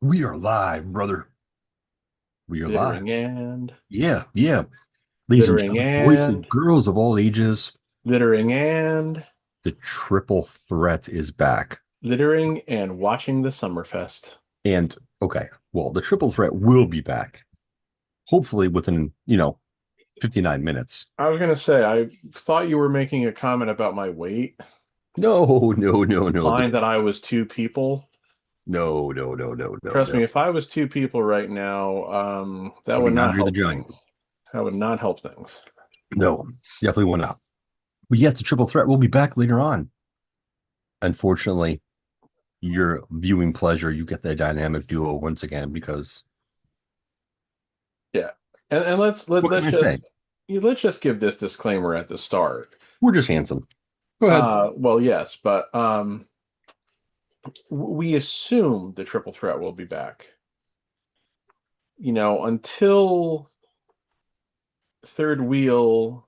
We are live, brother. We are live. Glittering and Yeah, yeah. Ladies and glittering gentlemen, boys and and girls of all ages, glittering and the triple threat is back. glittering and watching the Summerfest. And okay, well, the triple threat will be back. Hopefully within, 59 minutes. I was gonna say, I thought you were making a comment about my weight, No, no, no, no. implying that I was two people. No, no, no, no, no, Trust no. me, if I was two people right now, that It'd be would not Andre the help Giant. things. That would not help things. No, definitely will not. But yes, the triple threat will be back later on. Unfortunately, your viewing pleasure, you get that dynamic duo once again because Yeah, and what can let's I say? just give this disclaimer at the start. We're just handsome. Go ahead. Well, yes, but we assume the triple threat will be back. Until third wheel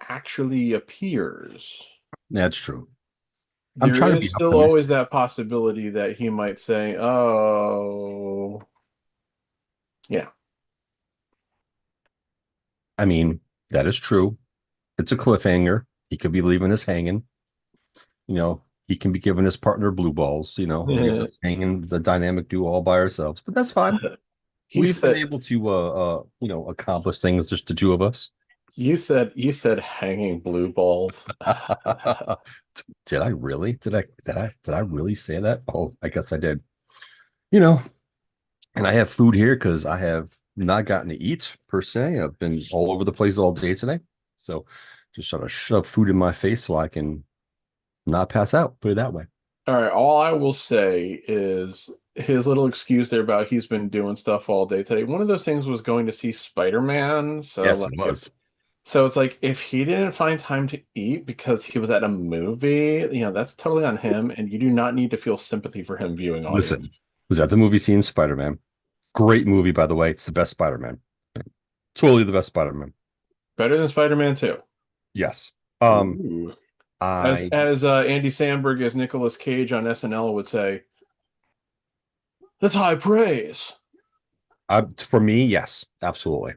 actually appears, That's true. I'm there trying to is be still always optimistic. that possibility that he might say, "Oh, yeah." I mean, that is true. It's a cliffhanger. He could be leaving us hanging. He can be giving his partner blue balls, leaving us hanging the dynamic duo all by ourselves. But that's fine. He We've been said, able to accomplish things just the two of us. "You said hanging blue balls." Did I really? Did I really say that? Oh, I guess I did. You know, and I have food here because I have not gotten to eat per se. I've been all over the place all day today. So just trying to shove food in my face so I can not pass out, put it that way. All right, all I will say is his little excuse there about he's been doing stuff all day today. One of those things was going to see Spider-Man. So Yes, like it if was. So it's like if he didn't find time to eat because he was at a movie, that's totally on him, and you do not need to feel sympathy for him, viewing audience. Listen, was at the movie scene Spider-Man. Great movie, by the way. It's the best Spider-Man. Totally the best Spider-Man. Better than Spider-Man 2. Yes. Ooh. As I, as Andy Samberg as Nicolas Cage on SNL would say, that's high praise. for me, yes, absolutely.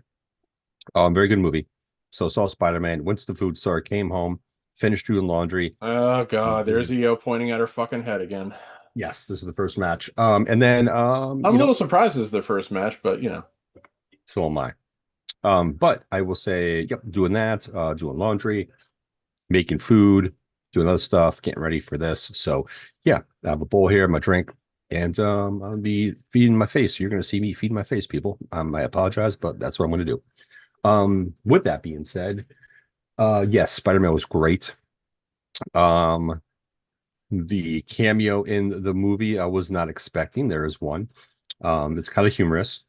Very good movie. So saw Spider-Man, went to the food store, came home, finished doing laundry. Oh God, there's EO pointing at her fucking head again. Yes, this is the first match. And then I'm a little surprised it's their first match, but so am I. But I will say, yep, doing that, doing laundry, making food, doing other stuff, getting ready for this. So yeah, I have a bowl here, my drink, and I'll be feeding my face. So you're gonna see me feed my face, people. I apologize, but that's what I'm gonna do. With that being said, yes, Spider-Man was great. Um, the cameo in the movie I was not expecting. There is one. It's kind of humorous.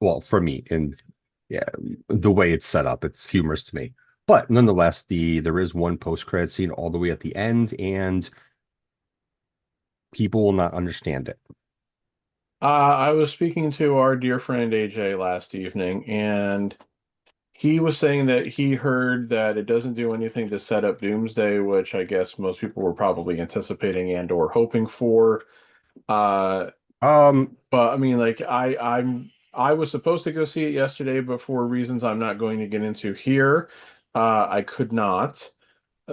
Well, for me, and yeah, the way it's set up, it's humorous to me. But nonetheless, there is one post-credit scene all the way at the end, and people will not understand it. I was speaking to our dear friend AJ last evening, and he was saying that he heard that it doesn't do anything to set up Doomsday, which I guess most people were probably anticipating and or hoping for. Uh, Um, but I mean, like I was supposed to go see it yesterday, but for reasons I'm not going to get into here, I could not.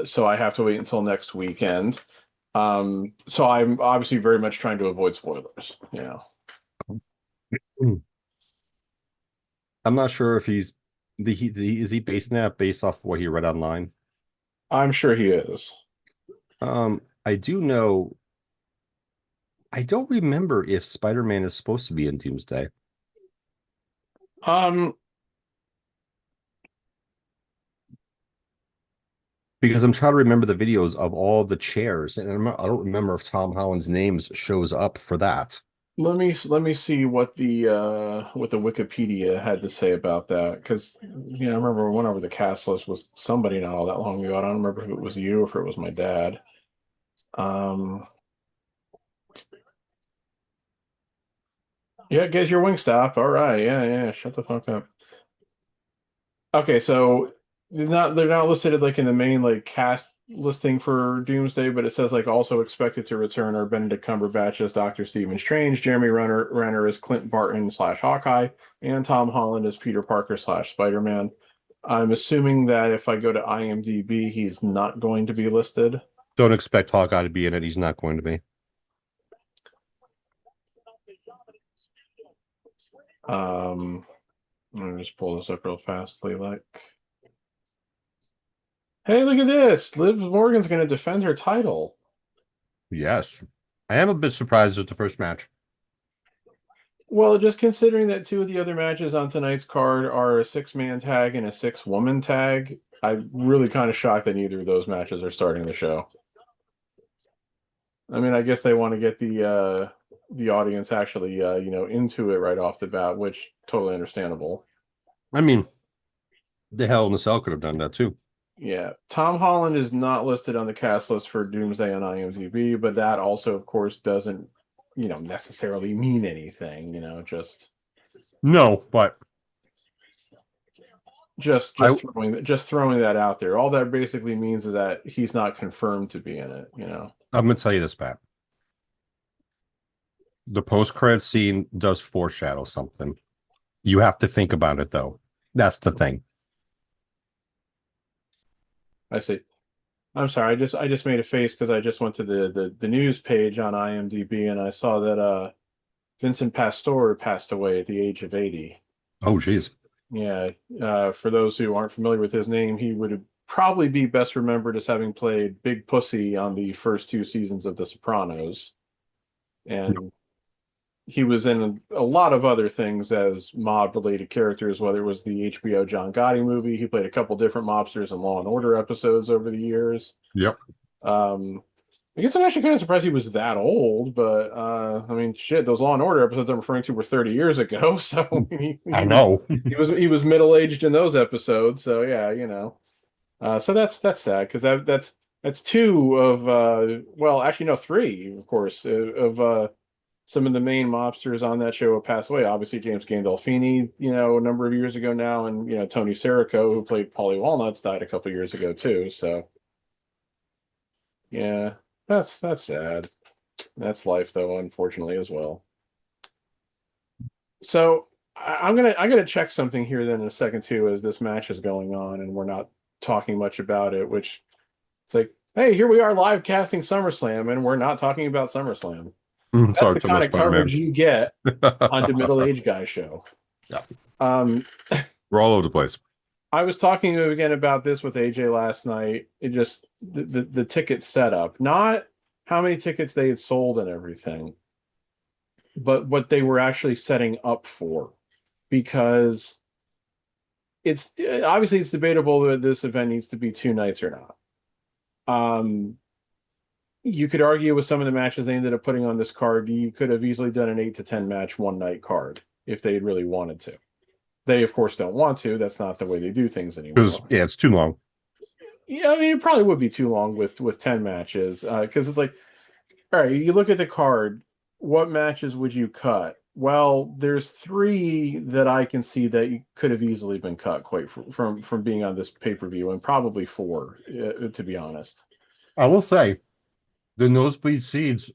So I have to wait until next weekend. So I'm obviously very much trying to avoid spoilers. I'm not sure if is he basing that based off what he read online. I'm sure he is. I do know. I don't remember if Spider-Man is supposed to be in Doomsday Um, because I'm trying to remember the videos of all the chairs, and I don't remember if Tom Holland's names shows up for that. let me see what the Wikipedia had to say about that, because I remember one over the cast list was somebody not all that long ago. I don't remember if it was you or if it was my dad. Um, yeah, get your wing stop. All right, yeah, yeah. Shut the fuck up. Okay, so they're not listed like in the main like cast listing for Doomsday, but it says like also expected to return are Benedict Cumberbatch as Doctor Stephen Strange, Jeremy Renner as Clint Barton slash Hawkeye, and Tom Holland as Peter Parker slash Spider-Man. I'm assuming that if I go to IMDb, he's not going to be listed. Don't expect Hawkeye to be in it. He's not going to be. Let me just pull this up real fastly. Like, hey, look at this! Liv Morgan's going to defend her title. Yes. I am a bit surprised at the first match. Well, just considering that two of the other matches on tonight's card are a six-man tag and a six-woman tag, I'm really kind of shocked that neither of those matches are starting the show. I mean, I guess they want to get the audience actually into it right off the bat, which totally understandable. I mean, the Hell in the Cell could have done that too. Yeah, Tom Holland is not listed on the cast list for Doomsday on IMDb, but that also, of course, doesn't necessarily mean anything. Just No, but just I, just throwing that out there. All that basically means is that he's not confirmed to be in it. I'm going to tell you this, Pat. The post-credit scene does foreshadow something. You have to think about it, though. That's the thing. I see. I'm sorry. I just made a face because I just went to the news page on IMDb and I saw that Vincent Pastore passed away at the age of 80. Oh, geez. Yeah. For those who aren't familiar with his name, he would probably be best remembered as having played Big Pussy on the first two seasons of The Sopranos. And he was in a lot of other things as mob-related characters, whether it was the HBO John Gotti movie. He played a couple different mobsters in Law and Order episodes over the years. Yep. I guess I'm actually kind of surprised he was that old, but I mean, shit, those Law and Order episodes I'm referring to were 30 years ago. So I know. he was middle-aged in those episodes. So yeah. So that's sad because that's two of well, actually no, three, of course, of some of the main mobsters on that show have passed away. Obviously, James Gandolfini, a number of years ago now, and Tony Sirico, who played Paulie Walnuts, died a couple years ago too. So, yeah, that's sad. That's life, though, unfortunately, as well. So, I'm gonna check something here then in a second too, as this match is going on, and we're not talking much about it. Which it's like, hey, here we are live casting SummerSlam, and we're not talking about SummerSlam. That's Sorry, the kind of coverage you get on the middle-aged guy show. Yeah. We're all over the place. I was talking again about this with AJ last night. It just the ticket setup, not how many tickets they had sold and everything, but what they were actually setting up for. Because it's obviously it's debatable that this event needs to be two nights or not. You could argue with some of the matches they ended up putting on this card, you could have easily done an 8 to 10 match one night card if they really wanted to. They, of course, don't want to. That's not the way they do things anymore. Yeah, it's too long. Yeah, I mean, it probably would be too long with 10 matches because it's like, all right, you look at the card, what matches would you cut? Well, there's three that I can see that you could have easily been cut quite from being on this pay-per-view, and probably four, to be honest. I will say, the nosebleed seats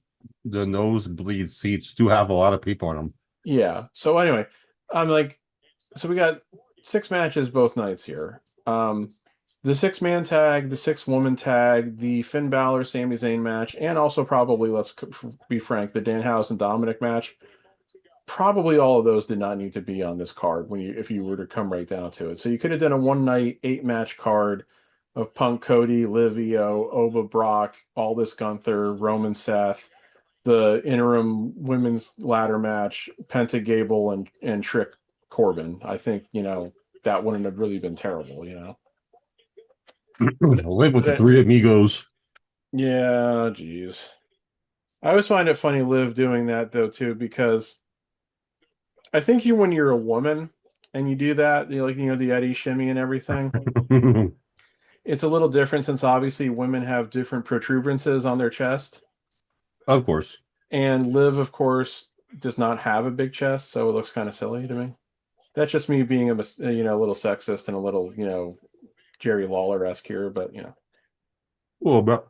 do have a lot of people in them. Yeah. So anyway, I'm like, so we got six matches both nights here. The six-man tag, the six-woman tag, the Finn Balor Sami Zayn match, and also probably, let's be frank, the Danhausen Dominic match. Probably all of those did not need to be on this card if you were to come right down to it. So you could have done a one-night 8-match card of Punk Cody, Liv Io, Oba Brock, Aldis Gunther, Roman Seth, the interim women's ladder match, Penta Gable and Trick Corbin. I think, that wouldn't have really been terrible, Live with the three amigos. Yeah, geez. I always find it funny Liv doing that though too, because I think when you're a woman and you do that, the Eddie shimmy and everything. It's a little different since obviously women have different protuberances on their chest. Of course. And Liv, of course, does not have a big chest, so it looks kind of silly to me. That's just me being a little sexist and a little, Jerry Lawler-esque here, but Well, but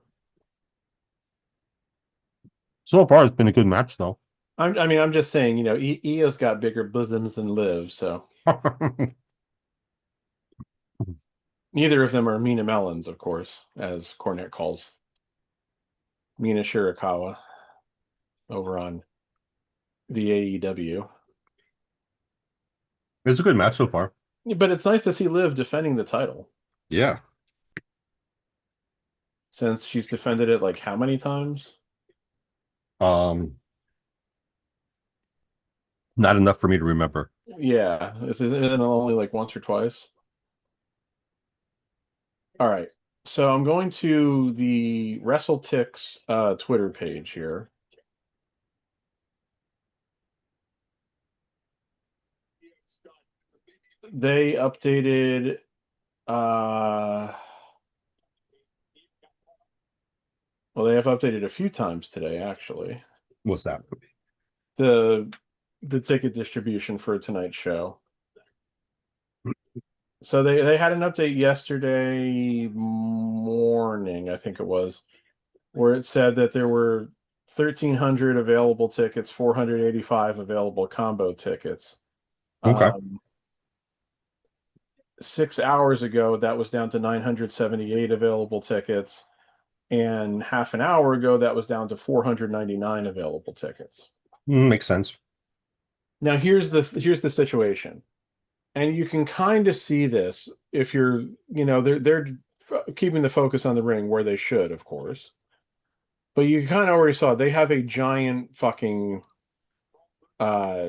so far it's been a good match though. I mean, I'm just saying, Io's got bigger bosoms than Liv, so neither of them are Mina Melons, of course, as Cornette calls Mina Shirakawa over on the AEW. It's a good match so far. But it's nice to see Liv defending the title Yeah. since she's defended it like how many times? Um, Not enough for me to remember. Yeah, this isn't it only like once or twice. All right. So I'm going to the WrestleTix Twitter page here. They updated well, they have updated a few times today, actually. What's that? The the ticket distribution for tonight's show. So they had an update yesterday morning, I think it was, where it said that there were 1,300 available tickets, 485 available combo tickets. Okay. Um, 6 hours ago, that was down to 978 available tickets, and half an hour ago, that was down to 499 available tickets. Makes sense. Now here's the situation, and you can kind of see this if you're, they're keeping the focus on the ring where they should, of course. But you kind of already saw they have a giant fucking uh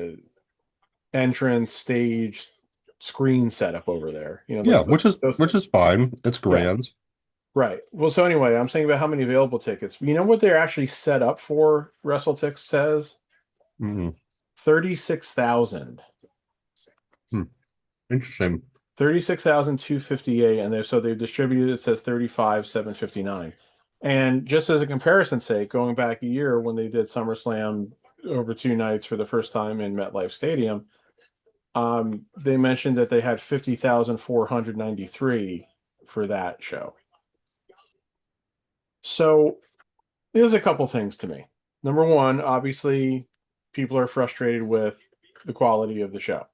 entrance stage screen setup over there. Yeah, Like those which things. is fine. It's Right. grand. Right. Well, so anyway, I'm saying about how many available tickets. You know what they're actually set up for, WrestleTix says? Mm, 36,000. hmm. Interesting. 36,258, and they've distributed, it says 35,759. And just as a comparison sake, going back a year when they did SummerSlam over 2 nights for the first time in MetLife Stadium, they mentioned that they had 50,493 for that show. So there's a couple things to me. Number one, obviously, people are frustrated with the quality of the show.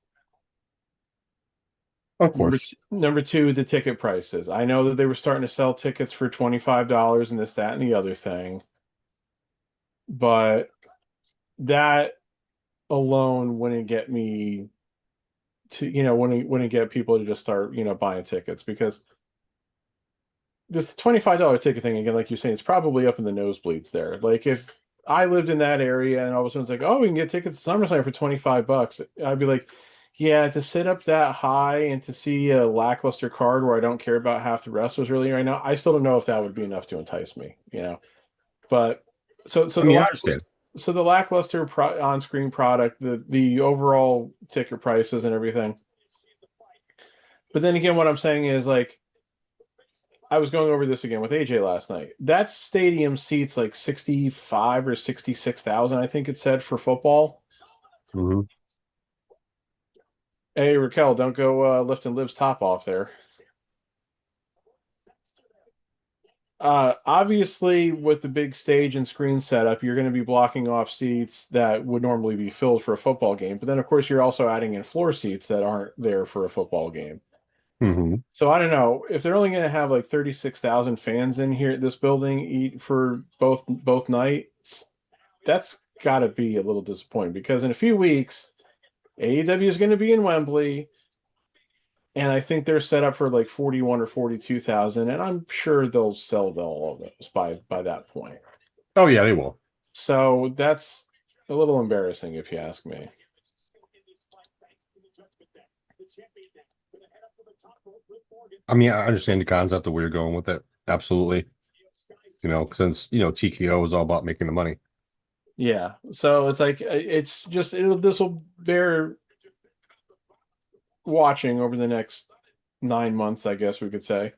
Of course. Number two, the ticket prices. I know that they were starting to sell tickets for $25 and this, that, and the other thing, but that alone wouldn't get me to, wouldn't get people to just start, buying tickets, because this $25 ticket thing, again, like you're saying, it's probably up in the nosebleeds there. Like if I lived in that area and all of a sudden it's like, oh, we can get tickets to SummerSlam for $25, I'd be like, yeah, to sit up that high and to see a lackluster card where I don't care about half the wrestlers really right now, I still don't know if that would be enough to entice me. But so I the mean, I understand. lackluster on-screen product, the overall ticket prices and everything. But then again, what I'm saying is, like, I was going over this again with AJ last night. That stadium seats like 65 or 66,000, I think it said, for football. Hmm. Hey, Raquel, don't go lifting Liv's top off there. Obviously, with the big stage and screen setup, you're going to be blocking off seats that would normally be filled for a football game. But then, of course, you're also adding in floor seats that aren't there for a football game. Hmm. So I don't know if they're only going to have like 36,000 fans in here at this building eat for both nights. That's got to be a little disappointing, because in a few weeks, AEW is going to be in Wembley, and I think they're set up for like 41 or 42,000, and I'm sure they'll sell all of those by that point. Oh yeah, they will. So that's a little embarrassing, if you ask me. I mean, I understand the concept of where you're going with it. Absolutely. Since TKO is all about making the money. Yeah. So it's like this will bear watching over the next 9 months, I guess we could say,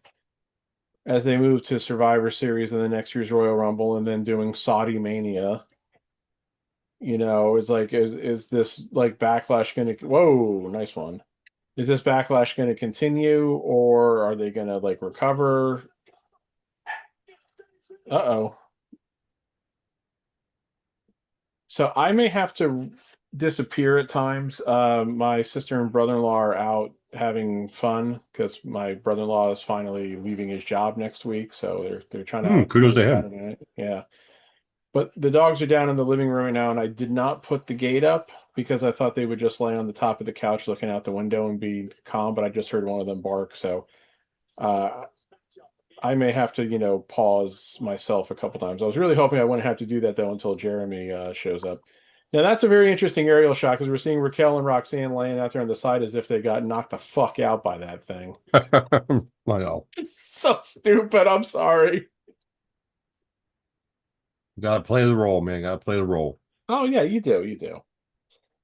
as they move to Survivor Series and the next year's Royal Rumble, and then doing Saudi Mania. It's like, is this like backlash going to? Whoa, nice one. Is this backlash going to continue, or are they going to like recover? Uh-oh. So I may have to disappear at times. My sister and brother-in-law are out having fun because my brother-in-law is finally leaving his job next week, so they're trying to have a Kudos family to him. Saturday night. Yeah. But the dogs are down in the living room right now, and I did not put the gate up because I thought they would just lay on the top of the couch looking out the window and be calm, but I just heard one of them bark, so uh I may have to, pause myself a couple times. I was really hoping I wouldn't have to do that though until Jeremy shows up. Now that's a very interesting aerial shot because we're seeing Raquel and Roxanne laying out there on the side as if they got knocked the fuck out by that thing. I know. It's so stupid. I'm sorry. Gotta play the role, man. Gotta play the role. Oh yeah, you do, you do.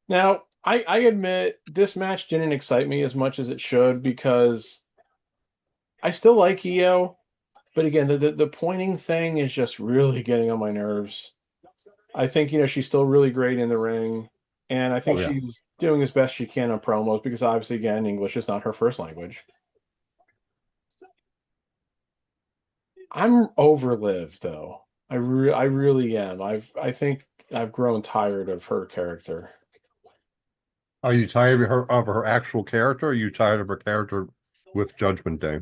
Now I admit this match didn't excite me as much as it should because I still like Io, but again, the pointing thing is just really getting on my nerves. I think, she's still really great in the ring. And I think Oh yeah. she's doing as best she can on promos because obviously, again, English is not her first language. I'm overlived though. I really am. I think I've grown tired of her character. Are you tired of her actual character? Or are you tired of her character with Judgment Day?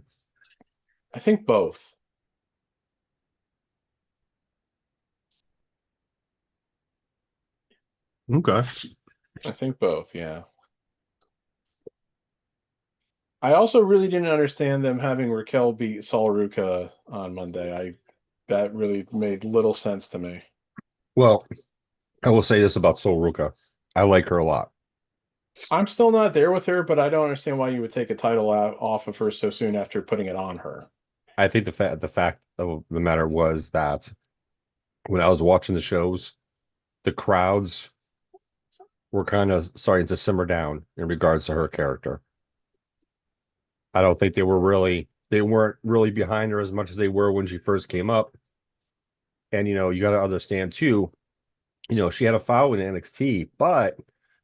I think both. Okay. I think both, yeah. I also really didn't understand them having Raquel beat Sol Ruca on Monday. That really made little sense to me. Well, I will say this about Sol Ruka. I like her a lot. I'm still not there with her, but I don't understand why you would take a title out off of her so soon after putting it on her. I think the fact of the matter was that when I was watching the shows, the crowds were kind of starting to simmer down in regards to her character. I don't think they weren't really behind her as much as they were when she first came up. And you got to understand too, she had a foul in NXT, but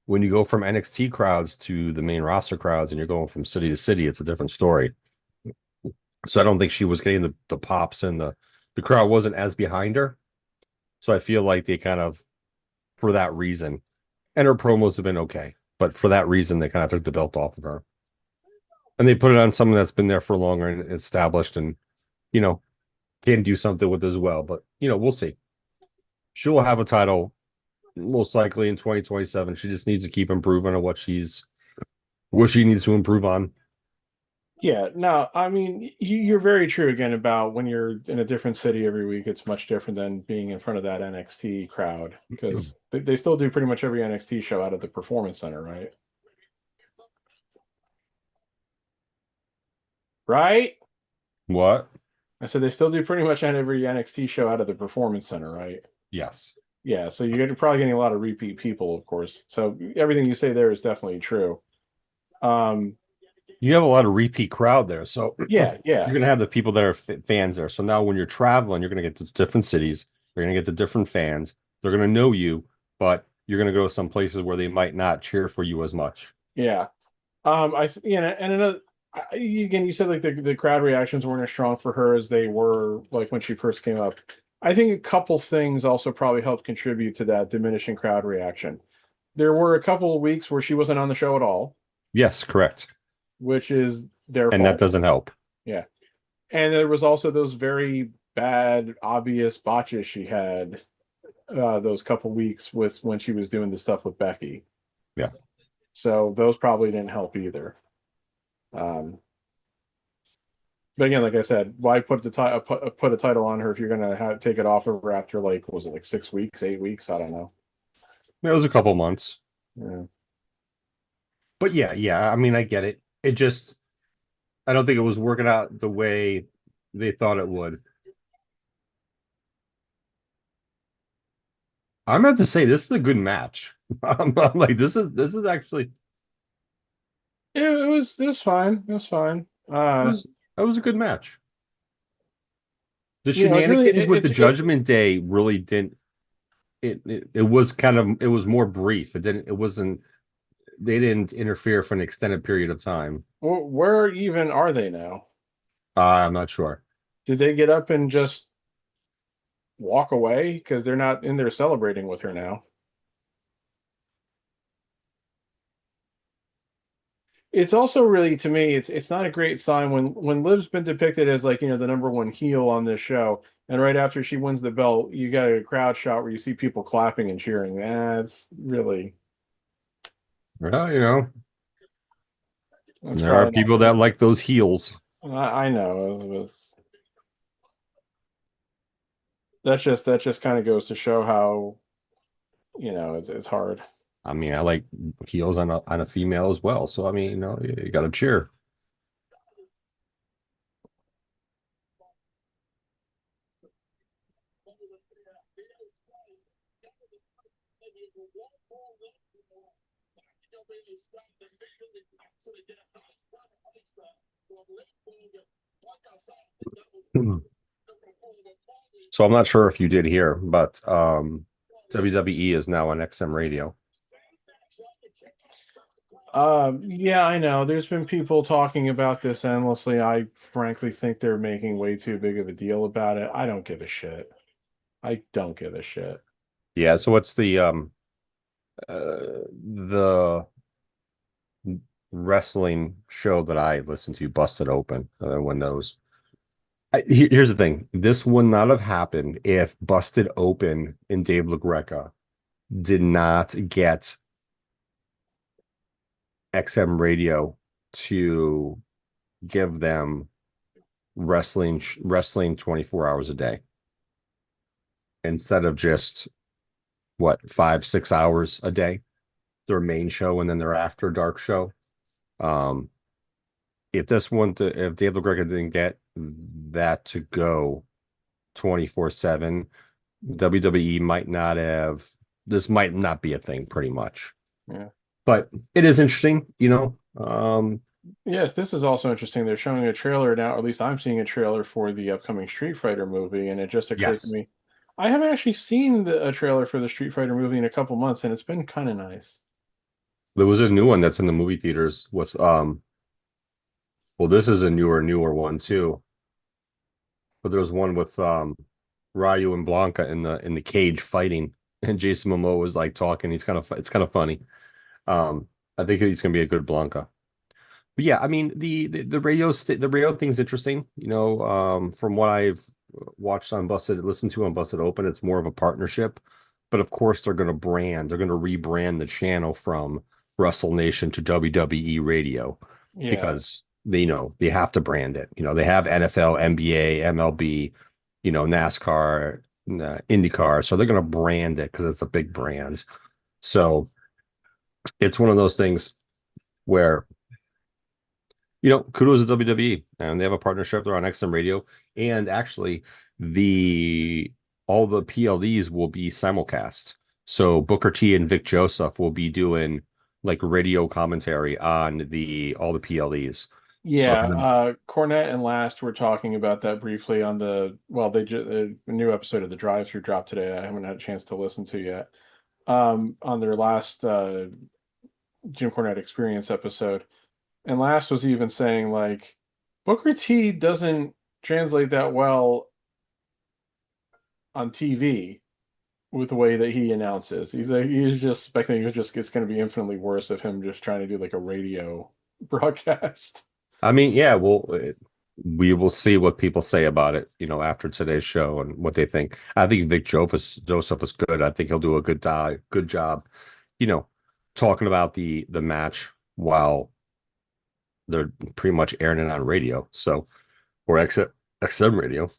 when you go from NXT crowds to the main roster crowds and you're going from city to city, it's a different story. So I don't think she was getting the pops and the crowd wasn't as behind her. So I feel like they kind of, for that reason, and her promos have been okay, but for that reason, they kind of took the belt off of her and they put it on someone that's been there for longer and established and, you know, can do something with as well. But, we'll see. She will have a title most likely in 2027. She just needs to keep improving on what she needs to improve on. Yeah, no, I mean, you're very true again about when you're in a different city every week, it's much different than being in front of that NXT crowd because they still do pretty much every NXT show out of the Performance Center, right? Right? What? I said they still do pretty much every NXT show out of the Performance Center, right? Yes. Yeah, so you're probably getting a lot of repeat people, of course. So everything you say there is definitely true. Um, You have a lot of repeat crowd there. So yeah, you're yeah, going to have the people that are fans there. So now when you're traveling, you're going to get to different cities. You're going to get the different fans. They're going to know you, but you're going to go some places where they might not cheer for you as much. yeah. And another, again, you said like the crowd reactions weren't as strong for her as they were like when she first came up. I think a couple things also probably helped contribute to that diminishing crowd reaction. There were a couple of weeks where she wasn't on the show at all, Yes, correct. which is their And that fault. doesn't help. Yeah. And there was also those very bad, obvious botches she had those couple weeks with when she was doing the stuff with Becky. Yeah. So those probably didn't help either. Um, but again, like I said, why put put a title on her if you're gonna take it off of her after like was it like 6 weeks, 8 weeks? I don't know. It was a couple months. Yeah. But yeah. I mean, I get it. I don't think it was working out the way they thought it would. I'm about to say this is a good match. I'm like, this is actually It was fine. It was fine. that was a good match. The It's really shenanigans with the it Judgment Day really didn't. It was kind of it was more brief. It wasn't they didn't interfere for an extended period of time. where even are they now? I'm not sure. Did they get up and just walk away because they're not in there celebrating with her now. It's also really, to me, it's not a great sign when Liv's been depicted as, like, the number one heel on this show, and right after she wins the belt, you got a crowd shot where you see people clapping and cheering. That's really Well, that's there are probably not people good. that like those heels. I know. That just kind of goes to show how, it's hard. I mean, I like heels on a female as well. So I mean, you got to cheer. So I'm not sure if you did hear, but WWE is now on XM radio. Yeah, I know. There's been people talking about this endlessly. I frankly think they're making way too big of a deal about it. I don't give a shit. I don't give a shit. Yeah, so what's the wrestling show that I listen to, Busted Open, when those here's the thing. This would not have happened if Busted Open and Dave LaGreca did not get XM radio to give them wrestling 24 hours a day instead of just what 5-6 hours a day, their main show and then their after dark show. Um, if if Dave LaGreca didn't get that to go 24/7, WWE might not have this might not be a thing pretty much. Yeah. But it is interesting. Yes, this is also interesting. They're showing a trailer now, or at least I'm seeing a trailer for the upcoming Street Fighter movie, and it just occurred to Yes, me, I haven't actually seen a trailer for the Street Fighter movie in a couple months, and it's been kind of nice. there was a new one that's in the movie theaters with well, this is a newer one too. But there's one with Ryu and Blanca in the cage fighting, and Jason Momoa was like talking. It's kind of funny. I think he's gonna be a good Blanca. But yeah, I mean the radio thing's interesting. From what I've watched on Busted, listened to on Busted Open, it's more of a partnership. But of course, they're gonna rebrand the channel from Wrestle Nation to WWE Radio Yeah. because they have to brand it. They have NFL, NBA, MLB, NASCAR, IndyCar, so they're gonna brand it because it's a big brand. So it's one of those things where kudos to WWE, and they have a partnership. They're on XM Radio, and actually, the all the PLEs will be simulcast. So Booker T and Vic Joseph will be doing like radio commentary on the all the PLEs. So Yeah, Cornette and Last were talking about that briefly on they just a new episode of the Drive Through dropped today. I haven't had a chance to listen to yet. On their last Jim Cornette Experience episode, and Last was even saying, like, Booker T doesn't translate that well on TV with the way that he announces. He's just expecting it's going to be infinitely worse of him just trying to do like a radio broadcast. I mean, yeah, we will see what people say about it, after today's show and what they think. I think Joseph is good. I think he'll do a good job, you know, talking about the match while they're pretty much airing it on radio. So, or XM radio.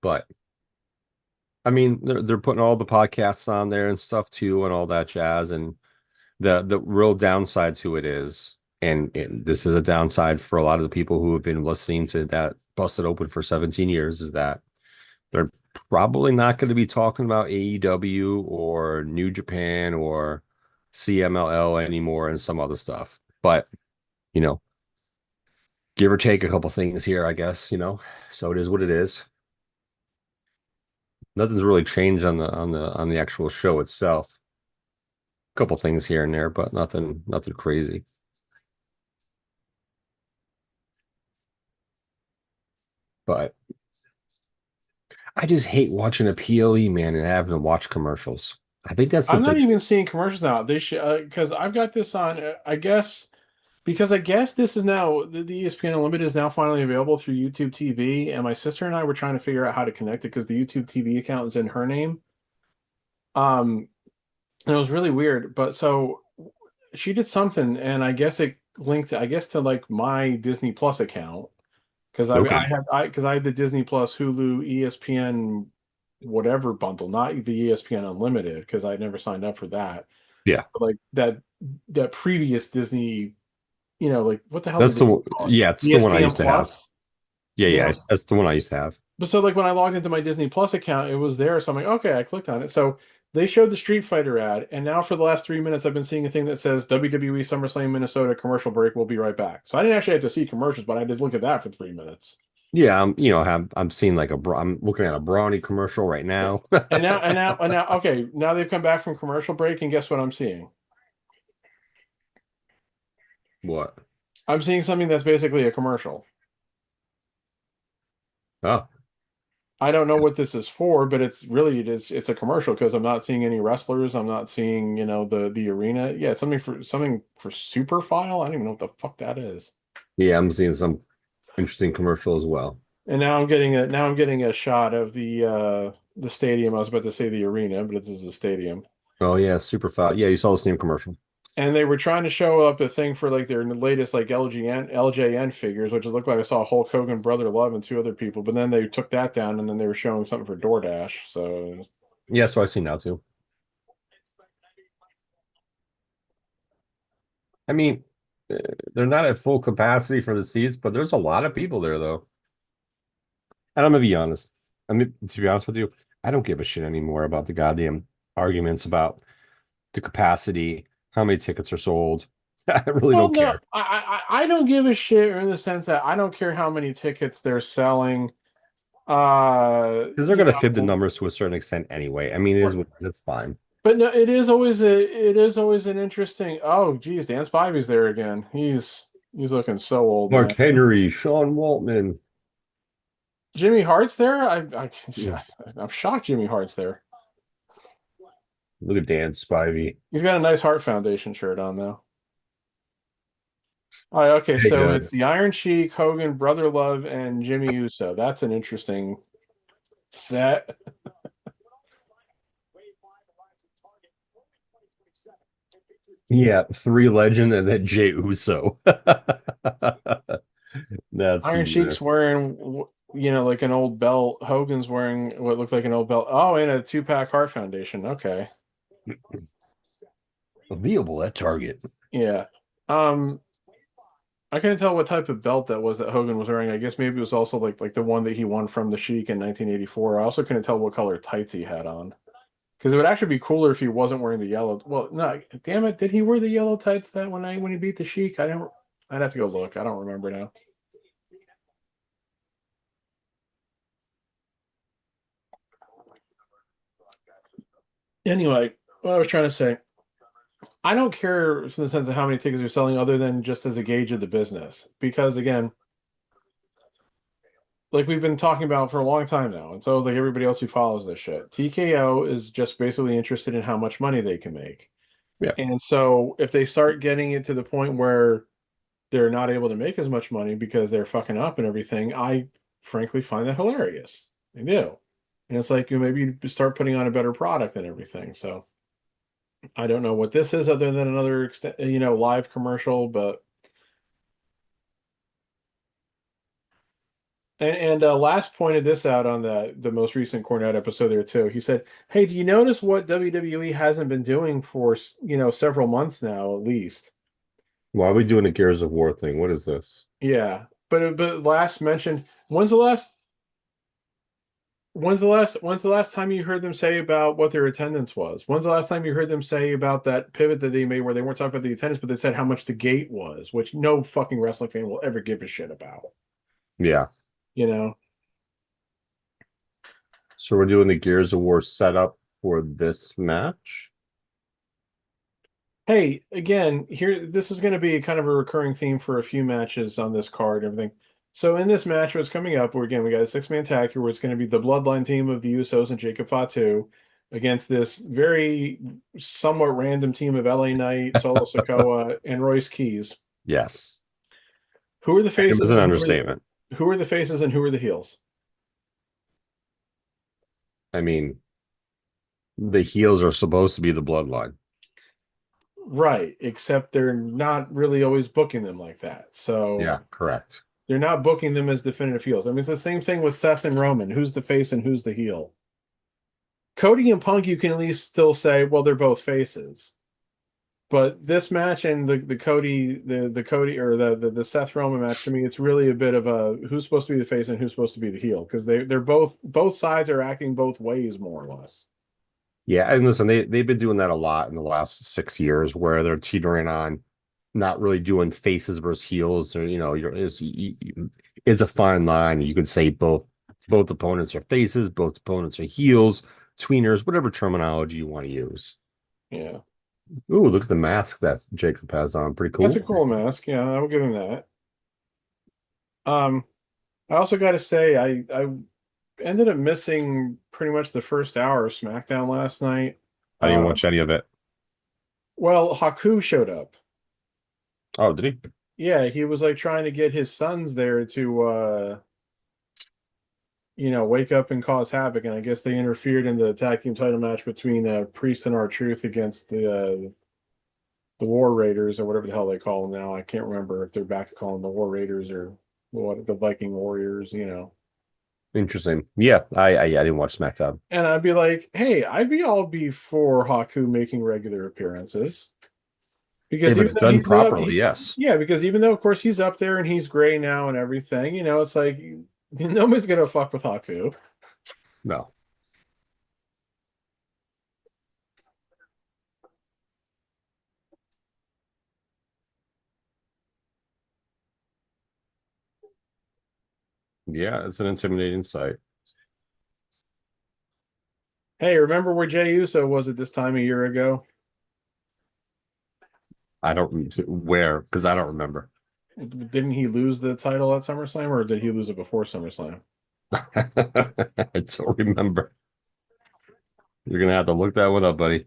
But I mean, they're putting all the podcasts on there and stuff too, and all that jazz. And the real downside to it is, and this is a downside for a lot of the people who have been listening to that Busted Open for 17 years, is that they're probably not going to be talking about AEW or New Japan or CMLL anymore and some other stuff. But, you know, give or take a couple things here, I guess. So it is what it is. Nothing's really changed on the actual show itself. A couple things here and there, but nothing crazy. But I just hate watching a PLE, man, and having to watch commercials. I think that's the I'm not thing. even seeing commercials now. They should because I've got this on. I guess because I guess this is now the ESPN Unlimited is now finally available through YouTube TV, and my sister and I were trying to figure out how to connect it because the YouTube TV account is in her name. Um, and it was really weird. But so she did something, and I guess it linked, I guess, to like my Disney Plus account because Okay. I had the Disney Plus, Hulu, ESPN, whatever bundle, not the ESPN Unlimited because I never signed up for that. Yeah. Like that previous Disney, like what the hell That's did they the one. call it? Yeah, it's the one I ESPN used to have. Plus. Yeah, Yeah. yeah, that's the one I used to have. But so like when I logged into my Disney Plus account, it was there. So I'm like, okay, I clicked on it. So they showed the Street Fighter ad, and now for the last 3 minutes, I've been seeing a thing that says WWE SummerSlam Minnesota commercial break. We'll be right back. So I didn't actually have to see commercials, but I just look at that for 3 minutes. Yeah, I'm seeing like I'm looking at a brownie commercial right Yeah. now. Okay, now they've come back from commercial break, and guess what I'm seeing? What? I'm seeing something that's basically a commercial. Oh, I don't know what this is for, but it's a commercial because I'm not seeing any wrestlers. I'm not seeing, the arena. Yeah, something for Superfile. I don't even know what the fuck that is. yeah, I'm seeing some interesting commercial as well. And now I'm getting a shot of the stadium. I was about to say the arena, but this is a stadium. Oh yeah, super fast. Yeah, you saw the same commercial. And they were trying to show up a thing for like their latest like LJN figures, which it looked like I saw Hulk Hogan, Brother Love, and two other people. But then they took that down, and then they were showing something for DoorDash. So Yeah, so I see now too. I mean, uh, they're not at full capacity for the seats, but there's a lot of people there though. And I'm gonna be honest. I mean, to be honest with you, I don't give a shit anymore about the goddamn arguments about the capacity, how many tickets are sold. I really well, don't no, care I don't give a shit in the sense that I don't care how many tickets they're selling. because they're You gonna fib the know, numbers to a certain extent anyway. I mean, it is what it is. It's fine. but no, it is always an interesting. Oh, geez, Dan Spivey's there again. He's looking so old, Mark man. Henry, Sean Waltman. Jimmy Hart's there. Mm, I'm shocked Jimmy Hart's there. look at Dan Spivey. He's got a nice Hart Foundation shirt on though. All right, okay, Hey, so it's the Iron Sheik, Hogan, Brother Love, and Jimmy Uso. That's an interesting set. yeah, three legend and then Jay Uso. That's Iron Sheik's hilarious. wearing, like an old belt. Hogan's wearing what looked like an old belt. Oh, and a two-pack Hart Foundation. Okay. Available at Target. Yeah. Um, I couldn't tell what type of belt that was that Hogan was wearing. I guess maybe it was also like the one that he won from the Sheik in 1984. I also couldn't tell what color tights he had on. Because it would actually be cooler if he wasn't wearing the yellow. Well, no, damn it. Did he wear the yellow tights that one night when he beat the Sheik? I didn't. I'd have to go look. I don't remember now. Anyway, what I was trying to say, I don't care in the sense of how many tickets you're selling, other than just as a gauge of the business. Because again, like we've been talking about for a long time now, and so like everybody else who follows this shit, TKO is just basically interested in how much money they can make. Yeah. And so if they start getting it to the point where they're not able to make as much money because they're fucking up and everything, I frankly find that hilarious. I do. And it's like you maybe start putting on a better product and everything. So I don't know what this is other than another live commercial, but and last pointed this out on the most recent Cornette episode there too. He said, "Hey, do you notice what WWE hasn't been doing for several months now at least?" Why are we doing a Gears of War thing? What is this? Yeah, but last mentioned. When's the last time you heard them say about what their attendance was? When's the last time you heard them say about that pivot that they made where they weren't talking about the attendance, but they said how much the gate was, which no fucking wrestling fan will ever give a shit about. Yeah. You know? So we're doing the Gears of War setup for this match. Hey, again, here this is going to be kind of a recurring theme for a few matches on this card and everything. So in this match, what's coming up, where again we got a six-man tag here, where it's going to be the Bloodline team of the Usos and Jacob Fatu against this very somewhat random team of LA Knight, Solo Sikoa, and Royce Keys. Yes. Who are the It was faces an and understatement. who are the faces and who are the heels? I mean, the heels are supposed to be the bloodline. Right, except they're not really always booking them like that. So Yeah, correct. they're not booking them as definitive heels. I mean, it's the same thing with Seth and Roman. Who's the face and who's the heel? Cody and Punk, you can at least still say, well, they're both faces. But this match and the Cody the Cody or the Seth Roman match, to me, it's really a bit of a who's supposed to be the face and who's supposed to be the heel, because they're both sides are acting both ways more or less. Yeah, and listen, they've been doing that a lot in the last 6 years, where they're teetering on not really doing faces versus heels. Or, it's a fine line. You can say both opponents are faces, both opponents are heels, tweeners, whatever terminology you want to use. Yeah, Ooh, look at the mask that Jacob has on. Pretty that's a cool. cool mask. Yeah, I will give him that. Um, I also got to say, I ended up missing pretty much the first hour of SmackDown last night. I didn't Uh, watch any of it. well, Haku showed up. Oh, did he? Yeah, he was like trying to get his sons there to wake up and cause havoc, and I guess they interfered in the tag team title match between Priest and R-Truth against the War Raiders or whatever the hell they call them now. I can't remember if they're back to calling them the War Raiders or what the Viking Warriors. Interesting. Yeah, I didn't watch SmackDown. And I'd be like, hey, I'll be for Haku making regular appearances. Because If even it's though done he's up, properly, yes. yeah, because even though of course he's up there and he's gray now and everything, it's like nobody's gonna fuck with Haku. No. Yeah, it's an intimidating sight. Hey, remember where Jey Uso was at this time a year ago? I don't where because I don't remember. Didn't he lose the title at SummerSlam, or did he lose it before SummerSlam? I don't remember. You're gonna have to look that one up, buddy.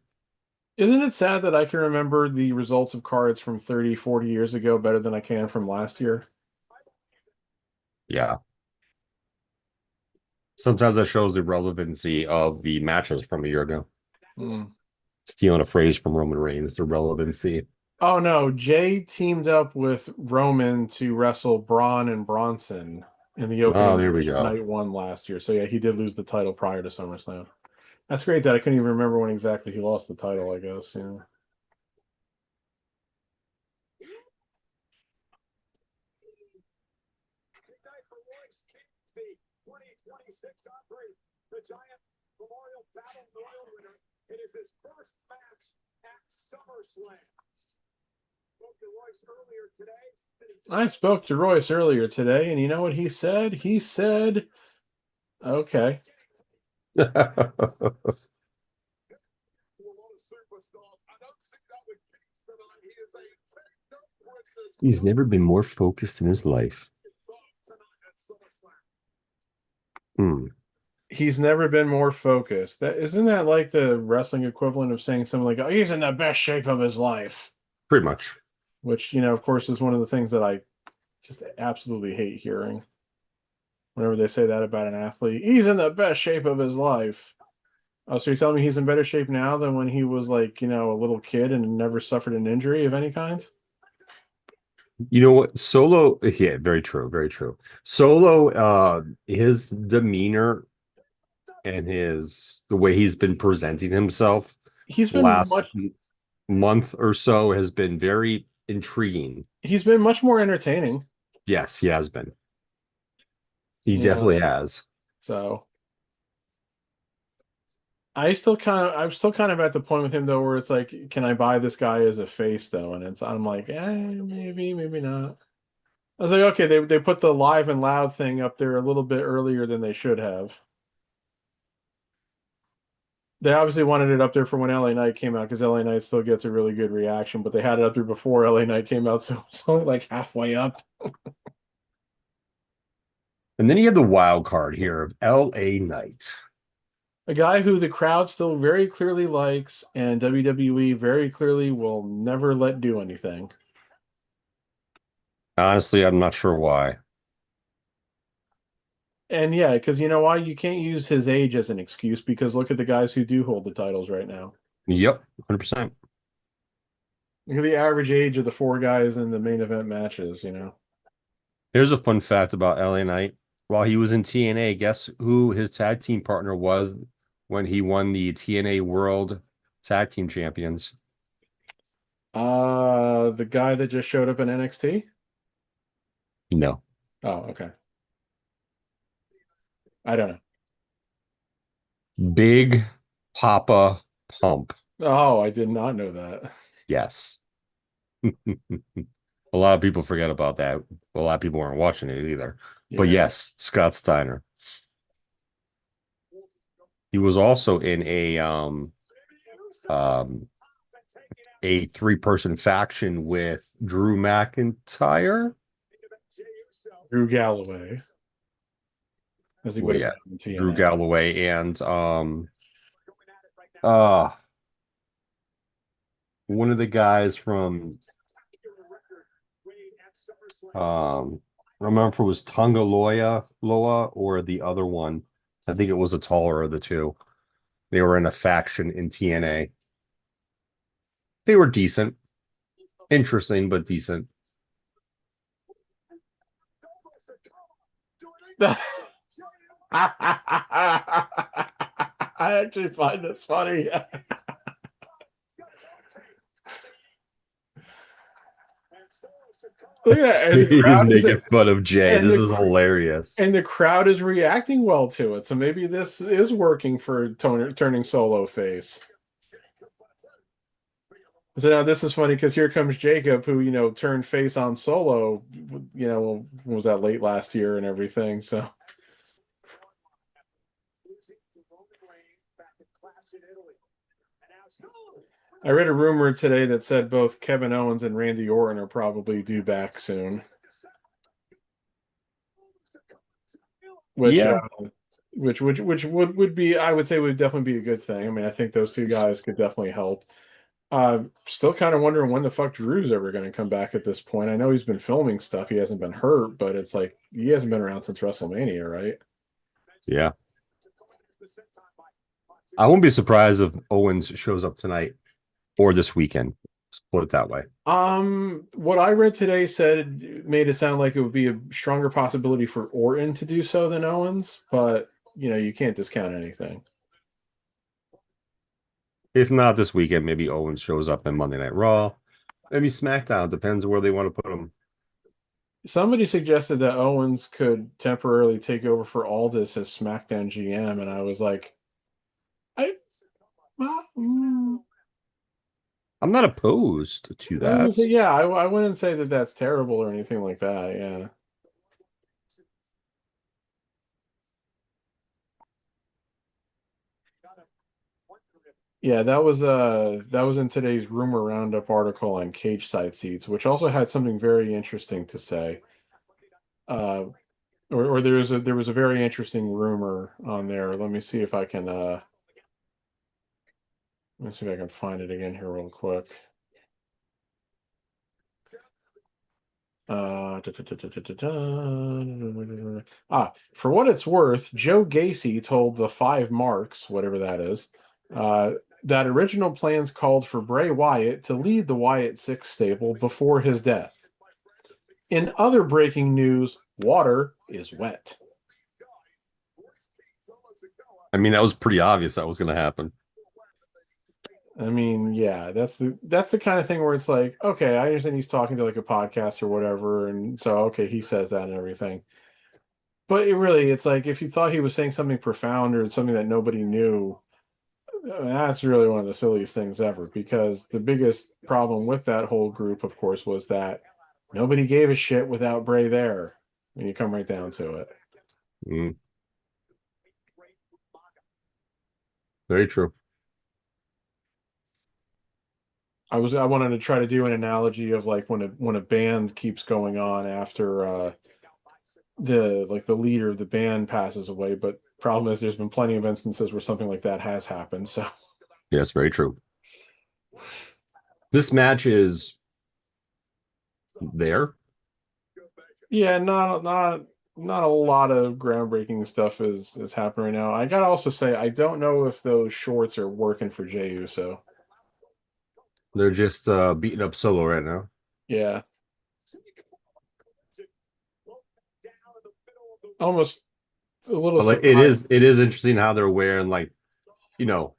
Isn't it sad that I can remember the results of cards from 30, 40 years ago better than I can from last year? Yeah. Sometimes that shows the relevancy of the matches from a year ago. Mm. Stealing a phrase from Roman Reigns, the relevancy. Oh no, Jay teamed up with Roman to wrestle Braun and Bronson in the Oh, opening there we match of go. night one last year. So yeah, he did lose the title prior to SummerSlam. That's great that I couldn't even remember when exactly he lost the title, I guess. Yeah. I spoke to Royce earlier today, and you know what he said? He said, okay. He's never been more focused in his life. Hmm. He's never been more focused. That isn't that like the wrestling equivalent of saying something like, "Oh, he's in the best shape of his life," Pretty much. which, of course, is one of the things that I just absolutely hate hearing. Whenever they say that about an athlete, he's in the best shape of his life. Oh, so you're telling me he's in better shape now than when he was like, a little kid and never suffered an injury of any kind? You know what? Solo, yeah, very true, very true. Solo, his demeanor and the way he's been presenting himself He's been last much month or so has been very intriguing. he's been much more entertaining. Yes, he has been. He You know, definitely has. so I'm still kind of at the point with him though where it's like, can I buy this guy as a face though? And I'm like, maybe, maybe not. I was like, okay, they put the live and loud thing up there a little bit earlier than they should have. They obviously wanted it up there for when LA Knight came out because LA Knight still gets a really good reaction, but they had it up there before LA Knight came out, so it's only like halfway up. And then you have the wild card here of LA Knight. A guy who the crowd still very clearly likes, and WWE very clearly will never let do anything. Honestly, I'm not sure why. And yeah, because you know why? You can't use his age as an excuse because look at the guys who do hold the titles right now. Yep, 100%. Look at the average age of the four guys in the main event matches, Here's a fun fact about LA Knight. While he was in TNA, guess who his tag team partner was when he won the TNA World Tag Team Champions? The guy that just showed up in NXT? No. Oh, okay. I don't know. Big Papa Pump. Oh, I did not know that. Yes. A lot of people forget about that. A lot of people weren't watching it either. But Yeah. yes, Scott Steiner. He was also in um a three-person faction with Drew McIntyre. Drew Galloway, as he Well, would have yeah, been in Drew TNA. Galloway and uh one of the guys from I don't remember if it was Tonga Loa or the other one. I think it was the taller of the two. They were in a faction in TNA. They were decent, interesting, but decent. I actually find this funny. Look at that. And the He's crowd is making fun of Jay. and This the is hilarious. and the crowd is reacting well to it. So maybe this is working for turning Solo face. So now this is funny because here comes Jacob, who turned face on Solo. Was that late last year and everything. So I read a rumor today that said both Kevin Owens and Randy Orton are probably due back soon. Which Yeah, which would be I would say would definitely be a good thing. I mean, I think those two guys could definitely help. Still kind of wondering when the fuck Drew's ever going to come back at this point. I know he's been filming stuff. He hasn't been hurt, but it's like he hasn't been around since WrestleMania, right? yeah. I won't be surprised if Owens shows up tonight or this weekend. Let's put it that way. What I read today said made it sound like it would be a stronger possibility for Orton to do so than Owens, but you can't discount anything. If not this weekend, maybe Owens shows up in Monday Night Raw. Maybe SmackDown. Depends where they want to put him. Somebody suggested that Owens could temporarily take over for Aldis as SmackDown GM, and I was like, I, well, I'm not opposed to I was gonna that. say, yeah, I wouldn't say that that's terrible or anything like that. Yeah. Yeah, that was in today's rumor roundup article on Cage Side Seats, which also had something very interesting to say. Uh, or there was a very interesting rumor on there. Let me see if I can find it again here real quick. For what it's worth, Joe Gacy told the Five Marks, whatever that is, uh, that original plans called for Bray Wyatt to lead the Wyatt Six stable before his death. In other breaking news, water is wet. I mean, that was pretty obvious that was going to happen. I mean, yeah, that's the kind of thing where it's like, okay, I understand he's talking to like a podcast or whatever, and so okay, he says that and everything. But it's like if you thought he was saying something profound or something that nobody knew, I mean, that's really one of the silliest things ever. Because the biggest problem with that whole group, of course, was that nobody gave a shit without Bray there. When you come right down to it. Mm, very true. I wanted to try to do an analogy of like when a band keeps going on after the leader of the band passes away. But problem is, there's been plenty of instances where something like that has happened. So Yes, very true. This match is there. yeah, not a lot of groundbreaking stuff is happening right now. I gotta also say, I don't know if those shorts are working for Jey Uso. They're just beating up Solo right now. Yeah, almost a little But like surprised. it is interesting how they're wearing like, you know,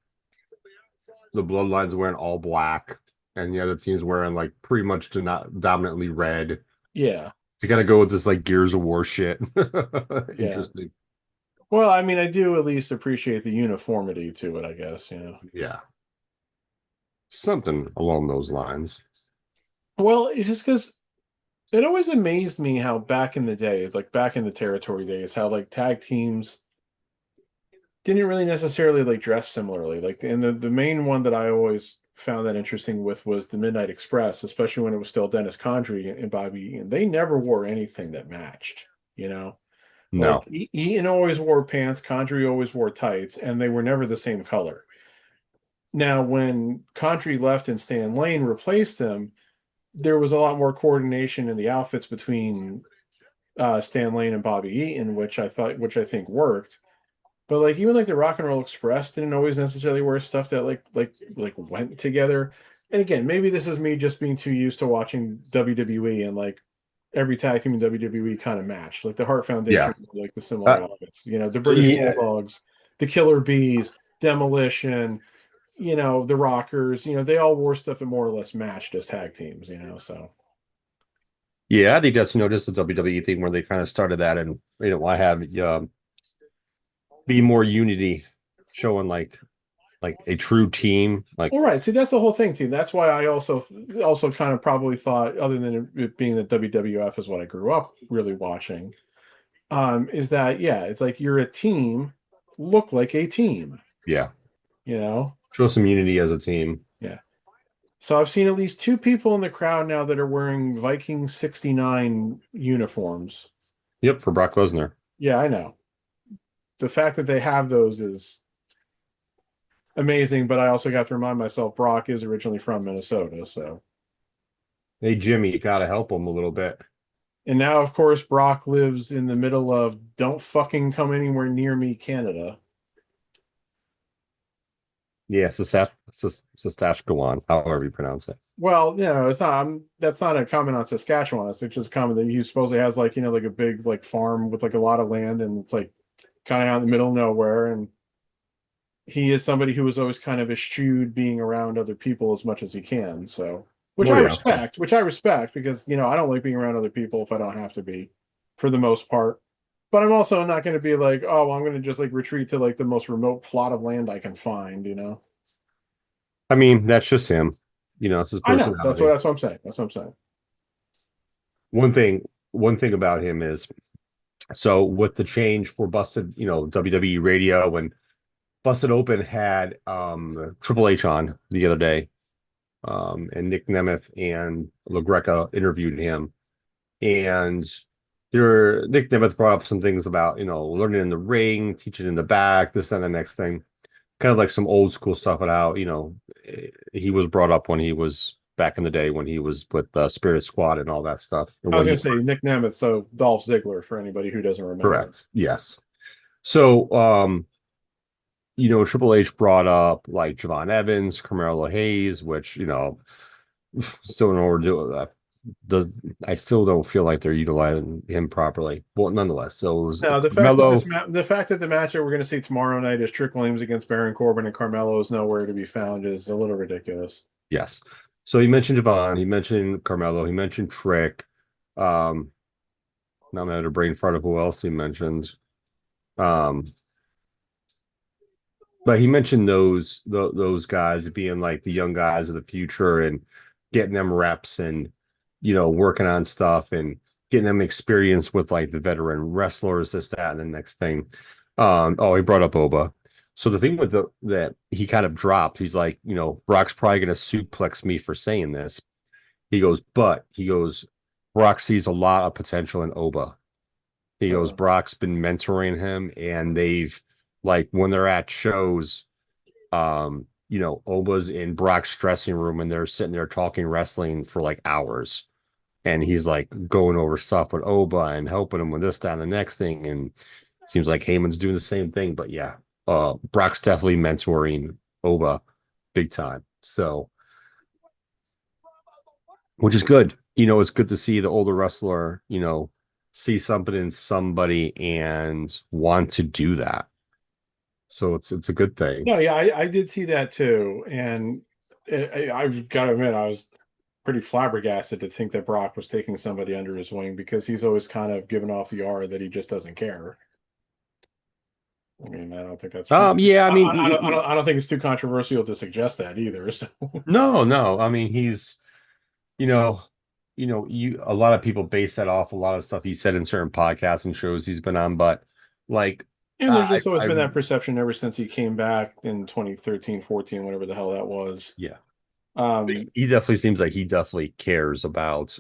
the Bloodline's wearing all black and the other team's wearing like pretty much not dominantly red. Yeah, To kind of go with this like Gears of War shit. yeah. Interesting. Well, I mean, I do at least appreciate the uniformity to it, I guess, Yeah. Something along those lines. Well, it's just because it always amazed me how back in the day, like back in the territory days, how like tag teams didn't really necessarily like dress similarly. Like, and the main one that I always found that interesting with was the Midnight Express, especially when it was still Dennis Condrey and Bobby Eaton. They never wore anything that matched, you know? Like No. Eaton always wore pants, Condrey always wore tights, and they were never the same color. Now, when Condrey left and Stan Lane replaced him, there was a lot more coordination in the outfits between Stan Lane and Bobby Eaton, which I think worked. But like even like the Rock and Roll Express didn't always necessarily wear stuff that like went together. And again, maybe this is me just being too used to watching WWE and like every tag team in WWE kind of matched. Like the Hart Yeah. Foundation, like the similar Uh, outfits. The British yeah. Bulldogs, the Killer Bees, Demolition, the Rockers. They all wore stuff that more or less matched as tag teams. So Yeah, I think that's just a WWE thing where they kind of started that and I have be more unity, showing like a true team. Like all right. See, that's the whole thing too. That's why I also kind of probably thought, other than it being that WWF is what I grew up really watching, is that yeah, it's like you're a team, look like a team, yeah, you know? show some unity as a team. Yeah. So I've seen at least two people in the crowd now that are wearing Viking 69 uniforms. Yep, for Brock Lesnar. Yeah, I know. The fact that they have those is amazing, but I also got to remind myself Brock is originally from Minnesota, so. Hey Jimmy, you gotta help him a little bit. And now, of course, Brock lives in the middle of don't fucking come anywhere near me, Canada. Yeah, Saskatchewan, however you pronounce it. Well, it's not. That's not a comment on Saskatchewan. It's just a comment that he supposedly has like like a big like farm with like a lot of land, and it's like kind of out in the middle of nowhere. And he is somebody who is always kind of eschewed being around other people as much as he can. So, which Oh I yeah. respect. Which I respect because I don't like being around other people if I don't have to be, for the most part. But I'm also not going to be like, oh, well, I'm going to just like retreat to like the most remote plot of land I can find. I mean, that's just him. It's his I know. personality. That's what I'm saying. That's what I'm saying. One thing about him is so with the change for Busted, WWE radio when Busted Open had Triple H on the other day, and Nick Nemeth and LaGreca interviewed him, and Nick Nemeth brought up some things about learning in the ring, teaching in the back, this and the next thing, kind of like some old school stuff about how he was brought up when he was back in the day when he was with Spirit Squad and all that stuff, and I was what going he to say Nick Nemeth, so Dolph Ziggler for anybody who doesn't remember. correct, yes. So Triple H brought up like Javon Evans, Carmelo Hayes, which still don't know what to do with that. I still don't feel like they're utilizing him properly. Well, nonetheless, so it was No, Carmelo. the fact that the match that we're going to see tomorrow night is Trick Williams against Baron Corbin and Carmelo is nowhere to be found is a little ridiculous. Yes. So he mentioned Javon, he mentioned Carmelo, he mentioned Trick. Um, Now I'm at a brain fart of who else he mentioned. Um, but he mentioned those guys being like the young guys of the future and getting them reps and working on stuff and getting them experience with like the veteran wrestlers, this, that, and the next thing. Oh, he brought up Oba. So the thing with that he kind of dropped, he's like, Brock's probably gonna suplex me for saying this. He goes, Brock sees a lot of potential in Oba. He goes, Brock's been mentoring him, and they've like when they're at shows, Oba's in Brock's dressing room and they're sitting there talking wrestling for like hours. And he's like going over stuff with Oba and helping him with this, that, and the next thing. And seems like Heyman's doing the same thing. But yeah, Brock's definitely mentoring Oba big time. So, which is good. It's good to see the older wrestler, see something in somebody and want to do that. So it's a good thing. No, yeah, I did see that too, and I've got to admit, I was pretty flabbergasted to think that Brock was taking somebody under his wing because he's always kind of given off the aura that he just doesn't care. I mean, I don't think that's. Yeah, I mean, I don't think it's too controversial to suggest that either. So, no. I mean, he's, you know, a lot of people base that off a lot of stuff he said in certain podcasts and shows he's been on, but like, and there's I, just always I, been that perception ever since he came back in 2013, 14, whatever the hell that was. yeah, Um, he definitely seems like he definitely cares about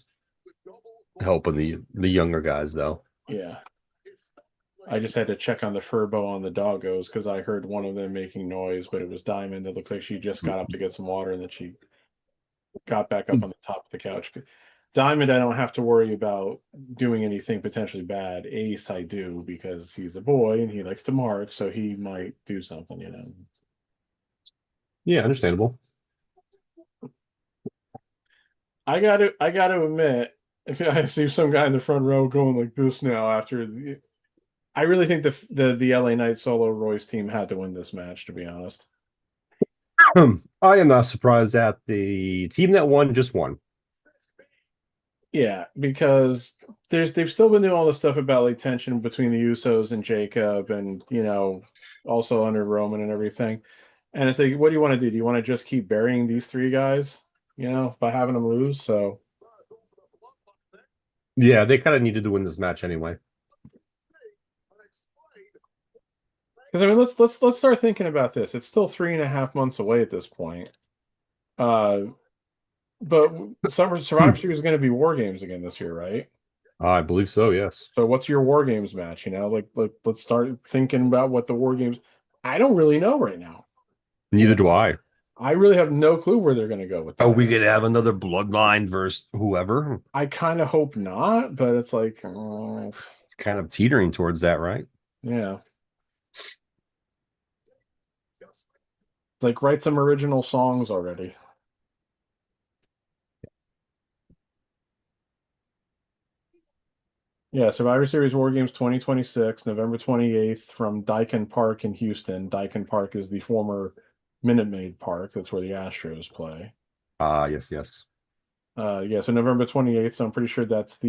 helping the younger guys, though. yeah. I just had to check on the Furbo on the doggos because I heard one of them making noise, but it was Diamond. It looked like she just got up to get some water and then she got back up on the top of the couch. Diamond, I don't have to worry about doing anything potentially bad. Ace, I do because he's a boy and he likes to mark, so he might do something. Yeah, understandable. I gotta admit, if I see some guy in the front row going like this now I really think the LA Knight Solo Royce team had to win this match, to be honest. I am not surprised that the team that won just won. Yeah, because they've still been doing all this stuff about like tension between the Usos and Jacob and also under Roman and everything. And it's like, what do you want to do? Do you want to just keep burying these three guys, by having them lose? So Yeah, they kind of needed to win this match anyway. because I mean let's start thinking about this. It's still 3.5 months away at this point. Uh but Survivor Series is going to be War Games again this year, right? I believe so, yes. So what's your War Games match? Like let's start thinking about what the War Games. I don't really know right now. Neither do I. I really have no clue where they're going to go with that. Are we gonna have another bloodline versus whoever? I kind of hope not, but it's like, It's kind of teetering towards that, right? yeah. It's like write some original songs already. Yeah, Survivor Series War Games 2026, November 28th from Daikin Park in Houston. Daikin Park is the former Minute Maid Park. That's where the Astros play. Yes. Yeah, so November 28th, so I'm pretty sure that's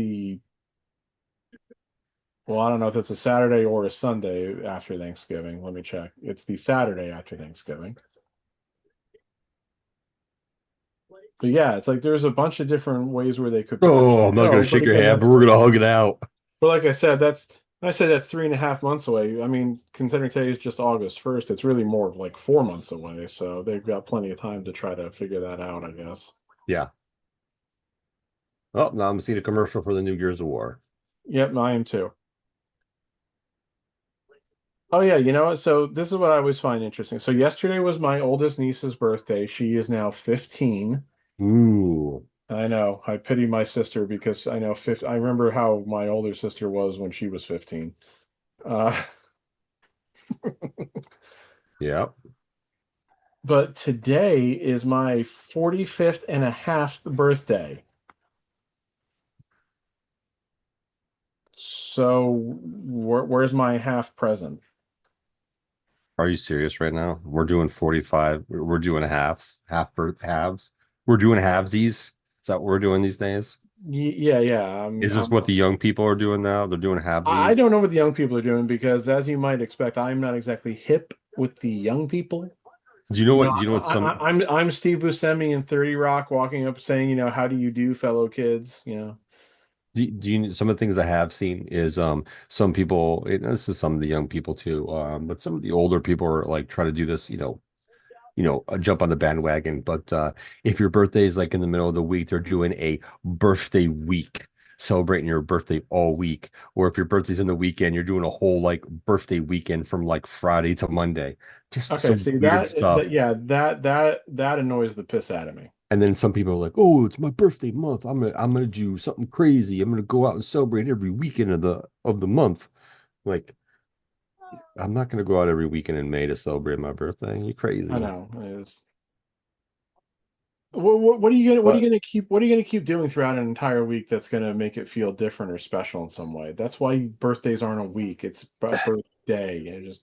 well, I don't know if it's a Saturday or a Sunday after Thanksgiving. Let me check. It's the Saturday after Thanksgiving. But yeah, it's like there's a bunch of different ways where they could. Oh, I'm not gonna shake your hand, but we're gonna hug it out. But like I said, that's 3.5 months away. I mean, considering today is just August 1st, it's really more of like 4 months away. So they've got plenty of time to try to figure that out, I guess. Yeah. Oh, now I'm seeing a commercial for the new Gears of War. Yep, I am too. Oh yeah, you know what? So this is what I always find interesting. So yesterday was my oldest niece's birthday. She is now 15. Ooh. I know. I pity my sister because I know I remember how my older sister was when she was 15. Uh, Yeah. but today is my 45th and a half birthday. So where's my half present? Are you serious right now? We're doing 45. We're doing halves. We're doing halvesies. Is that what we're doing these days? Yeah. Is this what the young people are doing now? They're doing I halvesies. don't know what the young people are doing because, as you might expect, I'm not exactly hip with the young people. Do you know what? Do you know what I'm Steve Buscemi in 30 Rock walking up saying, how do you do, fellow kids? do you some of the things I have seen is some people, and this is some of the young people too, but some of the older people are like try to do this, jump on the bandwagon. But if your birthday is like in the middle of the week, they're doing a birthday week. celebrating your birthday all week, or if your birthday's in the weekend, you're doing a whole like birthday weekend from like Friday to Monday. Just Okay, some see weird that stuff. yeah, that annoys the piss out of me. And then some people are like, "Oh, it's my birthday month. I'm gonna do something crazy. I'm gonna go out and celebrate every weekend of the month." Like, I'm not gonna go out every weekend in May to celebrate my birthday. You I crazy? know. What are you gonna But keep doing throughout an entire week that's gonna make it feel different or special in some way? That's why birthdays aren't a week. It's a birthday. Just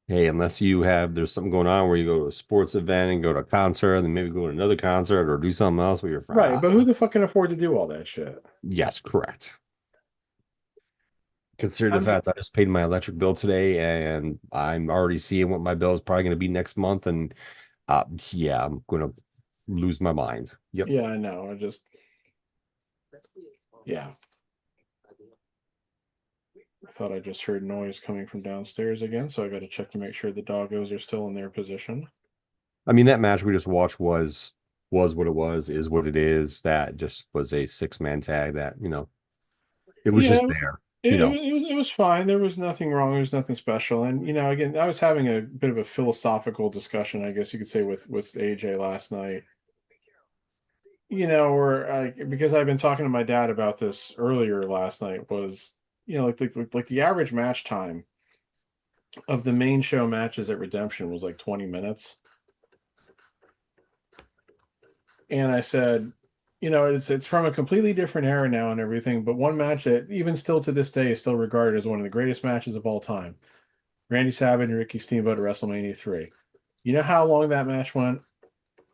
hey, unless there's something going on where you go to a sports event and go to a concert, and then maybe go to another concert or do something else with your friend. right, but who the fuck can afford to do all that shit? Yes, correct. Consider the I'm fact I just paid my electric bill today, and I'm already seeing what my bill is probably going to be next month, and yeah, I'm gonna lose my mind. Yep. Yeah, I know. Yeah. I thought I just heard noise coming from downstairs again, so I got to check to make sure the doggos are still in their position. I mean, that match we just watched was what it was, is what it is. That just was a six-man tag that, it was Yeah, just there, it was fine. There was nothing wrong. There was nothing special. And again, I was having a bit of a philosophical discussion, I guess you could say, with AJ last night. Where because I've been talking to my dad about this earlier last night was, like the average match time of the main show matches at Redemption was like 20 minutes. And I said, it's from a completely different era now and everything, but one match that even still to this day is still regarded as one of the greatest matches of all time. Randy Savage and Ricky Steamboat at WrestleMania 3. You know how long that match went?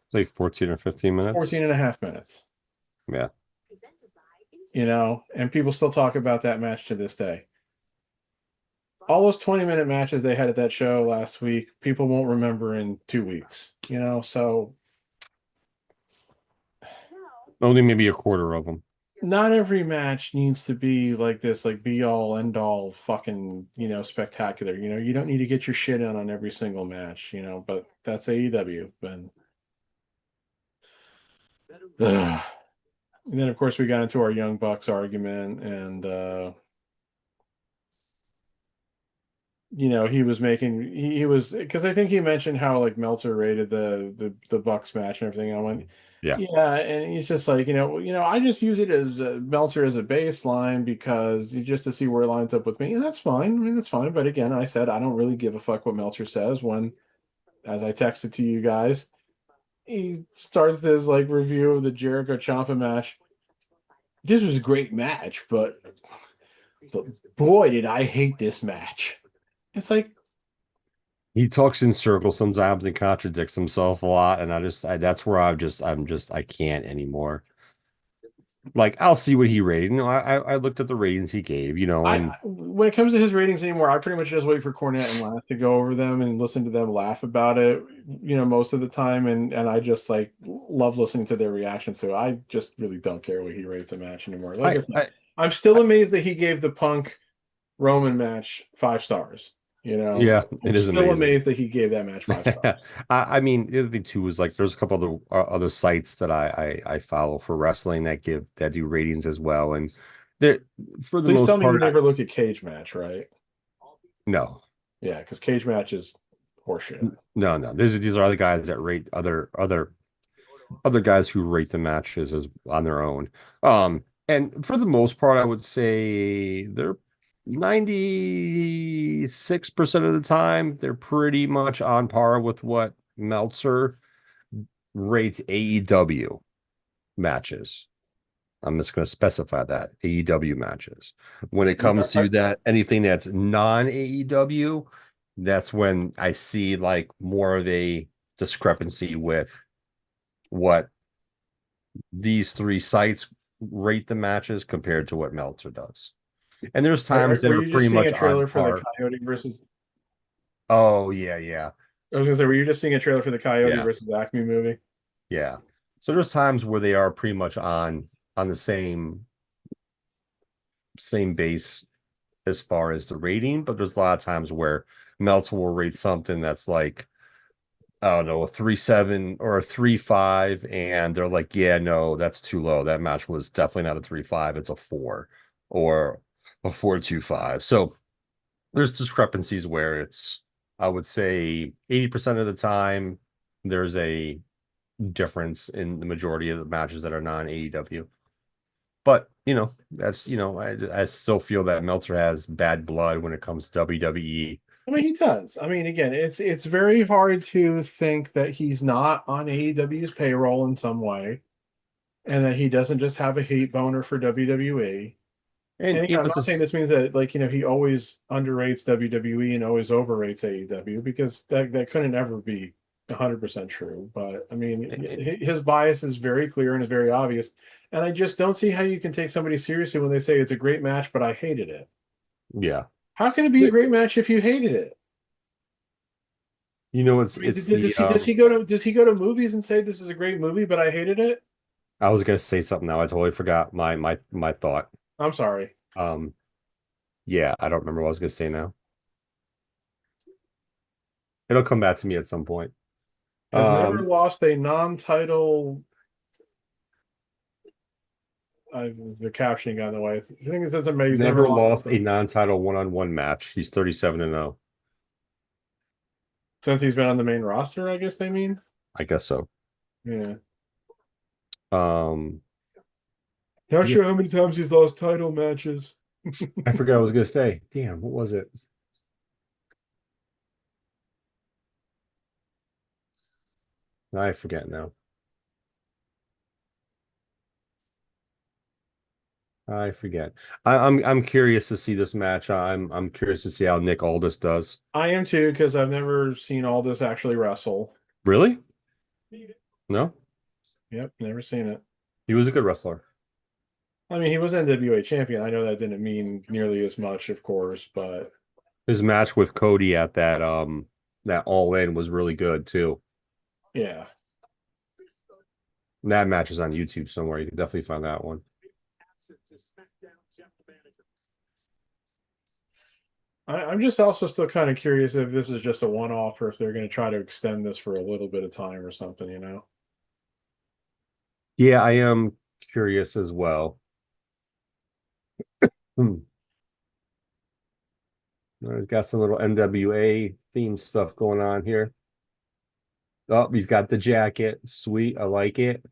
it's like 14 or 15 14 minutes. and a half minutes. Yeah. And people still talk about that match to this day. All those 20-minute matches they had at that show last week, people won't remember in 2 weeks, so Only maybe a quarter of them. not every match needs to be like this, like be all end all fucking, spectacular. You don't need to get your shit in on every single match, but that's AEW. And, and then of course we got into our Young Bucks argument, and he was making he was because I think he mentioned how like Meltzer rated the Bucks match and everything. And I went, Yeah. yeah, and he's just like, I just use it as Meltzer as a baseline because just to see where it lines up with me. And that's fine. I mean, that's fine. But again, I said I don't really give a fuck what Meltzer says when, as I texted to you guys, he starts his like review of the Jericho Ciampa match. This was a great match, but boy, did I hate this match. It's like, He talks in circles sometimes and contradicts himself a lot, and that's where I can't anymore. Like, I'll see what he rated. I looked at the ratings he gave, and when it comes to his ratings anymore, I pretty much just wait for Cornette and Laugh to go over them and listen to them laugh about it, most of the time, and I just like love listening to their reactions. So I just really don't care what he rates a match anymore. Like I I, said, I, I'm still amazed that he gave the Punk Roman match 5 stars. yeah, I'm it is still amazing. amazed that he gave that match 5 stars. I mean, the other thing too is like there's a couple other sites that I follow for wrestling that do ratings as well, and they're for the Please tell most me you part, never look at Cage Match, right? no, Yeah, because Cage Match is horseshit. no. These are other guys that rate other guys who rate the matches as on their own. And for the most part, I would say they're 96% of the time, they're pretty much on par with what Meltzer rates AEW matches. I'm just going to specify that AEW matches. When it comes to that, anything that's non AEW, that's when I see like more of a discrepancy with what these three sites rate the matches compared to what Meltzer does. And there's times that Were are you pretty just seeing much a on trailer for the par. Coyote versus? Oh, yeah, yeah, I was gonna say, were you just seeing a trailer for the Coyote yeah, versus Acme movie? yeah. So there's times where they are pretty much on the same base as far as the rating, but there's a lot of times where Meltzer will rate something that's like I don't know, a 3-7 or a 3-5, and they're like, yeah, no, that's too low. That match was definitely not a 3-5, it's a 4 or a 4-2-5. So there's discrepancies where it's, I would say 80% of the time, there's a difference in the majority of the matches that are non-AEW. But, that's, I still feel that Meltzer has bad blood when it comes to WWE. I mean, he does. I mean, again, it's very hard to think that he's not on AEW's payroll in some way, and that he doesn't just have a hate boner for WWE. And And, again, I'm it's not saying just, this means that he always underrates WWE and always overrates AEW, because that couldn't ever be 100% true. But I mean, his bias is very clear and is very obvious. And I just don't see how you can take somebody seriously when they say it's a great match, but I hated it. yeah. How can it be a great match if you hated it? It's I mean, it's the does he go to movies and say this is a great movie, but I hated it? I was gonna say something now. I totally forgot my thought. I'm sorry. Um, yeah, I don't remember what I was gonna say now. It'll come back to me at some point. Has never Um, lost a non-title. The captioning got in the way. The thing is, it's amazing. He's never never lost lost a something non-title one-on-one match. He's 37-0. since he's been on the main roster, I guess they mean. I guess so. Yeah. Um, Not yeah, sure how many times he's lost title matches. I forgot what I was gonna say. Damn, what was it? I forget now. I forget. I'm curious to see this match. I'm curious to see how Nick Aldis does. I am too, because I've never seen Aldis actually wrestle. Really? No? Yep, never seen it. He was a good wrestler. I mean, he was NWA champion. I know that didn't mean nearly as much, of course, but His match with Cody at that All In was really good too. yeah. That match is on YouTube somewhere. You can definitely find that one. I'm just also still kind of curious if this is just a one-off or if they're going to try to extend this for a little bit of time or something, you know? Yeah, I am curious as well. Hmm. He's got some little NWA theme stuff going on here. Oh, he's got the jacket. Sweet. I like it.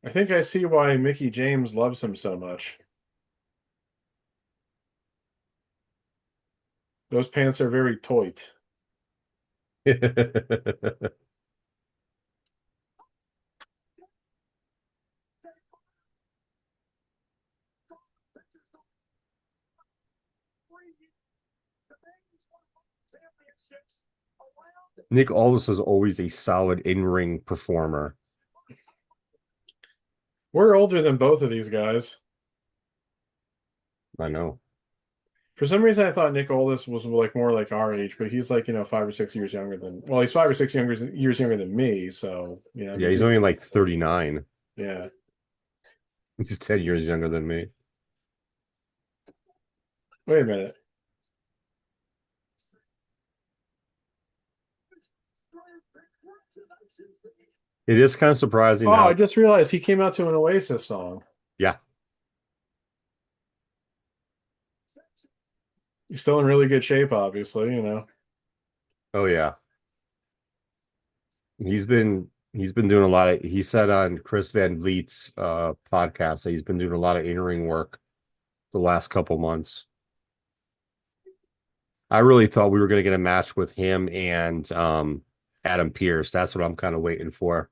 I think I see why Mickey James loves him so much. Those pants are very tight. Nick Aldis is always a solid in-ring performer. We're older than both of these guys. I know. For some reason, I thought Nick Aldis was like more like our age, but he's like 5 or 6 years younger than. Well, he's 5 or 6 years younger than me, so Yeah, he's only like 39. yeah. He's 10 years younger than me. Wait a minute. It is kind of surprising Oh, I now. just realized he came out to an Oasis song. Yeah. He's still in really good shape, obviously. Oh yeah. He's been doing a lot of, he said on Chris Van Vliet's podcast that he's been doing a lot of in-ring work the last couple months. I really thought we were going to get a match with him and Adam Pierce. That's what I'm kind of waiting for.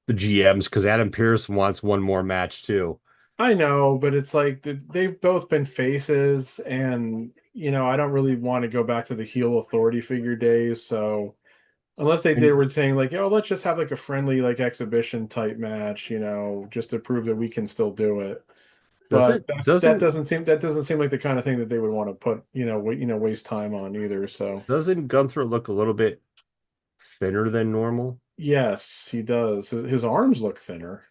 The GMs, because Adam Pierce wants one more match too. I know, but it's like they've both been faces, and I don't really want to go back to the heel authority figure days. So unless they And were saying like, oh, let's just have like a friendly like exhibition type match, just to prove that we can still do it. But doesn't doesn't that doesn't seem like the kind of thing that they would want to put, waste time on either. So doesn't Gunther look a little bit thinner than normal? yes, he does. His arms look thinner.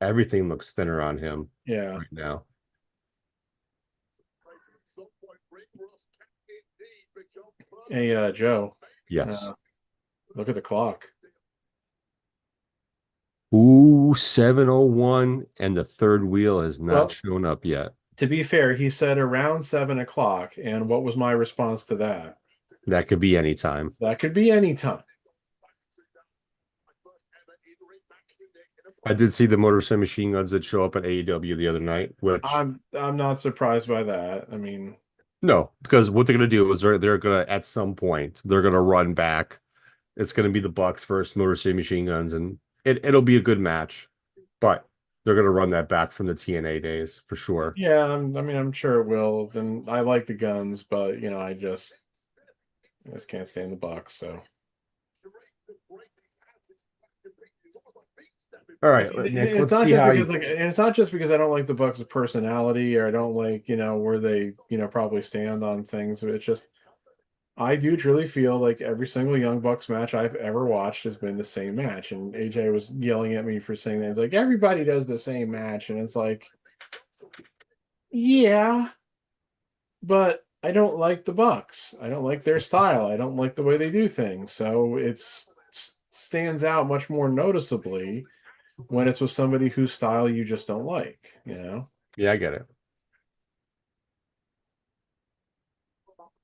Everything looks thinner on him Yeah. right now. Hey, Joe, Yes. uh, look at the clock. Ooh, 7:01, and the third wheel has not Well, shown up yet. to be fair, he said around 7 o'clock, and what was my response to that? That could be any time. That could be any time. I did see the Motor City Machine Guns that show up at AEW the other night, which I'm not surprised by that. I mean, no, because what they're gonna do is they're gonna at some point they're gonna run back. It's gonna be the Bucks versus Motor City Machine Guns, and it'll be a good match, but they're gonna run that back from the TNA days for sure. yeah, I mean, I'm sure it will. Then I like the guns, but I just can't stand the Bucks. So All And right, Nick, it's let's not see just how because you. and it's not just because I don't like the Bucks' personality or I don't like, where they, probably stand on things. It's just I do truly feel like every single Young Bucks match I've ever watched has been the same match. And AJ was yelling at me for saying that. It's like everybody does the same match, and it's like, yeah, but I don't like the Bucks. I don't like their style. I don't like the way they do things. So stands out much more noticeably when it's with somebody whose style you just don't like. Yeah, I get it.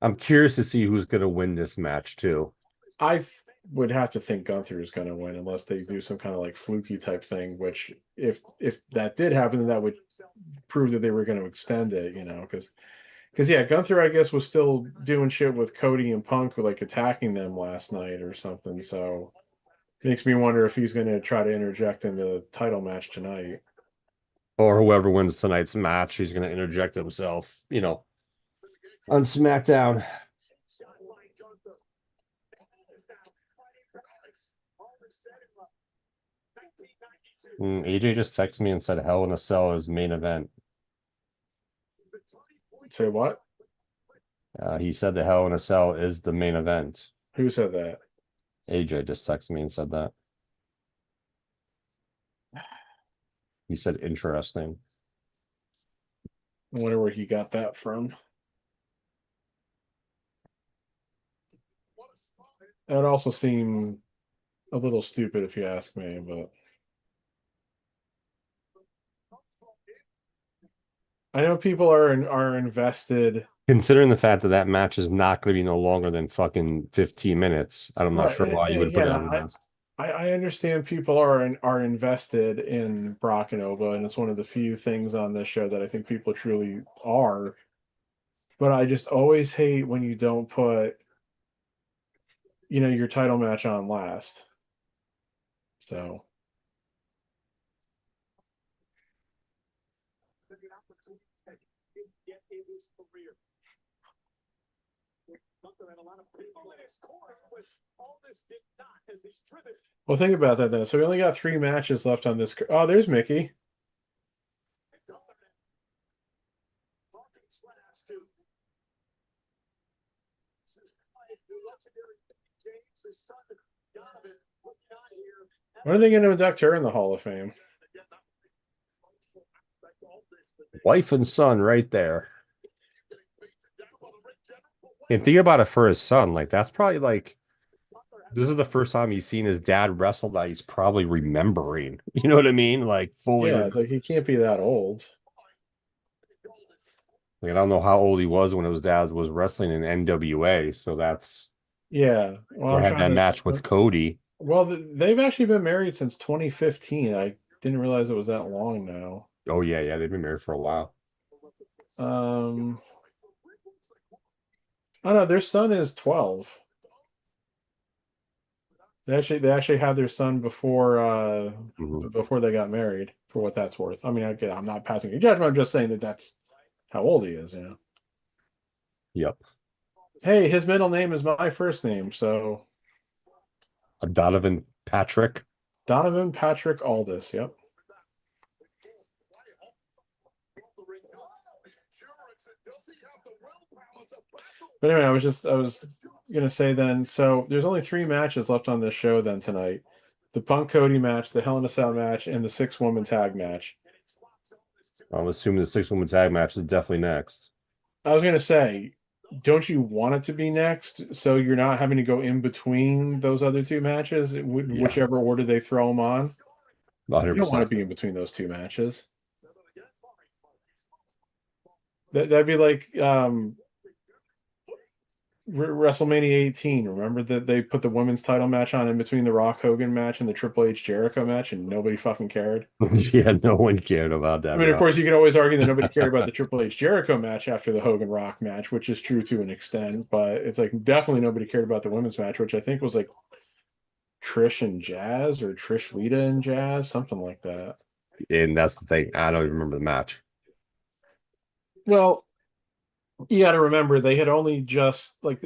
I'm curious to see who's gonna win this match too. Would have to think Gunther is going to win unless they do some kind of like fluky type thing. Which, if that did happen, then that would prove that they were going to extend it. Because yeah, Gunther I guess was still doing shit with Cody and Punk, like attacking them last night or something. So makes me wonder if he's going to try to interject in the title match tonight. Or whoever wins tonight's match, he's gonna interject himself, on SmackDown. AJ just texted me and said Hell in a Cell is main event. Say what? He said the Hell in a Cell is the main event. Who said that? AJ just texted me and said that. He said interesting. I wonder where he got that from. It would also seem a little stupid if you ask me, but I know people are invested. Considering the fact that that match is not going to be no longer than fucking 15 minutes, I'm not Right. sure why you And would put again, it on the list. I understand people are invested in Brock and Ova, and it's one of the few things on this show that I think people truly are. But I just always hate when you don't put, your title match on last. So well, think about that then. So we only got 3 matches left on this. Oh, there's Mickey. When are they going to induct her in the Hall of Fame? Wife and son right there. And think about it for his son. Like, that's probably like, this is the first time he's seen his dad wrestle that he's probably remembering. You know what I mean? Like, fully Yeah, it's like he remembers. can't be that old. Like, I don't know how old he was when his dad was wrestling in NWA. So that's, Yeah. Well, or I'm had trying that match to. with Cody. Well, they've actually been married since 2015. I didn't realize it was that long now. Oh, yeah, yeah. They've been married for a while. Um, I don't know. Their son is 12. They actually had their son Mhm. before they got married. For what that's worth. I mean, I'm not passing a judgment. I'm just saying that that's how old he is. Yep. Hey, his middle name is my first name, so Donovan Patrick. Donovan Patrick Aldis. Yep. But anyway, I was gonna say then. So there's only 3 matches left on this show then tonight: the Punk Cody match, the Hell in a Cell match, and the 6-woman tag match. I'm assuming the 6-woman tag match is definitely next. I was gonna say, don't you want it to be next so you're not having to go in between those other two matches, Yeah, whichever order they throw them on? You don't want 100%. to be in between those two matches. That'd be like WrestleMania 18. Remember that they put the women's title match on in between the Rock Hogan match and the Triple H Jericho match, and nobody fucking cared. Yeah, no one cared about I that, mean, of bro. course, you can always argue that nobody cared about the Triple H Jericho match after the Hogan Rock match, which is true to an extent, but it's like definitely nobody cared about the women's match, which I think was like Trish and Jazz or Trish Lita and Jazz, something like that. And that's the thing. I don't even remember the match. Well, you got to remember they had only just like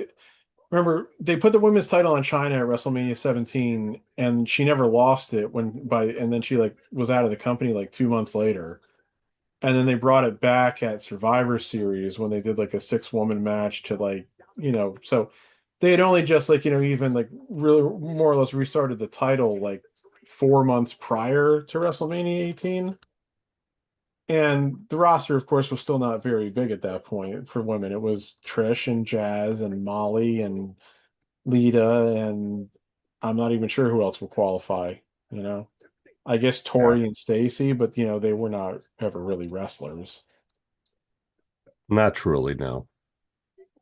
remember they put the women's title on China at WrestleMania 17, and she never lost it and then she like was out of the company like 2 months later. And then they brought it back at Survivor Series when they did like a six-woman match to like, so they had only just like, even like really more or less restarted the title like 4 months prior to WrestleMania 18. And the roster, of course, was still not very big at that point for women. It was Trish and Jazz and Molly and Lita, and I'm not even sure who else would qualify, you know. I guess Yeah. Tori and Stacy, but they were not ever really wrestlers. Not truly, no.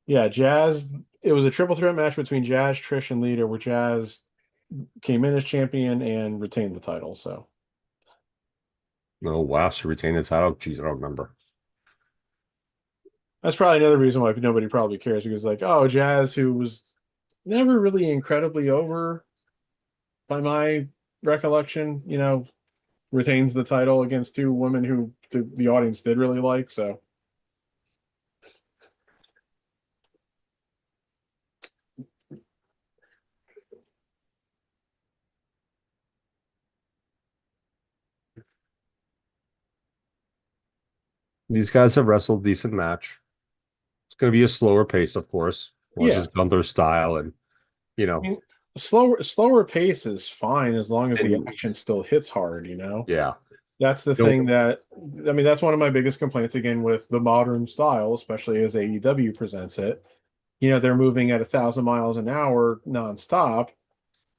Yeah, Jazz. It was a triple threat match between Jazz, Trish, and Lita, where Jazz came in as champion and retained the title. So No, wow, she retained the title. Jeez, I don't remember. that's probably another reason why nobody probably cares because, like, oh, Jazz, who was never really incredibly over by my recollection, retains the title against two women who the audience did really like. So These guys have wrestled decent match. It's going to be a slower pace, of course. Well, it's yeah, just Gunther's style, and you I know, mean, slower pace is fine as long as the and action still hits hard. yeah, That's the you thing that I mean, that's one of my biggest complaints again with the modern style, especially as AEW presents it. They're moving at 1,000 miles an hour nonstop,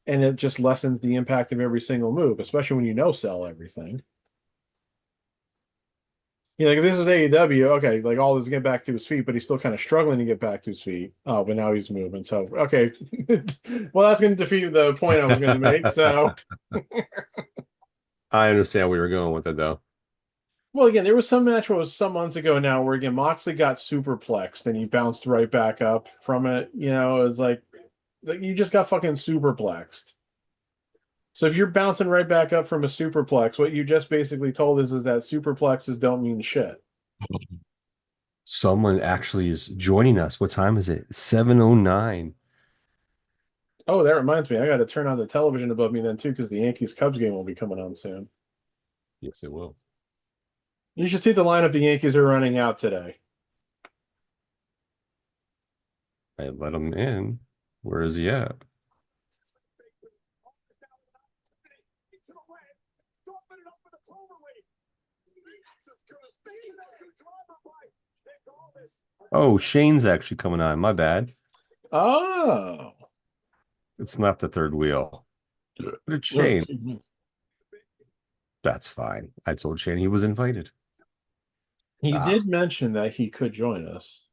and it just lessens the impact of every single move, especially when sell everything. Like if this is AEW, okay, like all this get back to his feet, but he's still kind of struggling to get back to his feet. Oh, but now he's moving. So okay. Well, that's gonna defeat the point I was gonna make. So I understand where you're going with it, though. well, again, there was some match where it was some months ago now where again Moxley got superplexed and he bounced right back up from it. It was like you just got fucking superplexed. So if you're bouncing right back up from a superplex, what you just basically told us is that superplexes don't mean shit. Someone actually is joining us. What time is it? 7:09. Oh, that reminds me, I got to turn on the television above me then too because the Yankees Cubs game will be coming on soon. Yes, it will. You should see the lineup the Yankees are running out today. I let him in. Where is he at? Oh, Shane's actually coming on. My bad. Oh, It's not the third wheel. But it's no, Shane. excuse me. That's fine. I told Shane he was invited. He Ah, did mention that he could join us.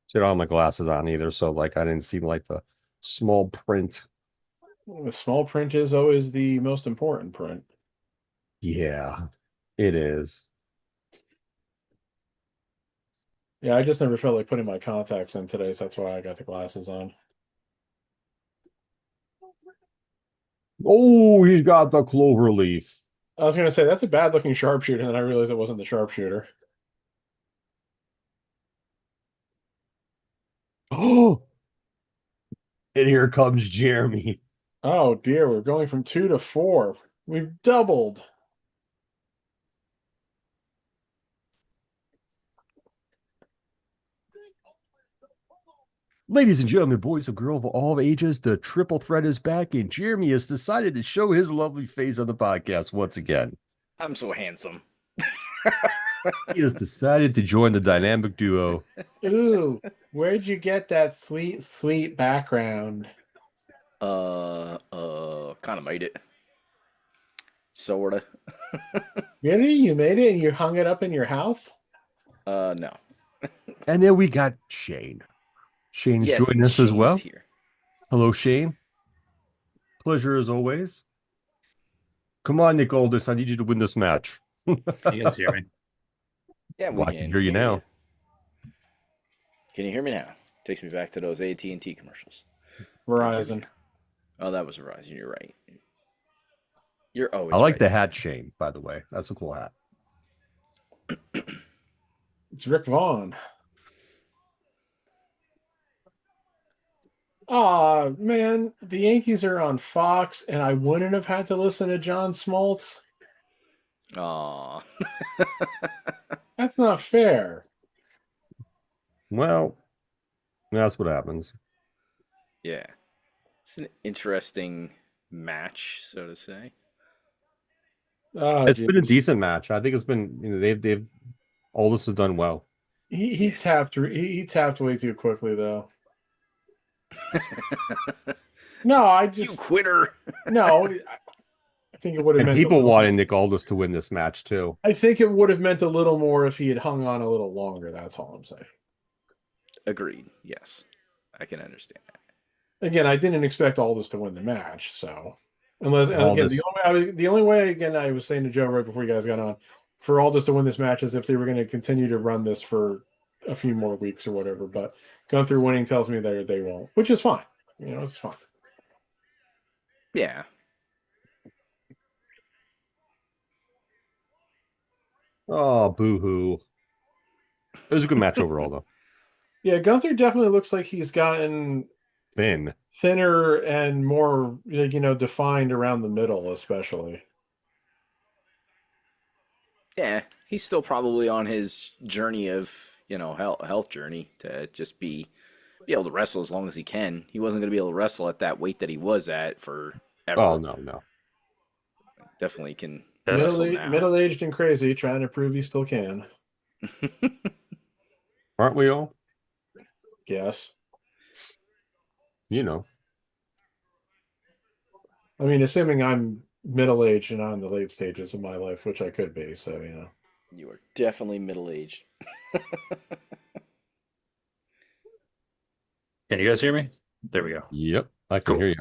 so I don't have my glasses on either. So like I didn't see like the small print. The small print is always the most important print. Yeah, it is. Yeah, I just never felt like putting my contacts in today, so that's why I got the glasses on. Oh, he's got the clover leaf. I was gonna say that's a bad looking sharpshooter, and then I realized it wasn't the sharpshooter. Oh, and here comes Jeremy. Oh dear, we're going from 2 to 4. We've doubled. Ladies and gentlemen, boys and girls of all ages, the triple threat is back, and Jeremy has decided to show his lovely face on the podcast once again. I'm so handsome. He has decided to join the dynamic duo. Ooh, where'd you get that sweet, sweet background? Kind of made it. Sorta. Really? You made it and you hung it up in your house? No. And then we got Shane. Shane's Yes, joining us as Shane well. is here. Hello, Shane. Pleasure as always. Come on, Nick Aldis. I need you to win this match. You guys hear me? Yeah, we Well, I can can hear you now. Can you hear me now? Takes me back to those AT&T commercials. Verizon. Oh, that was Verizon. You're right. You're always I like right. the hat, Shane, by the way. That's a cool hat. It's Rick Vaughn. Aw, man, the Yankees are on Fox, and I wouldn't have had to listen to John Smoltz. Aw. That's not fair. Well, that's what happens. Yeah. It's an interesting match, so to say. Oh, It's been a geez. decent match. I think it's been, they've Aldis has done well. He Yes. tapped way too quickly though. No, I You just quitter. no. I think it would have And meant people wanted Nick Aldis to win this match too. I think it would have meant a little more if he had hung on a little longer. That's all I'm saying. Agreed. Yes. I can understand that. Again, I didn't expect Aldis to win the match, so unless and again Aldis- the only way again I was saying to Joe right before you guys got on for Aldis to win this match is if they were going to continue to run this for a few more weeks or whatever. But Gunther winning tells me that they won't, which is fine. It's fine. Yeah. Oh, boo-hoo. It was a good match overall, though. Yeah, Gunther definitely looks like he's gotten Thin. thinner and more, defined around the middle, especially. Yeah. He's still probably on his journey of, health journey to just be able to wrestle as long as he can. He wasn't going to be able to wrestle at that weight that he was at forever. Oh, no. Definitely can Yes. wrestle now. Middle-aged and crazy, trying to prove he still can. Aren't we all? Yes. You know. I mean, assuming I'm middle-aged and not in the late stages of my life, which I could be, so. You are definitely middle-aged. Can you guys hear me? There we go. Yep. I can Cool. hear you.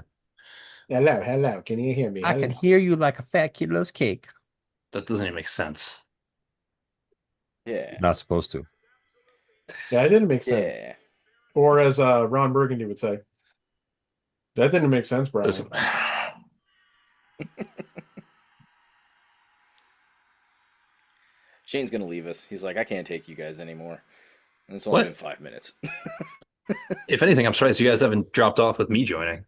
Hello. Can you hear me? I can hear you like a fat kid loves cake. That doesn't even make sense. Yeah. Not supposed to. Yeah, it didn't make sense. Yeah. Or as Ron Burgundy would say, that didn't make sense, Brian. Listen. Shane's gonna leave us. He's like, I can't take you guys anymore. And it's only What? been 5 minutes. If anything, I'm surprised you guys haven't dropped off with me joining.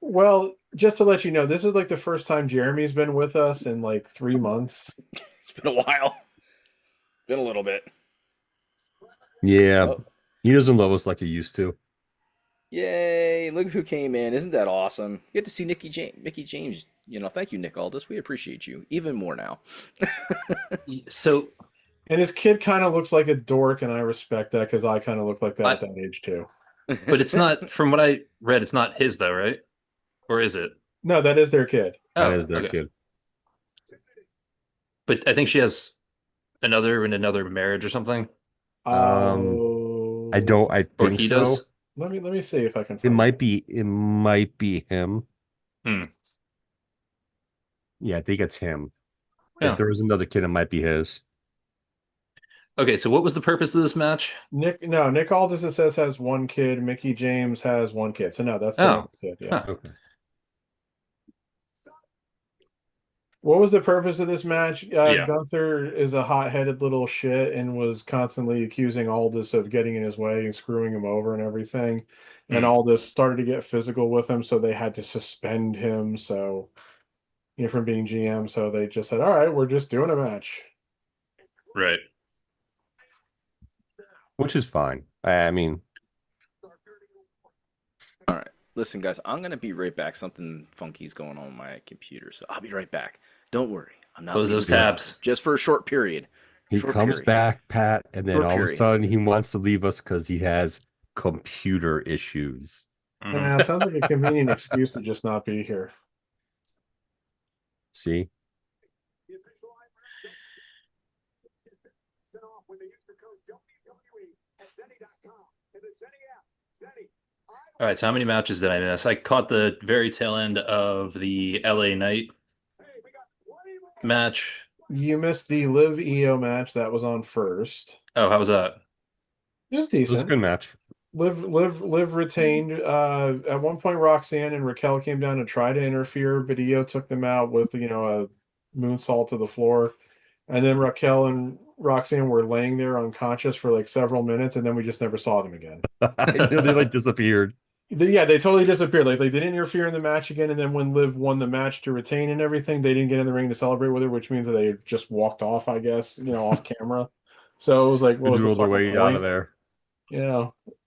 Well, just to let you know, this is like the first time Jeremy's been with us in like 3 months. It's been a while. Been a little bit. Yeah. Oh, He doesn't love us like he used to. yay! Look who came in. Isn't that awesome? You get to see Mickey James. Thank you, Nick Aldis. We appreciate you even more now. So, And his kid kind of looks like a dork, and I respect that because I kind of look like that at that age too. but it's not, from what I read, it's not his though, right? Or is it? No, that is their kid. That Oh, is their okay. kid. But I think she has another in another marriage or something. Oh, I Or think he so. does. Let me see if I can. It Find might be him. Hmm. Yeah, I think it's him. Yeah. If there is another kid, it might be his. Okay, so what was the purpose of this match? Nick Aldis, it says, has one kid. Mickey James has one kid. So no, that's the Oh. next kid. Yeah. Huh. Okay. What was the purpose of this match? Yeah. Gunther is a hot-headed little shit and was constantly accusing Aldis of getting in his way and screwing him over and everything. And Aldis started to get physical with him, so they had to suspend him. So, from being GM, so they just said, "All right, we're just doing a match." Right. Which is fine. I mean, Listen, guys, I'm gonna be right back. Something funky's going on with my computer, so I'll be right back. Don't worry, I'm not Close leaving those for long. tabs. Just for a short period. He Short comes period. back, Pat, and then Short all of a period. sudden he wants to leave us because he has computer issues. Mhm. Sounds like a convenient excuse to just not be here. See? All right, so how many matches did I miss? I caught the very tail end of the LA Knight match. You missed the Liv EO match that was on first. Oh, how was that? It was It was a decent. good match. Liv retained. At one point, Roxanne and Raquel came down to try to interfere, but EO took them out with a moonsault to the floor, and then Raquel and Roxanne were laying there unconscious for like several minutes, and then we just never saw them again. They like disappeared. Yeah, they totally disappeared. Like they didn't interfere in the match again, and then when Liv won the match to retain and everything, they didn't get in the ring to celebrate with her, which means that they just walked off, I guess, off camera. So it was like, They what was the drilled their fucking way out of point? there.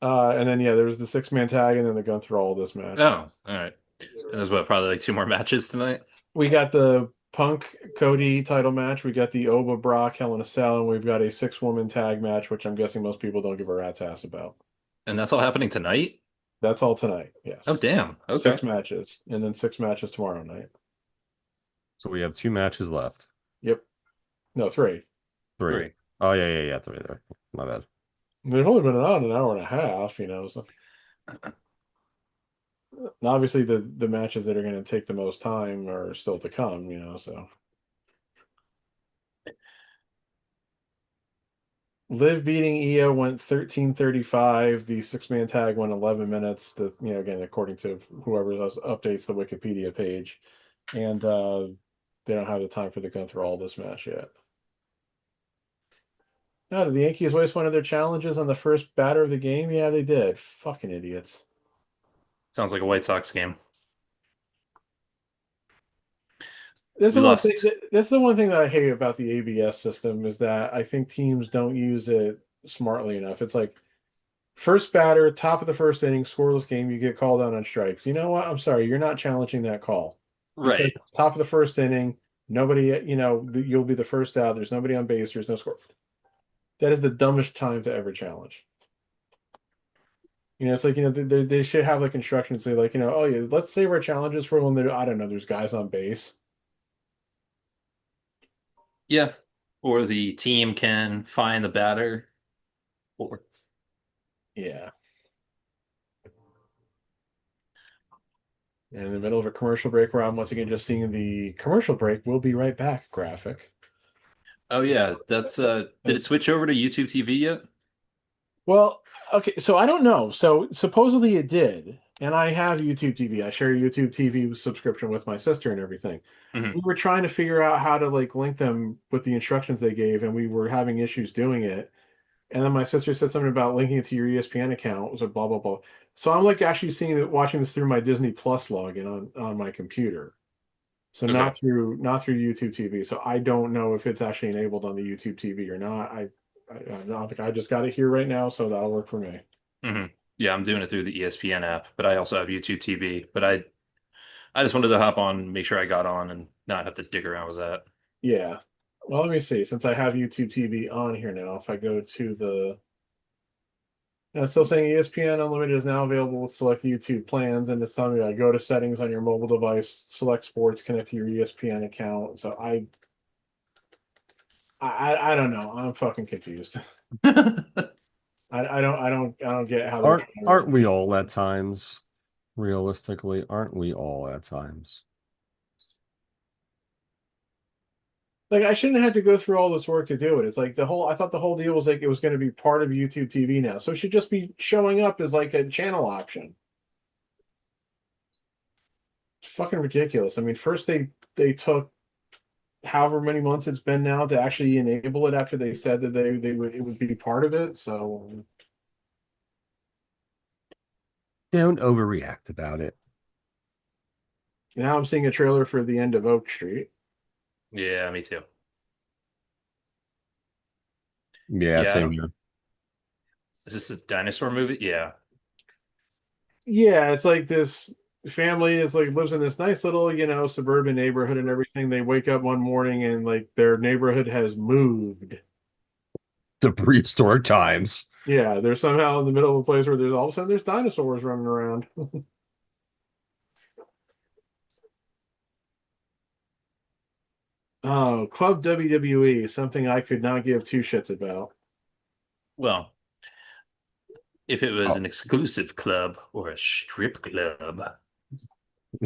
And then there was the 6-man tag, and then the Gunther all this match. Oh, all right. And there's what, probably like 2 more matches tonight? We got the Punk Cody title match. We got the Oba Brock Hell in a Cell, and we've got a 6-woman tag match, which I'm guessing most people don't give a rat's ass about. And that's all happening tonight? That's all tonight. Yes. Oh, damn. Okay. 6 matches, and then 6 matches tomorrow night. So we have 2 matches left. Yep. No, 3. 3. Oh, yeah. 3 there. My bad. They've only been on an hour and a half, so obviously the matches that are going to take the most time are still to come, so. Liv beating EO went 13:35. The 6-man tag went 11 minutes. Again, according to whoever updates the Wikipedia page, and they don't have the time for the Gunther all this match yet. Now, did the Yankees waste one of their challenges on the first batter of the game? Yeah, they did. Fucking idiots. Sounds like a White Sox game. That's We the one lost. thing. That's the one thing that I hate about the ABS system is that I think teams don't use it smartly enough. It's like first batter, top of the first inning, scoreless game, you get called out on strikes. You know what? I'm sorry, you're not challenging that call. Because Right. it's top of the first inning, nobody, you'll be the first out. There's nobody on base. There's no score. That is the dumbest time to ever challenge. It's like, they should have like instructions say like, oh yeah, let's save our challenges for when I don't know, there's guys on base. Yeah. Or the team can find the batter. Or Yeah. And in the middle of a commercial break where I'm once again just seeing the commercial break, we'll be right back graphic. oh yeah, that's did it switch over to YouTube TV yet? Well, okay, so I don't know. So supposedly it did. And I have YouTube TV. I share a YouTube TV subscription with my sister and everything. Mhm. We were trying to figure out how to like link them with the instructions they gave, and we were having issues doing it. And then my sister said something about linking it to your ESPN account. It was like blah blah blah. So I'm like actually watching this through my Disney Plus login on my computer. So Okay. not through YouTube TV. So I don't know if it's actually enabled on the YouTube TV or not. I don't think I just got it here right now, so that'll work for me. Mm-hmm. Yeah, I'm doing it through the ESPN app, but I also have YouTube TV. But I just wanted to hop on, make sure I got on, and not have to dig around with that. Yeah. Well, let me see. Since I have YouTube TV on here now, if I go to the it's still saying ESPN Unlimited is now available with select YouTube plans, and it's telling me I go to settings on your mobile device, select sports, connect to your ESPN account. So I don't know. I'm fucking confused. I don't get how Aren't we all at times? Realistically, aren't we all at times? Like I shouldn't have to go through all this work to do it. It's like I thought the whole deal was like it was going to be part of YouTube TV now. So it should just be showing up as like a channel option. It's fucking ridiculous. I mean, first they took however many months it's been now to actually enable it after they said that it would be part of it. So Don't overreact about it. now I'm seeing a trailer for the end of Oak Street. Yeah, me too. Yeah, Yeah, same here. Is this a dinosaur movie? Yeah. Yeah, it's like this family is like lives in this nice little, suburban neighborhood and everything. They wake up one morning and like their neighborhood has moved. The prehistoric times. Yeah, they're somehow in the middle of a place where there's all of a sudden there's dinosaurs running around. Oh, Club WWE, something I could not give two shits about. Well, if it was Oh, an exclusive club or a strip club.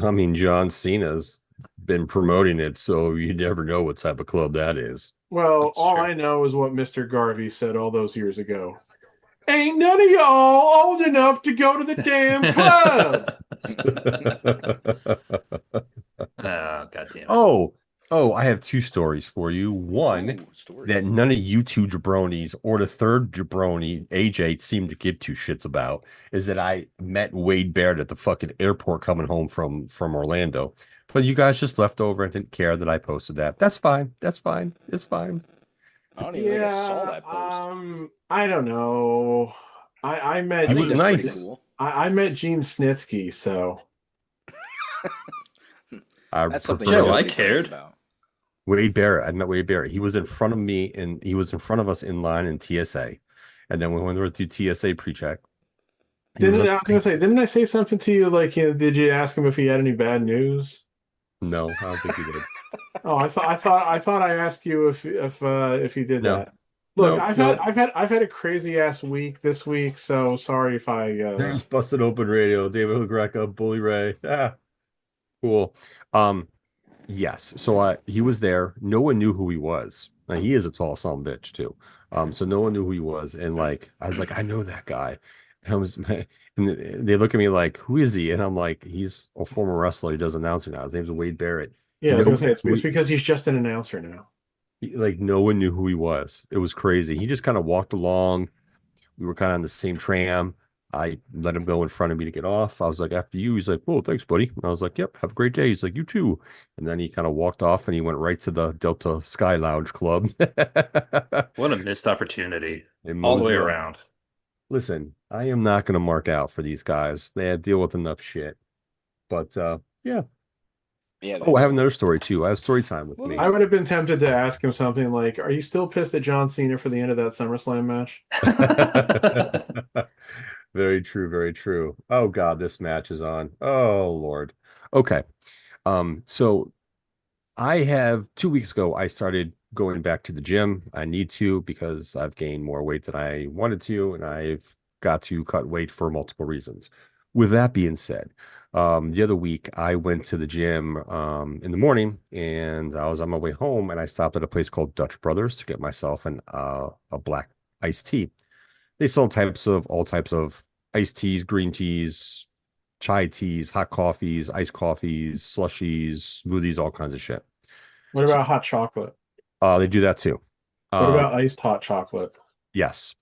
I mean, John Cena's been promoting it, so you never know what type of club that is. Well, That's all true. I know is what Mr. Garvey said all those years ago. Ain't none of y'all old enough to go to the damn club. Oh, God damn it. Oh, I have two stories for you. One Ooh, stories. that none of you two jabronis or the third jabroni, AJ, seemed to give two shits about is that I met Wade Barrett at the fucking airport coming home from Orlando. But you guys just left over and didn't care that I posted that. That's fine. That's fine. It's fine. I don't even think I saw Yeah, that post. I don't know. I met I He think was that's nice. pretty cool. I met Gene Snitsky, so I That's something prefer Joe, I nobody brags cared. about. Wade Barrett. I met Wade Barrett. He was in front of me and he was in front of us in line in TSA. And then when we went through TSA pre-check, he was didn't at I the was gonna same. say, didn't I say something to you like, did you ask him if he had any bad news? No, I don't think he did. Oh, I thought I asked you if he did No, that. Look, no, I've had no. I've had I've had a crazy ass week this week, so sorry if I There's Busted Open Radio, David Greca, Bully Ray. Ah, cool. Um, yes. So he was there. No one knew who he was. And he is a tall son of a bitch too. So no one knew who he was. And like I was like, I know that guy. And they look at me like, who is he? And I'm like, he's a former wrestler. He does announcing now. His name's Wade Barrett. yeah, I was No gonna one say knew it's, who it's because he's just an announcer now. like no one knew who he was. It was crazy. He just kind of walked along. We were kind of on the same tram. I let him go in front of me to get off. I was like, after you. He's like, oh, thanks, buddy. And I was like, yep, have a great day. He's like, you too. And then he kind of walked off and he went right to the Delta Sky Lounge Club. What a missed opportunity. And All the moseyed way on. around. Listen, I am not going to mark out for these guys. They deal with enough shit. But yeah. Yeah, they Oh, I have do. another story too. I have story time with me. I would have been tempted to ask him something like, "Are you still pissed at John Cena for the end of that SummerSlam match?" Very true, very true. Oh God, this match is on. Oh Lord. Okay. So I have 2 weeks ago, I started going back to the gym. I need to because I've gained more weight than I wanted to, and I've got to cut weight for multiple reasons. With that being said, the other week I went to the gym in the morning and I was on my way home and I stopped at a place called Dutch Brothers to get myself a black iced tea. They sell all types of iced teas, green teas, chai teas, hot coffees, iced coffees, slushies, smoothies, all kinds of shit. What So, about hot chocolate? they do that too. What Um, about iced hot chocolate? yes,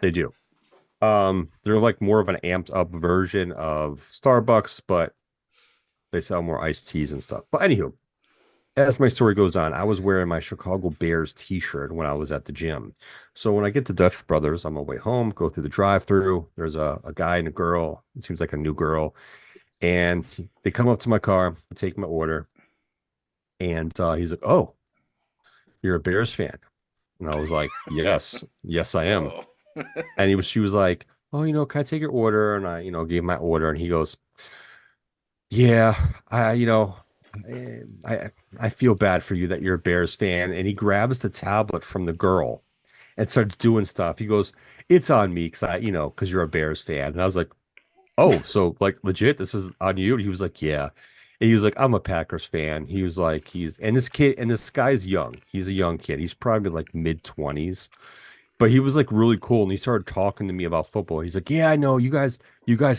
they do. They're like more of an amped up version of Starbucks, but they sell more iced teas and stuff. But anywho, as my story goes on, I was wearing my Chicago Bears t-shirt when I was at the gym. So when I get to Dutch Brothers on my way home, go through the drive-through, there's a guy and a girl. It seems like a new girl. And they come up to my car, take my order, and he's like, "Oh, you're a Bears fan?" And I was like, "Yes, yes, I am." Oh. And she was like, "Oh, can I take your order?" And I, gave my order, and he goes, "Yeah, I feel bad for you that you're a Bears fan." And he grabs the tablet from the girl and starts doing stuff. He goes, "It's on me because because you're a Bears fan." And I was like, "Oh, so like legit, this is on you?" And he was like, "Yeah." And he was like, "I'm a Packers fan." He was like, and this guy's young. He's a young kid. He's probably like mid-20s. But he was like really cool and he started talking to me about football. He's like, "Yeah, I know you guys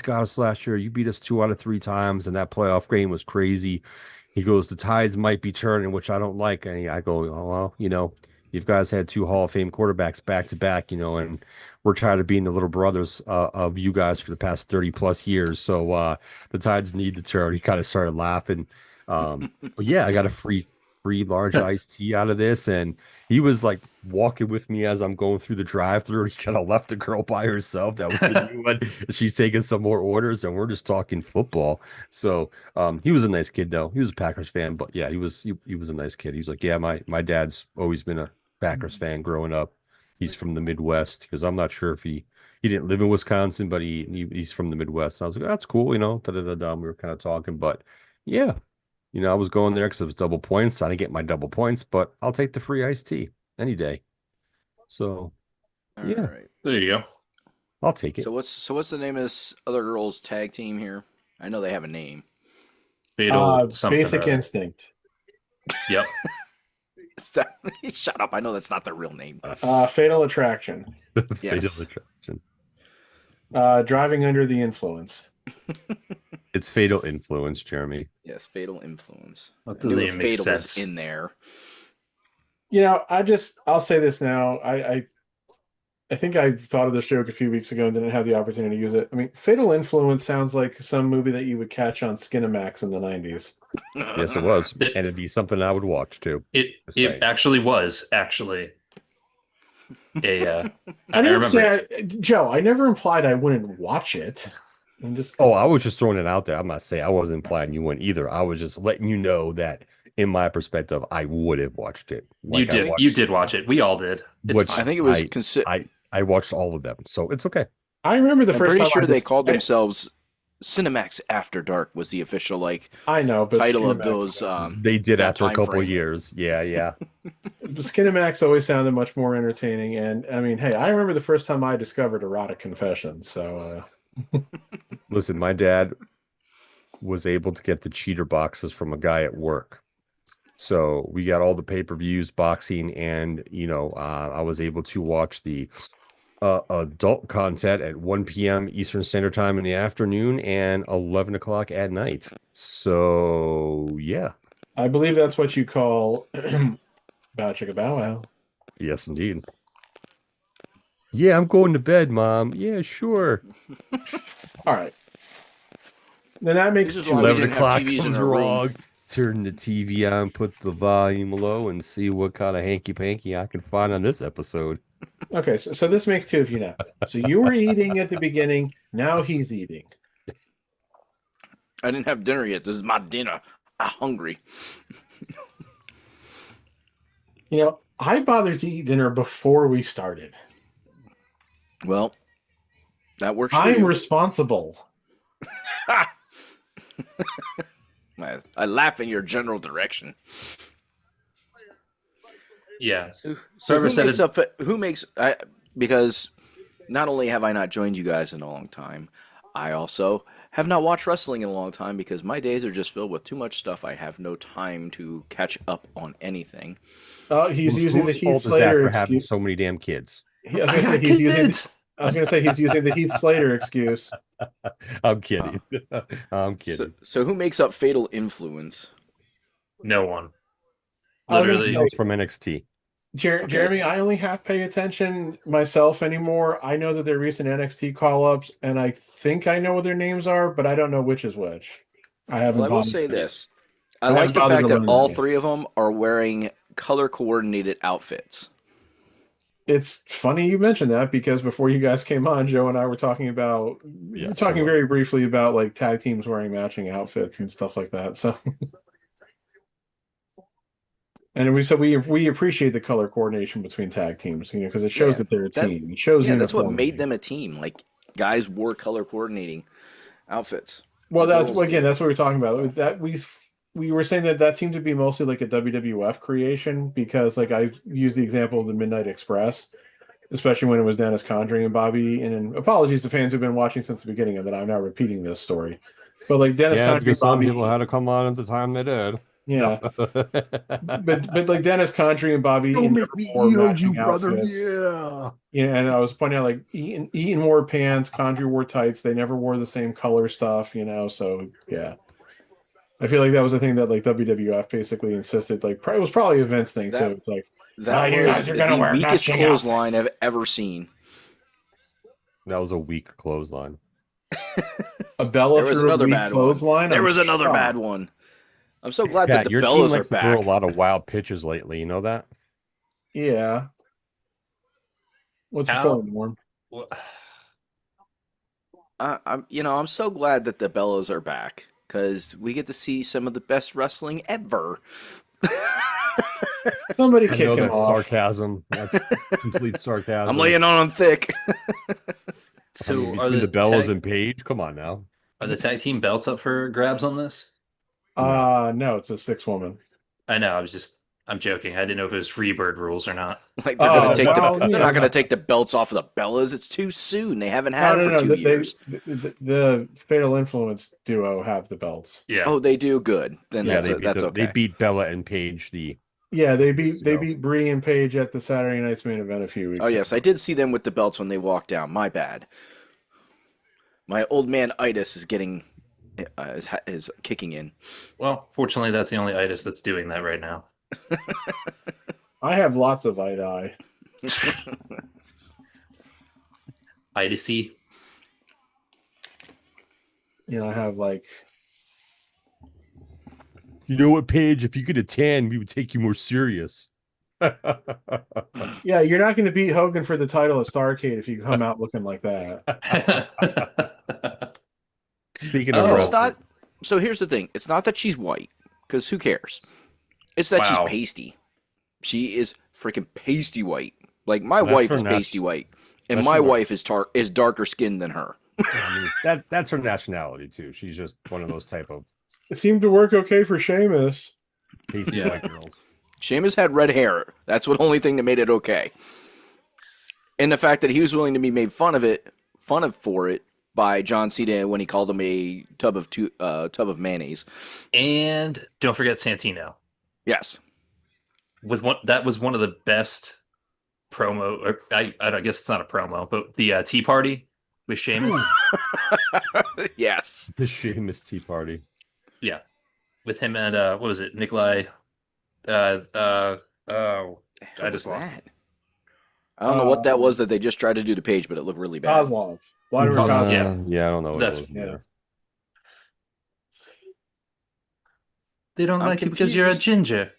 got us last year. You beat us 2 out of 3 times, and that playoff game was crazy." He goes, "The tides might be turning, which I don't like." And I go, "Oh, well, you guys had two Hall of Fame quarterbacks back to back, and we're tired of being the little brothers of you guys for the past 30 plus years. So the tides need to turn." He kind of started laughing. But yeah, I got a free large iced tea out of this. And he was like walking with me as I'm going through the drive-through. He kind of left a girl by herself. That was the new one. She's taking some more orders, and we're just talking football. So he was a nice kid though. He was a Packers fan, but yeah, he was a nice kid. He's like, yeah, my dad's always been a Packers fan growing up. He's from the Midwest, because I'm not sure if he didn't live in Wisconsin, but he's from the Midwest. And I was like, that's cool, da, da, da, da. We were kind of talking, but yeah, I was going there because it was double points. I didn't get my double points, but I'll take the free iced tea any day. So yeah, All right. There you go. I'll take it. So what's the name of this other girls' tag team here? I know they have a name. Fatal something. Basic or other. Instinct. Yep. Shut up! I know that's not their real name. Fatal Attraction. Yes. Fatal Attraction. Driving Under the Influence. It's Fatal Influence, Jeremy. Yes, Fatal Influence. That I knew doesn't even make Fatal sense. was in there. I'll say this now. I think I thought of this joke a few weeks ago and didn't have the opportunity to use it. I mean, Fatal Influence sounds like some movie that you would catch on Skinamax in the 90s. Yes, it was, and it'd be something I would watch too. It actually was actually a. I didn't remember. say, Joe, I never implied I wouldn't watch it. I'm just. Oh, I was just throwing it out there. I'm not saying I wasn't implying you wouldn't either. I was just letting you know that in my perspective, I would have watched it. You did. You did watch it. We all did. It's Which fine. I think it was I watched all of them, so it's okay. I remember the I'm first pretty time sure I they just- called themselves Cinemax After Dark was the official I know, but title of Skinamax- those. They did that after a time couple frame. years. Yeah. Skinamax always sounded much more entertaining, and I mean, hey, I remember the first time I discovered Erotic Confession. So, Listen, my dad was able to get the cheater boxes from a guy at work. So we got all the pay-per-views, boxing, and I was able to watch the adult content at 1 p.m. Eastern Standard Time in the afternoon and 11 o'clock at night. So yeah, I believe that's what you call Bow Chicka Bow Wow. yes, indeed. Yeah, I'm going to bed, Mom. Yeah, sure. All right. Then that makes This is two. why we 11 didn't have o'clock TVs in comes our room. along. Turn the TV on, put the volume low, and see what kind of hanky-panky I can find on this episode. Okay, so this makes two of you now. So you were eating at the beginning. Now he's eating. I didn't have dinner yet. This is my dinner. I'm hungry. I bothered to eat dinner before we started. Well, that works for I'm you. responsible. I laugh in your general direction. Yeah. So Whoever who said makes it- up? Because not only have I not joined you guys in a long time, I also have not watched wrestling in a long time because my days are just filled with too much stuff. I have no time to catch up on anything. He's using the Whose Heath fault is that Slater for having excuse. so many damn kids? I was going to say he's using the Heath Slater excuse. I'm kidding. I'm kidding. So who makes up Fatal Influence? No one. I was gonna Literally. say, Else from NXT. Jeremy, I only half pay attention myself anymore. I know that they're recent NXT call-ups, and I think I know what their names are, but I don't know which is which. I haven't. Well, I will bothered say to- this. I I haven't like the bothered fact to that learn all that. three of them are wearing color-coordinated outfits. It's funny you mentioned that because before you guys came on, Joe and I were talking about Yes, talking we were. very briefly about like tag teams wearing matching outfits and stuff like that. So, and we said we appreciate the color coordination between tag teams, because it shows Yeah, that they're a that- team. It shows Yeah, that's what uniformity. made them a team. Like, guys wore color-coordinating outfits. Well, The that's girls again, did. that's what we were talking about. Was that we were saying that seemed to be mostly like a WWF creation because, like, I used the example of the Midnight Express, especially when it was Dennis Condrey and Bobby. And apologies to fans who've been watching since the beginning and that I'm now repeating this story. But like Dennis Yeah, Condrey, because some Bobby, people had to come on at the time they did. yeah. but But like Dennis Condrey and Bobby Eaton never wore matching outfits. Yeah. Yeah, and I was pointing out like Eaton wore pants, Condrey wore tights. They never wore the same color stuff, So yeah, I feel like that was a thing that like WWF basically insisted. Like it was probably a Vince thing too. That- It's like That you was guys are gonna the wear weakest matching clothesline outfits. I've ever seen. That was a weak clothesline. a Bella There was through a another weak bad one. clothesline. There I'm was another shocked. bad one. I'm so glad Pat, that the your team Bellas are likes to throw a back. lot of wild pitches lately. You know that? Yeah. What's your How? point, Norm? Well, I'm so glad that the Bellas are back because we get to see some of the best wrestling ever. Somebody I kick know him that's off. sarcasm. That's complete sarcasm. I'm laying on them thick. I mean, so are between the the Bellas tag, and Paige, come on now. are the tag team belts up for grabs on this? No, it's a 6-woman. I know. I'm joking. I didn't know if it was Freebird rules or not. Like they're gonna Oh, take well, they're you not know. gonna take the belts off of the Bellas. It's too soon. They haven't had No, them no, for no. 2 years. The Fatal Influence duo have the belts. Yeah. Oh, they do good. Then Yeah, that's they okay. beat Bella and Paige. Yeah, they Years beat ago. Bree and Paige at the Saturday Night's main event a few weeks Oh yes, ago. I did see them with the belts when they walked down. My bad. My old man itis is getting is kicking in. Well, fortunately, that's the only itis that's doing that right now. I have lots of eye. Itisy. I have like You know what, Paige? If you get a tan, we would take you more serious. yeah, you're not going to beat Hogan for the title at Starrcade if you come out looking like that. Speaking Oh. of It's wrestling, not. So here's the thing. It's not that she's white, because who cares? It's that she's Wow. pasty. She is freaking pasty white. Like my Well, that's wife her is nat- pasty white, and that's my her- wife is darker skinned than her. I mean, that's her nationality too. She's just one of those type of It seemed to work okay for Sheamus. pasty Yeah. white girls. Seamus had red hair. That's the only thing that made it okay. And the fact that he was willing to be made fun of for it by John Cena when he called him a tub of mayonnaise. And don't forget Santino. Yes. That was one of the best promo. Or I guess it's not a promo, but the Tea Party with Sheamus. Yes. The Sheamus Tea Party. Yeah, with him and what was it, Nikolai? Oh, I just lost it. I don't know what that was that they just tried to do to Paige, but it looked really bad. Kozlov. Vladimir Kozlov, Kozlov. yeah. Yeah, I don't know. What That's- it was yeah. either. They don't I'm like you because you're a confused. ginger.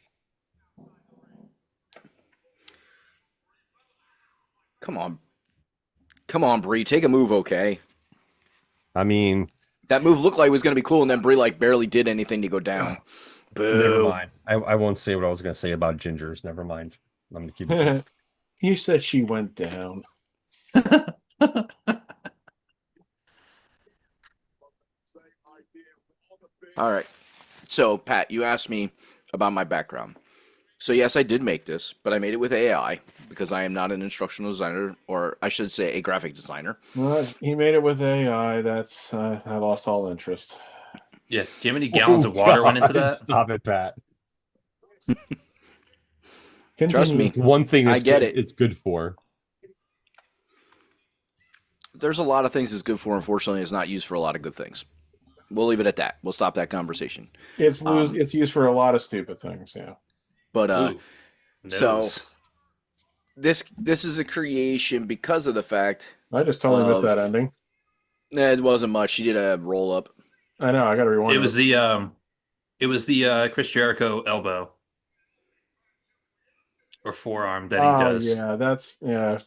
Come on, Bree, take a move, okay? I mean, That move looked like it was going to be cool, and then Bree like barely did anything to go down. Boo. never mind. I won't say what I was going to say about gingers. Never mind. I'm going to keep it. to- You said she went down. All right. So, Pat, you asked me about my background. So, yes, I did make this, but I made it with AI because I am not an instructional designer, or I should say a graphic designer. Well, he made it with AI. That's I lost all interest. Yeah. Do you have any gallons of water went into God, that? Stop it, Pat. Trust me. One thing I that's get good, it. it's good for. There's a lot of things it's good for. Unfortunately, it's not used for a lot of good things. We'll leave it at that. We'll stop that conversation. It's used for a lot of stupid things. Yeah. But Ooh, so- nose. this is a creation because of the fact I just totally missed that ending. it wasn't much. She did a roll up. I know. I got to rewind. It was the Chris Jericho elbow or forearm that he does. Yeah, that's yeah.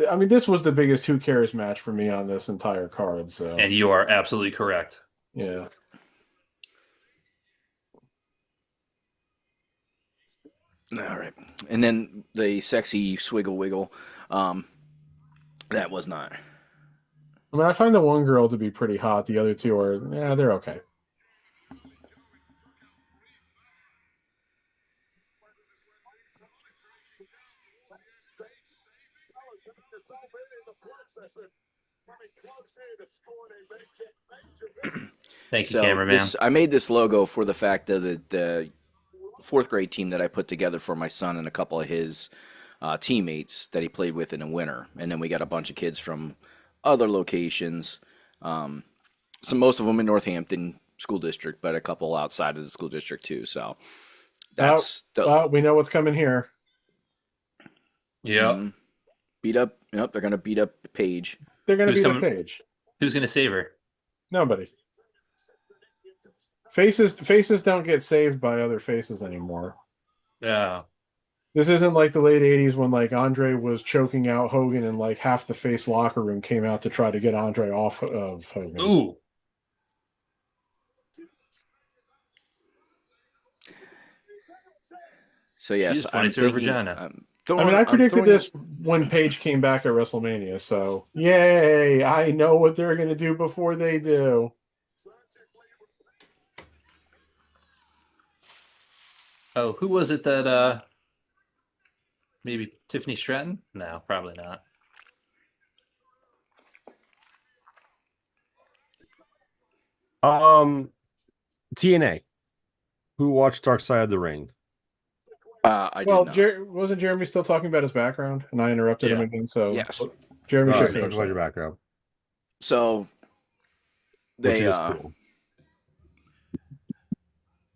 I mean, this was the biggest who cares match for me on this entire card. So And you are absolutely correct. yeah. All right, and then the sexy swiggle wiggle. That was not. I mean, I find the one girl to be pretty hot. The other two are, yeah, they're okay. Thank you, So cameraman. I made this logo for the fact that the fourth grade team that I put together for my son and a couple of his teammates that he played with in the winter, and then we got a bunch of kids from other locations. Most of them in Northampton school district, but a couple outside of the school district too. So that's we know what's coming here. Yep. Beat up. Yep, they're gonna beat up Paige. They're going to Who's be the coming? page. Who's gonna save her? Nobody. Faces don't get saved by other faces anymore. Yeah. This isn't like the late '80s when like Andre was choking out Hogan and like half the face locker room came out to try to get Andre off of Hogan. Ooh. So yes, She's pointing to her vagina. I predicted this when Paige came back at WrestleMania, so yay! I know what they're going to do before they do. Oh, who was it that maybe Tiffany Stratton? No, probably not. TNA. Who watched Dark Side of the Ring? I did not. Wasn't Jeremy still talking about his background, and I interrupted him again? So yes, Jeremy should Talk finish. about your background. So they Cool.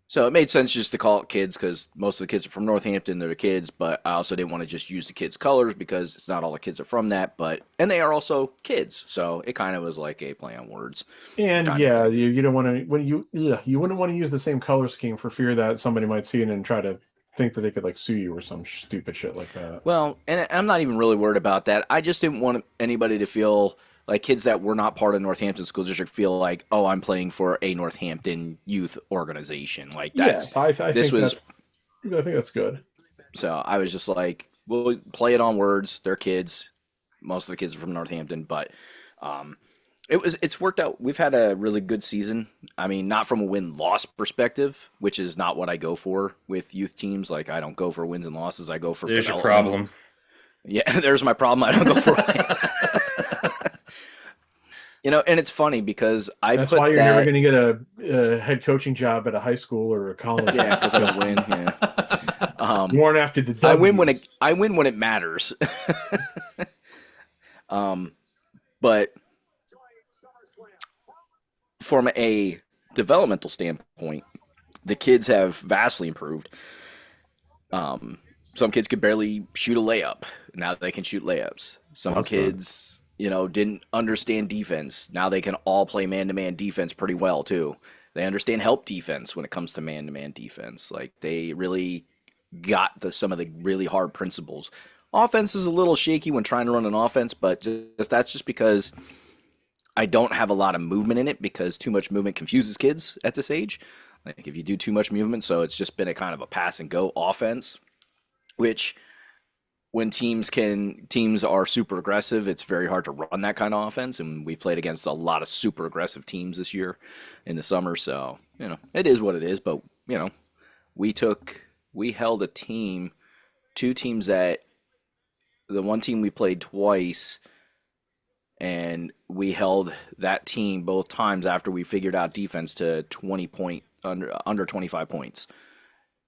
So it made sense just to call it kids because most of the kids are from Northampton. They're the kids, but I also didn't want to just use the kids' colors because it's not all the kids are from that. And they are also kids, so it kind of was like a play on words. And you don't want to you wouldn't want to use the same color scheme for fear that somebody might see it and try to think that they could like sue you or some stupid shit like that. Well, and I'm not even really worried about that. I just didn't want anybody to feel like kids that were not part of Northampton School District feel like, oh, I'm playing for a Northampton youth organization. Like that's I think that's good. So I was just like, we'll play it on words. They're kids. Most of the kids are from Northampton, but it's worked out. We've had a really good season. I mean, not from a win-loss perspective, which is not what I go for with youth teams. Like I don't go for wins and losses. I go for There's your problem. Yeah, there's my problem. I don't go for and it's funny because that's why you're never going to get a head coaching job at a high school or a college. Yeah, because I don't win. Yeah. Born after the I win when it matters. But from a developmental standpoint, the kids have vastly improved. Some kids could barely shoot a layup. Now they can shoot layups. Some kids, didn't understand defense. Now they can all play man-to-man defense pretty well too. They understand help defense when it comes to man-to-man defense. Like they really got some of the really hard principles. Offense is a little shaky when trying to run an offense, but that's just because I don't have a lot of movement in it because too much movement confuses kids at this age. Like if you do too much movement, so it's just been a kind of a pass and go offense, which when teams are super aggressive, it's very hard to run that kind of offense. And we played against a lot of super aggressive teams this year in the summer. So, it is what it is. But, we held two teams that the one team we played twice, and we held that team both times after we figured out defense to under 25 points.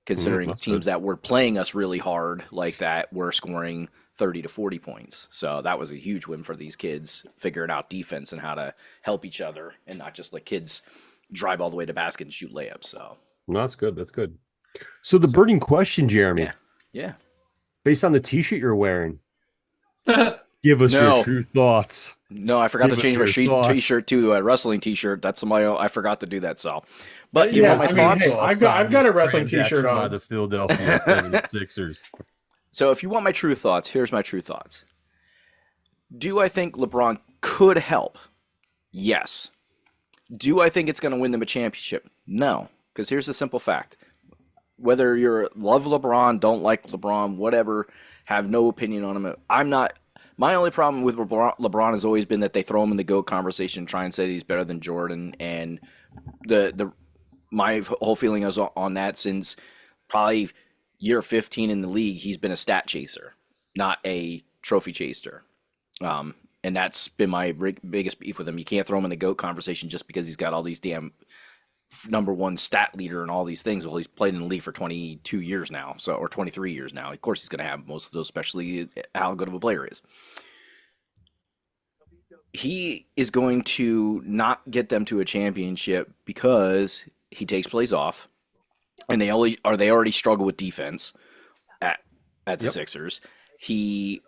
Considering teams that were playing us really hard like that were scoring 30 to 40 points. So that was a huge win for these kids, figuring out defense and how to help each other and not just let kids drive all the way to basket and shoot layups. So no, that's good. That's good. So the burning question, Jeremy. Yeah. Based on the t-shirt you're wearing, give us your true thoughts. No, I forgot to change my t-shirt to a wrestling t-shirt. That's I forgot to do that. So, but you want my thoughts? Hey, I've got a wrestling t-shirt on by the Philadelphia 76ers. So, if you want my true thoughts, here's my true thoughts. Do I think LeBron could help? Yes. Do I think it's going to win them a championship? No, because here's the simple fact: whether you love LeBron, don't like LeBron, whatever, have no opinion on him. I'm not. My only problem with LeBron has always been that they throw him in the GOAT conversation, try and say he's better than Jordan, and my whole feeling is on that since probably year 15 in the league, he's been a stat chaser, not a trophy chaser, and that's been my biggest beef with him. You can't throw him in the GOAT conversation just because he's got all these damn number one stat leader and all these things. Well, he's played in the league for 22 years now, or 23 years now. Of course, he's going to have most of those, especially how good of a player he is. He is going to not get them to a championship because he takes plays off, and they already struggle with defense at the Sixers. He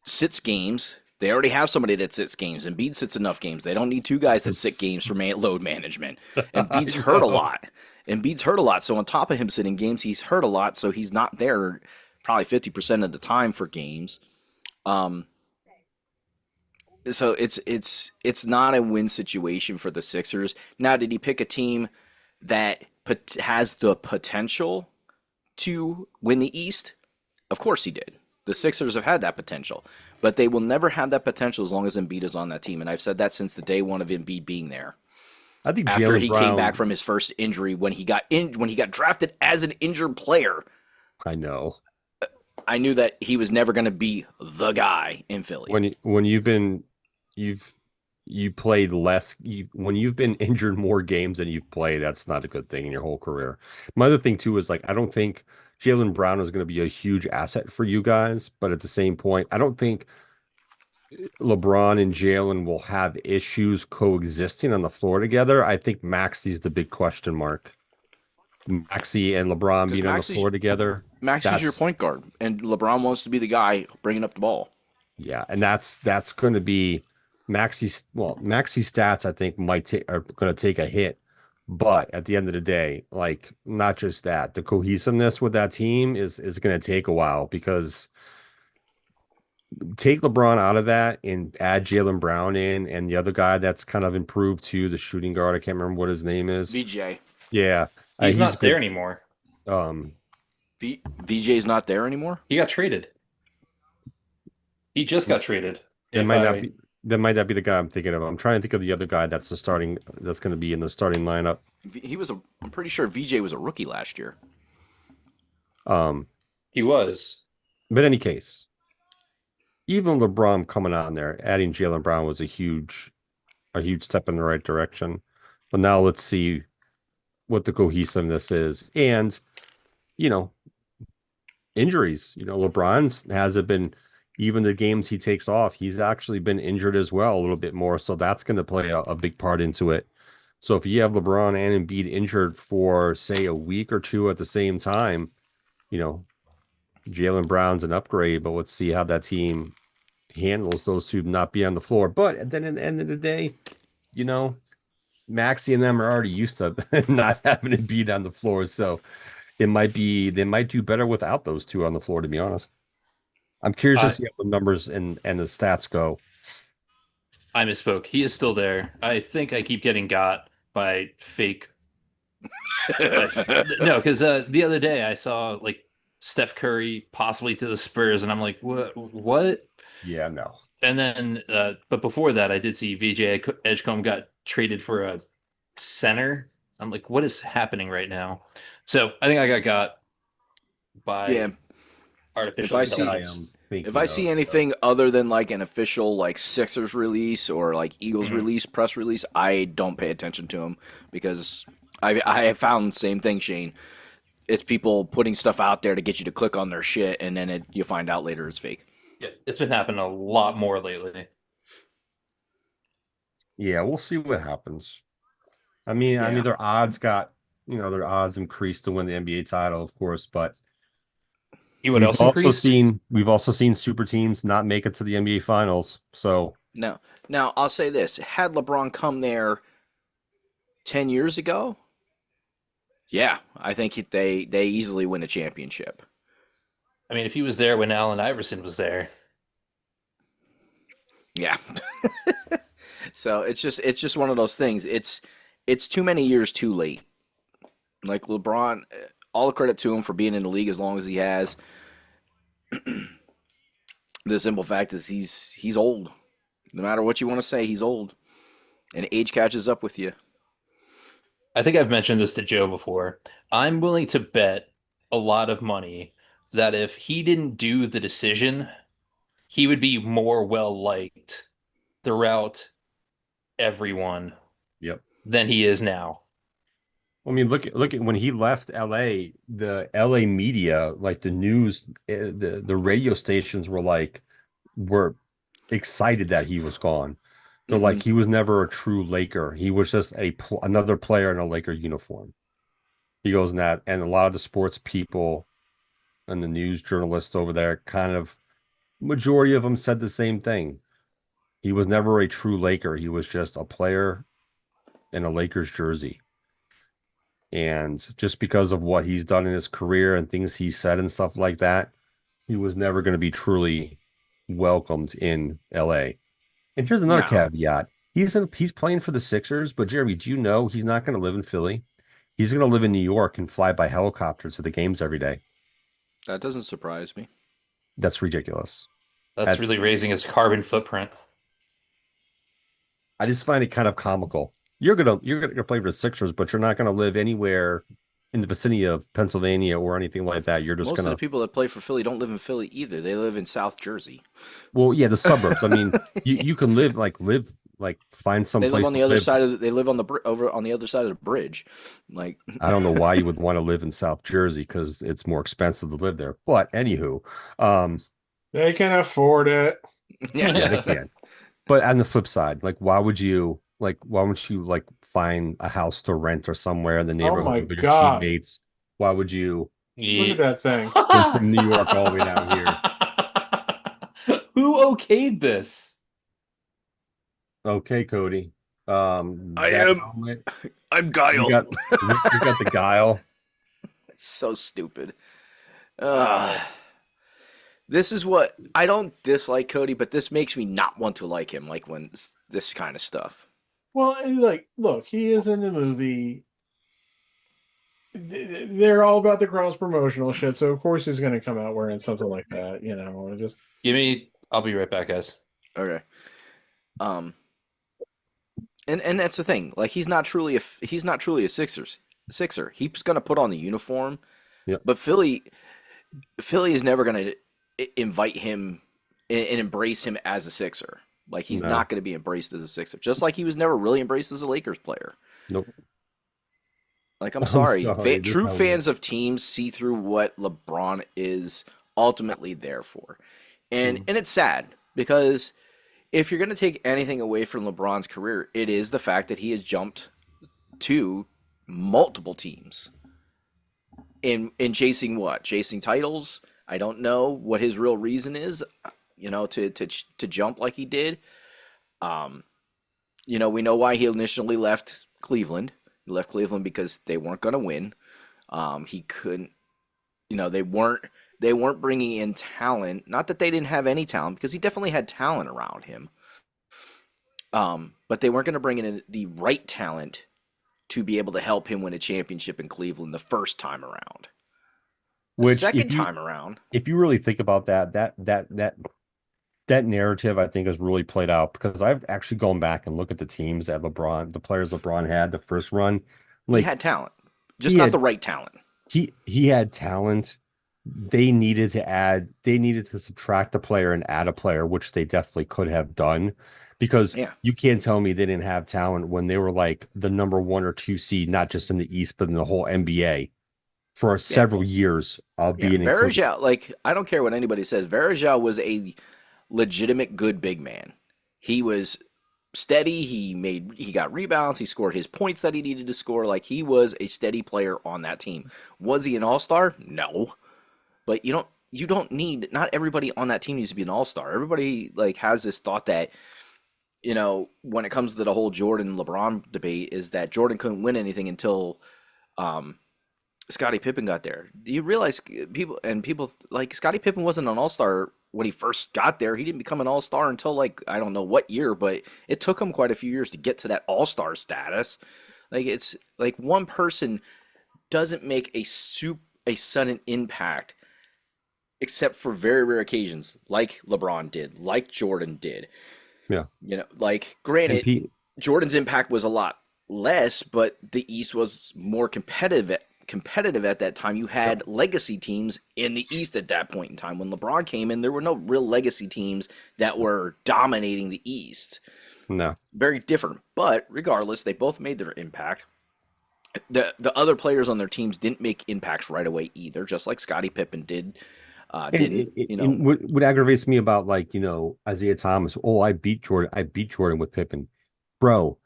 sits games They already have somebody that sits games. Embiid sits enough games. They don't need two guys that sit games for load management. Embiid's hurt a lot. Embiid's hurt a lot. So on top of him sitting games, he's hurt a lot. So he's not there probably 50% of the time for games. So it's not a win situation for the Sixers. Now, did he pick a team that has the potential to win the East? Of course he did. The Sixers have had that potential, but they will never have that potential as long as Embiid is on that team. And I've said that since the day one of Embiid being there. I think After Jaylen he Brown, came back from his first injury, when he got drafted as an injured player, I know. I knew that he was never going to be the guy in Philly. When you've played less, when you've been injured more games than you've played, that's not a good thing in your whole career. My other thing too is like I don't think Jaylen Brown is going to be a huge asset for you guys, but at the same point, I don't think LeBron and Jaylen will have issues coexisting on the floor together. I think Maxi's the big question mark. Maxi and LeBron being on the floor together. Maxi's your point guard, and LeBron wants to be the guy bringing up the ball. Yeah, and that's going to be Maxi's stats. I think are going to take a hit, but at the end of the day, like not just that, the cohesiveness with that team is going to take a while because take LeBron out of that and add Jaylen Brown in, and the other guy that's kind of improved too, the shooting guard. I can't remember what his name is. VJ. Yeah, he's not there anymore. VJ's not there anymore. He got traded. He just got traded. That might not be the guy I'm thinking of. I'm trying to think of the other guy that's going to be in the starting lineup. I'm pretty sure VJ was a rookie last year. He was. But in any case, even LeBron coming on there, adding Jaylen Brown was a huge step in the right direction. But now let's see what the cohesiveness is. And, injuries. LeBron's hasn't been, even the games he takes off, he's actually been injured as well a little bit more. So that's going to play a big part into it. So if you have LeBron and Embiid injured for, say, a week or two at the same time, Jaylen Brown's an upgrade, but let's see how that team handles those two not be on the floor. But then at the end of the day, Maxi and them are already used to not having to beat on the floor. So they might do better without those two on the floor, to be honest. I'm curious to see how the numbers and the stats go. I misspoke. He is still there. I think I keep getting got by fake. No, because the other day I saw like Steph Curry possibly to the Spurs, and I'm like, what? Yeah, no. And then, but before that, I did see VJ Edgecombe got traded for a center. I'm like, what is happening right now? So I think I got by artificial intelligence. If I see anything other than like an official like Sixers release or like Eagles release, press release, I don't pay attention to them because I have found the same thing, Shane. It's people putting stuff out there to get you to click on their shit, and then you find out later it's fake. Yeah, it's been happening a lot more lately. Yeah, we'll see what happens. I mean, their odds increased to win the NBA title, of course, but we've also seen super teams not make it to the NBA finals. So now I'll say this: had LeBron come there 10 years ago, yeah, I think they easily win a championship. I mean, if he was there when Allen Iverson was there. Yeah. So it's just one of those things. It's too many years too late. Like LeBron, all the credit to him for being in the league as long as he has. The simple fact is he's old. No matter what you want to say, he's old. And age catches up with you. I think I've mentioned this to Joe before. I'm willing to bet a lot of money that if he didn't do the decision, he would be more well-liked throughout everyone than he is now. I mean, look at when he left LA, the LA media, like the news, the radio stations were excited that he was gone. They're like, he was never a true Laker. He was just another player in a Laker uniform. He goes in that, and a lot of the sports people and the news journalists over there majority of them said the same thing. He was never a true Laker. He was just a player in a Lakers jersey. And just because of what he's done in his career and things he said and stuff like that, he was never going to be truly welcomed in LA. And here's another No, caveat. He's playing for the Sixers, but Jeremy, do you know he's not going to live in Philly? He's going to live in New York and fly by helicopter to the games every day. that doesn't surprise me. That's ridiculous. That's really raising his carbon footprint. I just find it kind of comical. You're gonna play for the Sixers, but you're not gonna live anywhere in the vicinity of Pennsylvania or anything like that. You're just Most of gonna the people that play for Philly don't live in Philly either. They live in South Jersey. well, yeah, the suburbs. I mean, you can live find some They live place on to the other live. side of the, they live on the over on the other side of the bridge. Like I don't know why you would want to live in South Jersey because it's more expensive to live there. But anywho, They can afford it. yeah, they can. But on the flip side, why would you find a house to rent or somewhere in the neighborhood my with your God. teammates? Why would you Look at that thing. go from New York all the way down here? Who okayed this? Okay, Cody. I that am- helmet, I'm Guile. you got the guile. It's so stupid. This is what I don't dislike Cody, but this makes me not want to like him. Like when this kind of stuff. Well, and, like, look, he is in the movie. They're all about the cross promotional shit, so of course he's going to come out wearing something like that. You know, just I'll be right back, guys. Okay. And that's the thing. Like he's not truly a Sixer. He's gonna put on the uniform. Yep. But Philly is never gonna invite him and embrace him as a Sixer. Like he's No. not gonna be embraced as a Sixer. Just like he was never really embraced as a Lakers player. Nope. Like I'm I'm sorry. sorry, this True how it fans of teams see through what LeBron is ultimately there for. And it's sad because if you're going to take anything away from LeBron's career, it is the fact that he has jumped to multiple teams in chasing what? Chasing titles? I don't know what his real reason is, to jump like he did. We know why he initially left Cleveland. He left Cleveland because they weren't going to win. He couldn't, they weren't bringing in talent. Not that they didn't have any talent, because he definitely had talent around him. But they weren't going to bring in the right talent to be able to help him win a championship in Cleveland the first time around. The second time around, if you really think about that narrative, I think has really played out because I've actually gone back and look at the teams that the players LeBron had the first run. he had talent, just not the right talent. He had talent. They needed to subtract a player and add a player, which they definitely could have done. Because you can't tell me they didn't have talent when they were like the number 1 or 2 seed, not just in the East, but in the whole NBA for several years of being in Cleveland. Varejao, like I don't care what anybody says, Varejao was a legitimate good big man. He was steady. He got rebounds. He scored his points that he needed to score. Like he was a steady player on that team. Was he an all-star? No. But you don't need, not everybody on that team needs to be an all-star. Everybody like has this thought that, when it comes to the whole Jordan LeBron debate, is that Jordan couldn't win anything until Scottie Pippen got there. Do you realize people like Scottie Pippen wasn't an all-star when he first got there? He didn't become an all-star until like I don't know what year, but it took him quite a few years to get to that all-star status. Like it's like one person doesn't make a sudden impact, except for very rare occasions, like LeBron did, like Jordan did. Yeah. Like granted, Jordan's impact was a lot less, but the East was more competitive at that time. You had legacy teams in the East at that point in time. When LeBron came in, there were no real legacy teams that were dominating the East. No. Very different. But regardless, they both made their impact. The other players on their teams didn't make impacts right away either, just like Scottie Pippen did. What aggravates me about Isaiah Thomas, I beat Jordan with Pippen. Bro,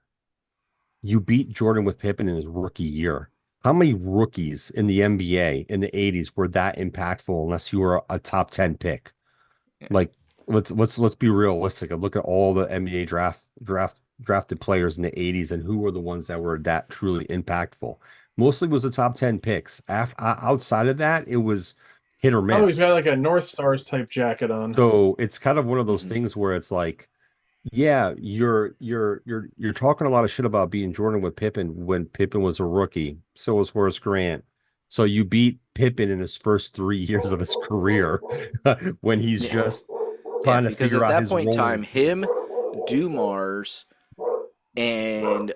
you beat Jordan with Pippen in his rookie year. How many rookies in the NBA in the 80s were that impactful unless you were a top 10 pick? Yeah. Like let's be realistic and look at all the NBA drafted players in the 80s and who were the ones that were that truly impactful. Mostly was the top 10 picks. Outside of that, it was hit or Oh, he's miss. got like a North Stars type jacket on. So it's kind of one of those Mhm. things where it's like, yeah, you're talking a lot of shit about being Jordan with Pippen when Pippen was a rookie. So was Horace Grant. So you beat Pippen in his first 3 years of his career when he's Yeah. just Yeah, trying to because figure at out that his point in role in time, the team. him, Dumars, and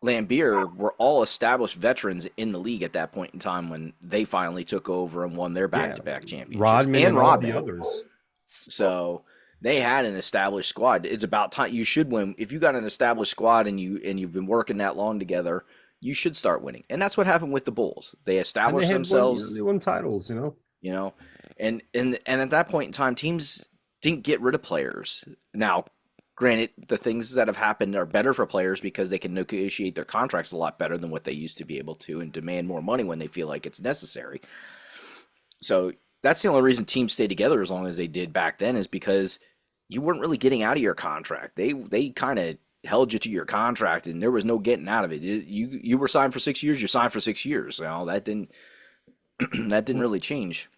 Lambier were all established veterans in the league at that point in time when they finally took over and won their Yeah, back-to-back championships. Rodman And and all the Rodman. others. So they had an established squad. It's about time you should win. If you got an established squad and you've been working that long together, you should start winning. And that's what happened with the Bulls. They And they established had won, themselves, they won titles, you know. you know, and at that point in time, teams didn't get rid of players. Now, granted, the things that have happened are better for players because they can negotiate their contracts a lot better than what they used to be able to and demand more money when they feel like it's necessary. So that's the only reason teams stay together as long as they did back then is because you weren't really getting out of your contract. They kind of held you to your contract and there was no getting out of it. You were signed for 6 years, you're signed for 6 years. You that didn't that didn't really change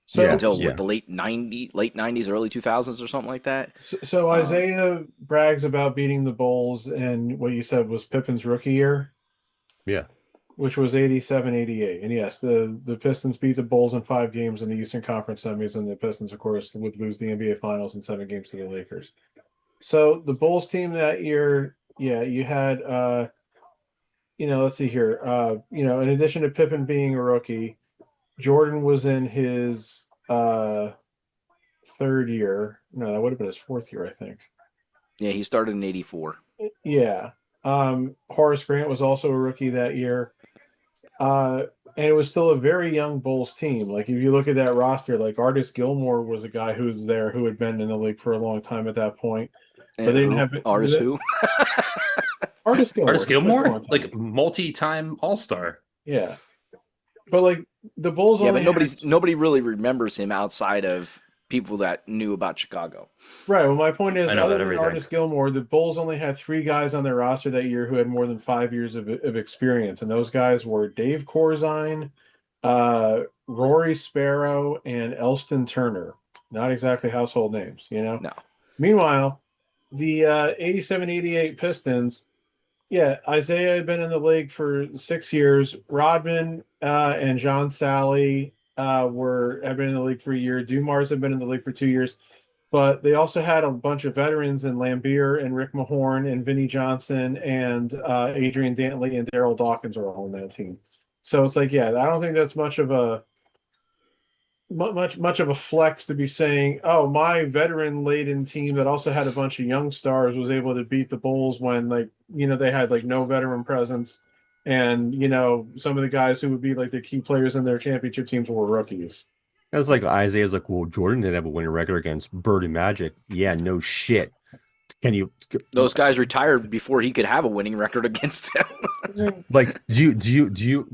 So, Yeah. until Yeah. what, the late '90s, early 2000s or something like that. so Isaiah brags about beating the Bulls and what you said was Pippen's rookie year, Yeah. which was 87-88. And yes, the Pistons beat the Bulls in 5 games in the Eastern Conference semis, and the Pistons, of course, would lose the NBA Finals in 7 games to the Lakers. So the Bulls team that year, yeah, you had let's see here. In addition to Pippen being a rookie, Jordan was in his third year. No, that would have been his fourth year, I think. Yeah, he started in '84. Yeah. Horace Grant was also a rookie that year. And it was still a very young Bulls team. Like if you look at that roster, like Artis Gilmore was a guy who was there who had been in the league for a long time at that point. And But they didn't who? have Artist who? Artis Gilmore. Artis Gilmore, Come on, like multi-time All-Star. yeah. But like the Bulls Yeah, only but had nobody really remembers him outside of people that knew about Chicago. right. Well, my point is, I know other that than everything. Artis Gilmore, the Bulls only had 3 guys on their roster that year who had more than 5 years of experience, and those guys were Dave Corzine, Rory Sparrow, and Elston Turner. Not exactly household names, you know. No. Meanwhile, the 87-88 Pistons, yeah, Isaiah had been in the league for 6 years. Rodman and John Sally have been in the league for a year. Dumars had been in the league for 2 years. But they also had a bunch of veterans in Lambier and Rick Mahorn and Vinnie Johnson and Adrian Dantley and Daryl Dawkins are all on that team. So it's like, yeah, I don't think that's much of a flex to be saying, oh, my veteran laden team that also had a bunch of young stars was able to beat the Bulls when they had like no veteran presence, and some of the guys who would be like the key players in their championship teams were rookies. It was like Isaiah's like, well, Jordan didn't have a winning record against Bird and Magic. Yeah, no shit. Can you Those guys retired before he could have a winning record against them. like do you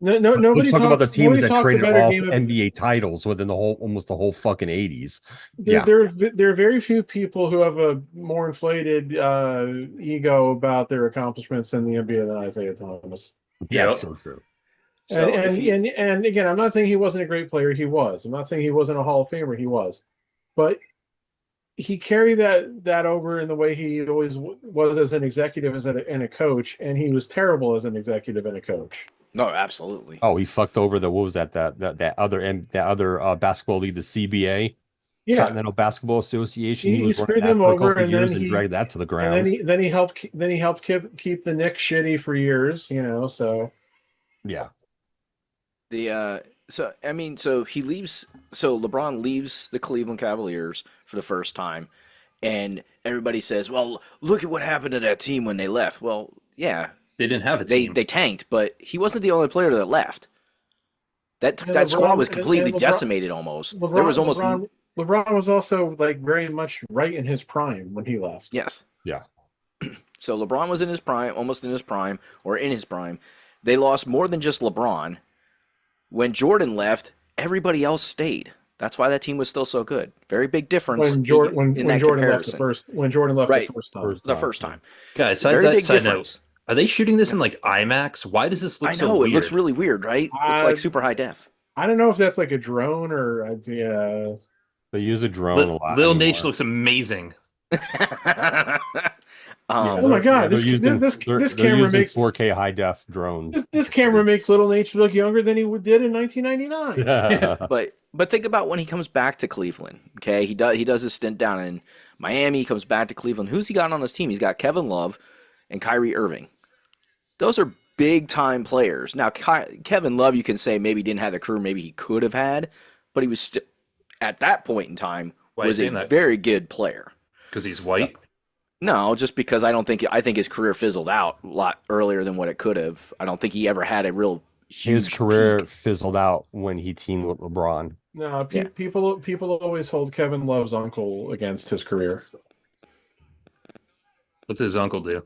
No, let's nobody talk about the talks. teams Nobody that talks a traded better off game of, NBA titles within almost the whole fucking 80s? there, Yeah. there are very few people who have a more inflated ego about their accomplishments in the NBA than Isaiah Thomas. Yeah, Yep. so true. So if he- And again, I'm not saying he wasn't a great player. He was. I'm not saying he wasn't a Hall of Famer. He was, but he carried that over in the way he always was as an executive and a coach, and he was terrible as an executive and a coach. No, absolutely. Oh, he fucked over what was that other basketball league, the CBA, Yeah, Continental Basketball Association. He was screwed running that them for a over, couple and years then and he- dragged that to the and ground. then he helped keep the Knicks shitty for years. So Yeah. So LeBron leaves the Cleveland Cavaliers for the first time, and everybody says, "Well, look at what happened to that team when they left." Well, yeah, They didn't have a they team. they tanked, but he wasn't the only player that left. That And squad was LeBron- completely and LeBron- decimated almost. There was almost LeBron was also like very much right in his prime when he left. yes. Yeah. So LeBron was in his prime, almost in his prime, or in his prime. They lost more than just LeBron. When Jordan left, everybody else stayed. That's why that team was still so good. Very big difference When Jordan in that Jordan left comparison. when Jordan left Right. the first time. The first time. Guys, Very big side difference. note. Are they shooting this in like IMAX? Why does this look I so know, weird? it looks really weird, right? It's like super high def. I don't know if that's like a drone or yeah. They use a drone a lot Lil anymore. Nate looks amazing. Oh my God, they're this they're camera using makes 4K high def drones. this camera makes Little Nate look younger than he did in 1999. But think about when he comes back to Cleveland. Okay, he does his stint down in Miami. He comes back to Cleveland. Who's he got on his team? He's got Kevin Love and Kyrie Irving. Those are big time players. Now Kevin Love, you can say maybe didn't have the career maybe he could have had, but he was still at that point in time was a very good player. Because he's white. No, just because I think his career fizzled out a lot earlier than what it could have. I don't think he ever had a real huge His career peak. fizzled out when he teamed with LeBron. No, people always hold Kevin Love's uncle against his career. What does his uncle do?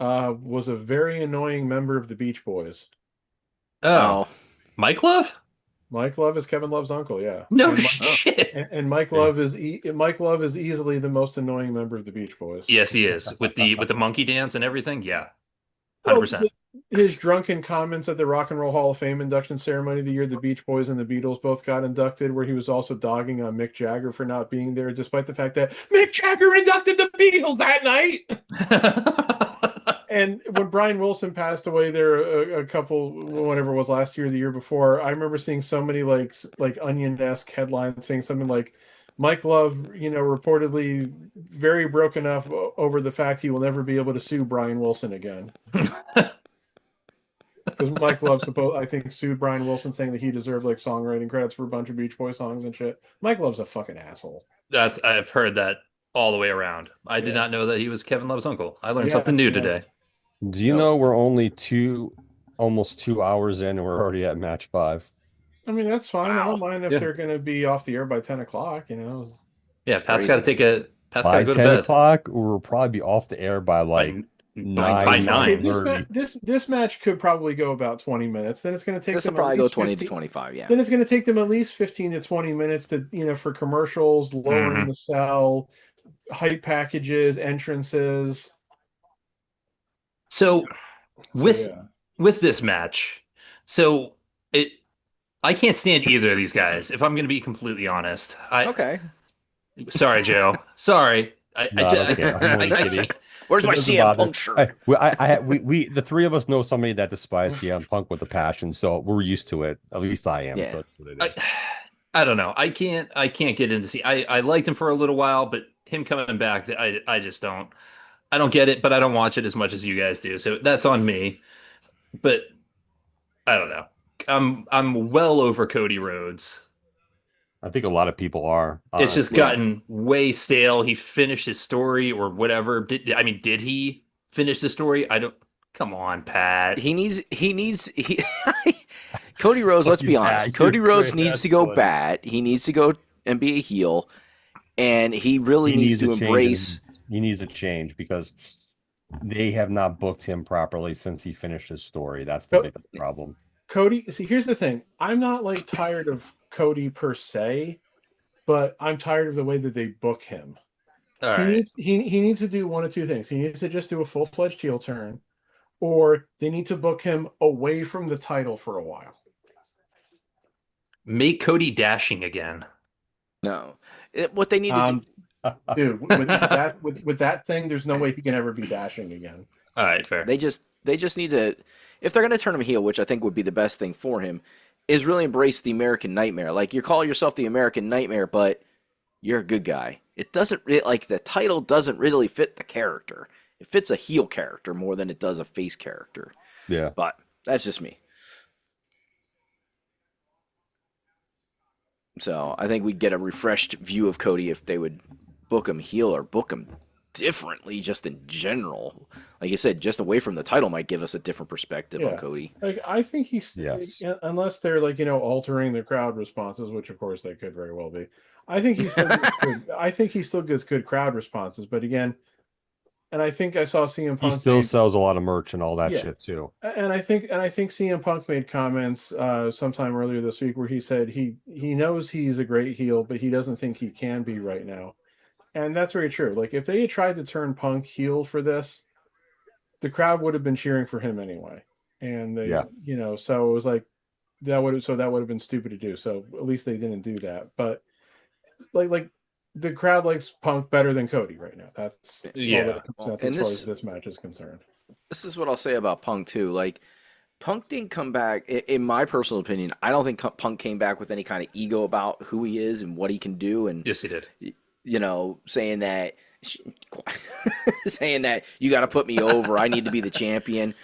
Was a very annoying member of the Beach Boys. Oh. Mike Love? Mike Love is Kevin Love's uncle, yeah. No and shit. And Mike Love is Mike Love is easily the most annoying member of the Beach Boys. Yes, he is. With the monkey dance and everything. Yeah. 100%. Well, his drunken comments at the Rock and Roll Hall of Fame induction ceremony the year the Beach Boys and the Beatles both got inducted, where he was also dogging on Mick Jagger for not being there, despite the fact that Mick Jagger inducted the Beatles that night. And when Brian Wilson passed away there a couple, whatever it was last year or the year before, I remember seeing so many like Onion-esque headlines saying something like, Mike Love, reportedly very broken up over the fact he will never be able to sue Brian Wilson again. Because Mike Love I think sued Brian Wilson saying that he deserved like songwriting credits for a bunch of Beach Boy songs and shit. Mike Love's a fucking asshole. I've heard that all the way around. I did not know that he was Kevin Love's uncle. I learned something new today. Do you know we're only almost 2 hours in and we're already at match 5? I mean, that's fine. Wow. I don't mind if they're going to be off the air by 10 o'clock, Yeah, Pat's got to take Pat's got By to go to 10 bed. o'clock, we'll probably be off the air by like by 9. This match could probably go about 20 minutes. Then it's going to take them probably go 20 15, to 25, yeah. Then it's going to take them at least 15 to 20 minutes to, for commercials, lowering the sell, hype packages, entrances. So with this match, I can't stand either of these guys, if I'm going to be completely honest. Okay. Sorry, Joe. Sorry. I'm only kidding. Where's my CM Punk shirt? We the three of us know somebody that despises CM Punk with a passion, so we're used to it. At least I am. Yeah. So that's what it is. I don't know. I can't get into I liked him for a little while, but him coming back, I just don't. I don't get it, but I don't watch it as much as you guys do. So that's on me. But I don't know. I'm well over Cody Rhodes. I think a lot of people are. It's just gotten way stale. He finished his story or whatever. Did he finish the story? I don't. Come on, Pat. He needs Cody Rhodes, let's be honest. Cody Rhodes needs to go bad. He needs to go and be a heel. And he really needs to embrace. He needs a change because they have not booked him properly since he finished his story. That's the biggest problem. Cody, see, here's the thing. I'm not like tired of Cody per se, but I'm tired of the way that they book him. All right. He needs to do one of two things. He needs to just do a full-fledged heel turn, or they need to book him away from the title for a while. Make Cody dashing again. No. What they need to do. Dude, with that thing, there's no way he can ever be dashing again. All right, fair. They just need to, if they're going to turn him heel, which I think would be the best thing for him, is really embrace the American Nightmare. Like, you call yourself the American Nightmare, but you're a good guy. It doesn't the title doesn't really fit the character. It fits a heel character more than it does a face character. Yeah. But that's just me. So I think we'd get a refreshed view of Cody if they would book him heel or book him differently, just in general. Like you said, just away from the title might give us a different perspective on Cody. Like, I think he's unless they're altering the crowd responses, which of course they could very well be. I think he still gets good crowd responses, but again, And I think I saw CM He Punk. still sells a lot of merch and all that Yeah. shit too. And I think CM Punk made comments sometime earlier this week where he said he knows he's a great heel, but he doesn't think he can be right now. And that's very true. Like if they had tried to turn Punk heel for this, the crowd would have been cheering for him anyway. And they, Yeah. so it was like that would have been stupid to do. So at least they didn't do that. But like the crowd likes Punk better than Cody right now. That's all that it comes down to and as far as this match is concerned. This is what I'll say about Punk too. Like Punk didn't come back, in my personal opinion. I don't think Punk came back with any kind of ego about who he is and what he can do. And Yes, he did. Saying that, saying that you got to put me over. I need to be the champion.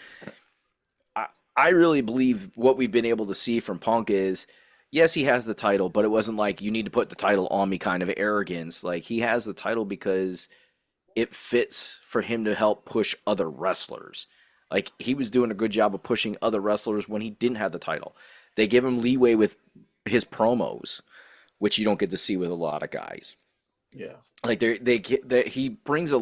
I really believe what we've been able to see from Punk is, yes, he has the title, but it wasn't like you need to put the title on me kind of arrogance. Like he has the title because it fits for him to help push other wrestlers. Like he was doing a good job of pushing other wrestlers when he didn't have the title. They give him leeway with his promos, which you don't get to see with a lot of guys. Yeah. Like he brings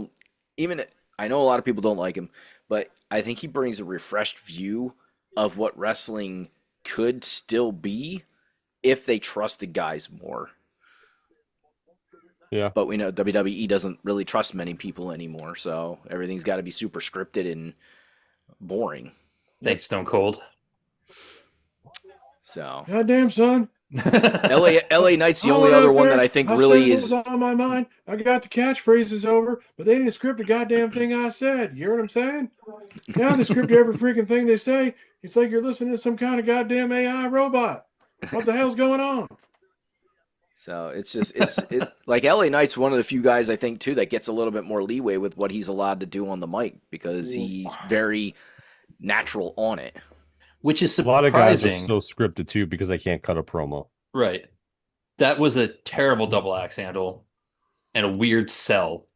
even I know a lot of people don't like him, but I think he brings a refreshed view of what wrestling could still be if they trusted guys more. Yeah. But we know WWE doesn't really trust many people anymore, so everything's got to be super scripted and boring. Thanks, Stone Cold. So goddamn son. LA Knight's the only other one that I think really is on my mind. I got the catchphrases over, but they didn't script a goddamn thing I said. You hear what I'm saying? Now they script every freaking thing they say. It's like you're listening to some kind of goddamn AI robot. What the hell's going on? So it's just like LA Knight's one of the few guys I think too that gets a little bit more leeway with what he's allowed to do on the mic because he's very natural on it. Which is A lot of guys are surprising. so scripted too because they can't cut a promo. Right. That was a terrible double axe handle and a weird sell.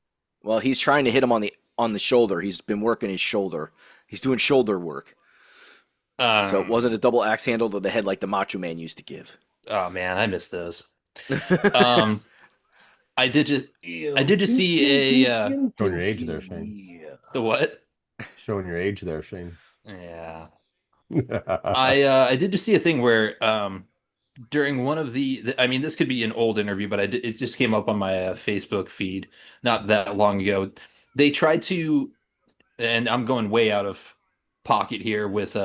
Well, he's trying to hit him on the shoulder. He's been working his shoulder. He's doing shoulder work. So it wasn't a double axe handle to the head like the Macho Man used to give. Oh man, I miss those. I did just see a Showing your age there, Shane. the what? Showing your age there, Shane. Yeah. I did just see a thing where during one of I mean, this could be an old interview, but it just came up on my Facebook feed not that long ago. They tried to, and I'm going way out of pocket here with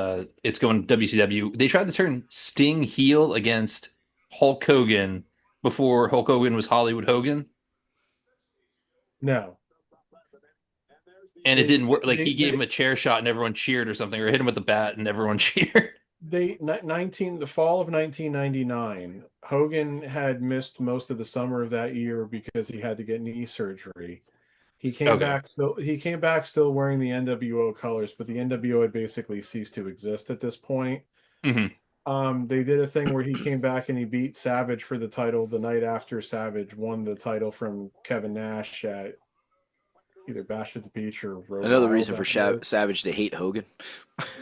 it's going WCW. They tried to turn Sting heel against Hulk Hogan before Hulk Hogan was Hollywood Hogan. No. And it didn't work. Like he gave him a chair shot and everyone cheered or something, or hit him with the bat and everyone cheered. The fall of 1999, Hogan had missed most of the summer of that year because he had to get knee surgery. He came back still wearing the NWO colors, but the NWO had basically ceased to exist at this point. Mm-hmm. They did a thing where he came back and he beat Savage for the title the night after Savage won the title from Kevin Nash at either Bash at the Beach or Road Another Wild reason for Savage to hate Hogan.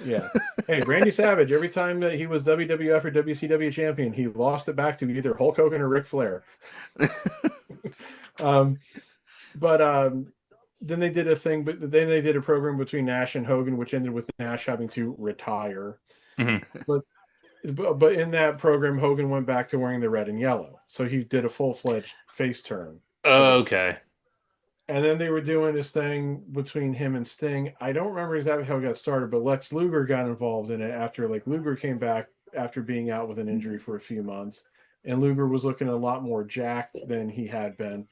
Yeah. Hey, Randy Savage, every time that he was WWF or WCW champion, he lost it back to either Hulk Hogan or Ric Flair. Then they did a thing, but then they did a program between Nash and Hogan, which ended with Nash having to retire. Mm-hmm. But in that program, Hogan went back to wearing the red and yellow. So he did a full-fledged face turn. Okay. And then they were doing this thing between him and Sting. I don't remember exactly how it got started, but Lex Luger got involved in it after Luger came back after being out with an injury for a few months. And Luger was looking a lot more jacked than he had been.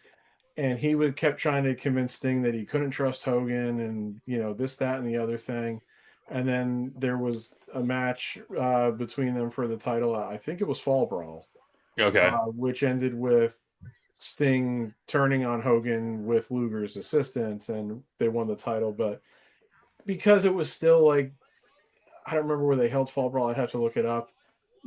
And he kept trying to convince Sting that he couldn't trust Hogan and, this, that, and the other thing. And then there was a match between them for the title. I think it was Fall Brawl. Okay. Which ended with Sting turning on Hogan with Luger's assistance, and they won the title. But because it was still I don't remember where they held Fall Brawl. I'd have to look it up.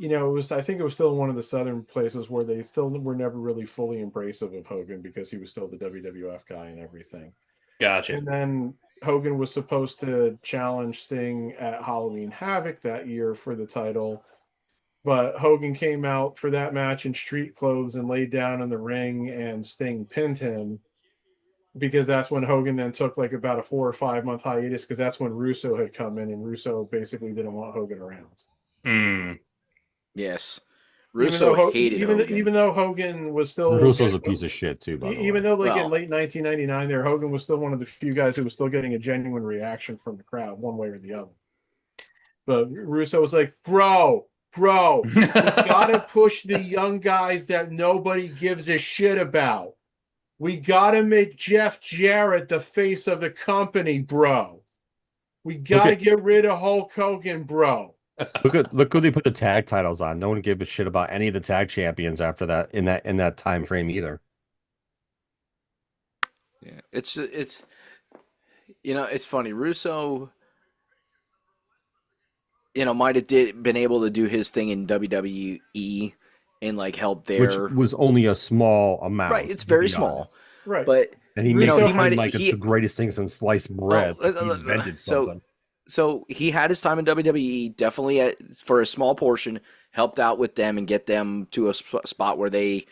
I think it was still one of the southern places where they still were never really fully embracive of Hogan because he was still the WWF guy and everything. Gotcha. And then Hogan was supposed to challenge Sting at Halloween Havoc that year for the title. But Hogan came out for that match in street clothes and laid down in the ring, and Sting pinned him. because that's when Hogan then took like about a 4 or 5 month hiatus, because that's when Russo had come in, and Russo basically didn't want Hogan around. Yes. Even though Russo hated Hogan. even though Hogan was still Russo's a piece of shit too, by the even way. though like in Well, late 1999 there, Hogan was still one of the few guys who was still getting a genuine reaction from the crowd one way or the other. But Russo was like, bro, we gotta push the young guys that nobody gives a shit about. We gotta make Jeff Jarrett the face of the company, bro. We gotta get rid of Hulk Hogan, bro. Look who they put the tag titles on. No one gave a shit about any of the tag champions after that in that time frame either. yeah, it's it's funny. Russo, might have been able to do his thing in WWE and like help Which there. was only a small amount. Right, it's to very be small. honest. Right. But And he Russo makes it he seem might like it's the greatest thing since sliced bread. Like he invented something. So he had his time in WWE, definitely for a small portion, helped out with them and get them to a spot where they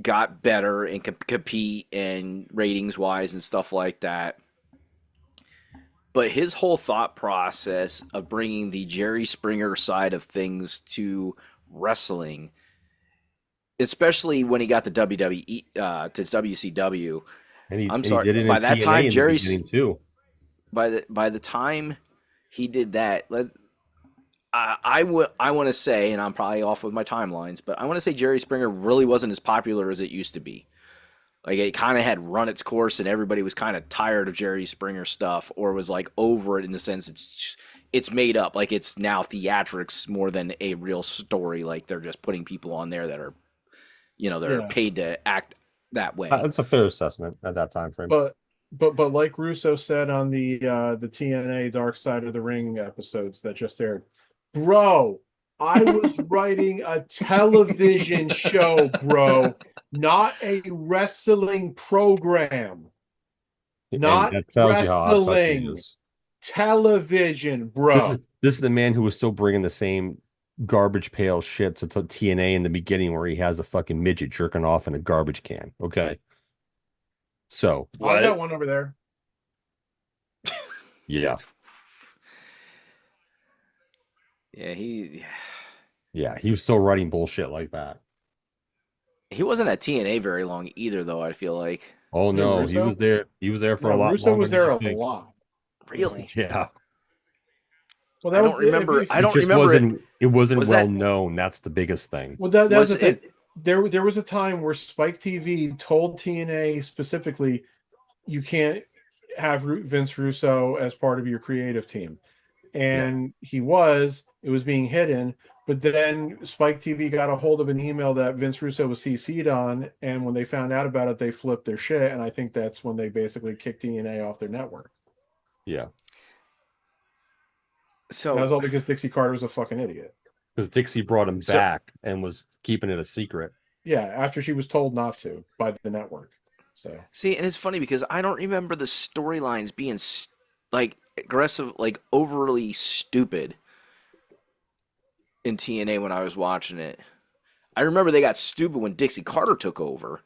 got better and could compete and ratings wise and stuff like that. But his whole thought process of bringing the Jerry Springer side of things to wrestling, especially when he got to WWE to WCW, And he I'm sorry. did it By in that TNA time, in the Jerry's beginning too. by the time he did that, I want to say, and I'm probably off with my timelines, but I want to say Jerry Springer really wasn't as popular as it used to be. Like it kind of had run its course, and everybody was kind of tired of Jerry Springer stuff, or was like over it in the sense it's made up, like it's now theatrics more than a real story. Like they're just putting people on there that are, they're paid to act that way. That's a fair assessment at that time frame. But like Russo said on the TNA Dark Side of the Ring episodes that just aired, bro, I was writing a television show, bro, not a wrestling program. Not that tells you how out of touch he wrestling. is. Television, bro. This is the man who was still bringing the same garbage pail shit to TNA in the beginning, where he has a fucking midget jerking off in a garbage can. Okay, so I got one over there. Yeah, he was still writing bullshit like that. He wasn't at TNA very long either, though. I feel like. Oh no, he was there. He was there for a lot Russo longer. was there than a you think. lot. Really? Yeah. Well, I don't remember. I don't remember it wasn't Was well that- known. That's the biggest thing. Well, that was Was the thing. it- There was a time where Spike TV told TNA specifically, you can't have Vince Russo as part of your creative team, and it was being hidden. But then Spike TV got a hold of an email that Vince Russo was CC'd on, and when they found out about it, they flipped their shit, and I think that's when they basically kicked TNA off their network. Yeah. So that was all because Dixie Carter was a fucking idiot. Because Dixie brought him back and was keeping it a secret. Yeah, after she was told not to by the network. So see, and it's funny because I don't remember the storylines being like aggressive, like overly stupid in TNA when I was watching it. I remember they got stupid when Dixie Carter took over.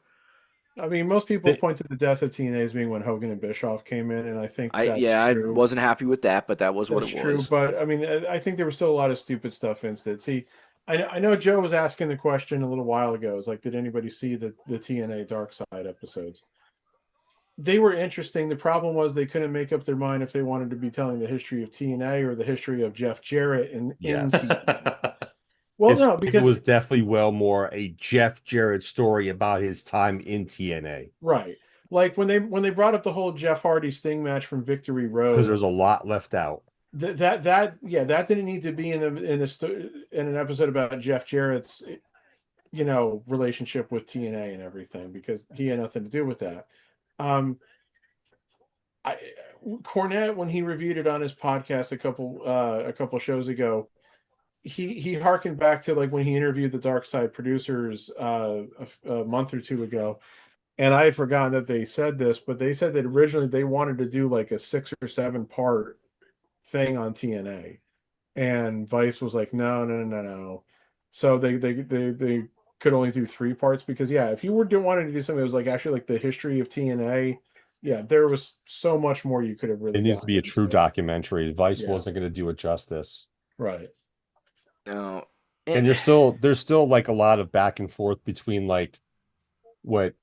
I mean, most people point to the death of TNA as being when Hogan and Bischoff came in, and I think I wasn't happy with that, but that was what it was. But I mean, I think there was still a lot of stupid stuff in it. See, I know Joe was asking the question a little while ago. It's like, did anybody see the TNA Dark Side episodes? They were interesting. The problem was they couldn't make up their mind if they wanted to be telling the history of TNA or the history of Jeff Jarrett in TNA. Well, no, because it was definitely more a Jeff Jarrett story about his time in TNA. Right. Like when they brought up the whole Jeff Hardy Sting match from Victory Road, because there's a lot left out. That didn't need to be in an episode about Jeff Jarrett's relationship with TNA and everything, because he had nothing to do with that. Cornette, when he reviewed it on his podcast a couple shows ago, he harkened back to like when he interviewed the Dark Side producers a month or two ago, and I had forgotten that they said this, but they said that originally they wanted to do like a 6 or 7 part thing on TNA, and Vice was like, no. So they could only do 3 parts, because if you wanted to do something that was like actually like the history of TNA Yeah, there was so much more you could have really. It needs to be a gone true into. documentary. Vice Yeah. wasn't going to do it justice. Right. No. And there's still like a lot of back and forth between like what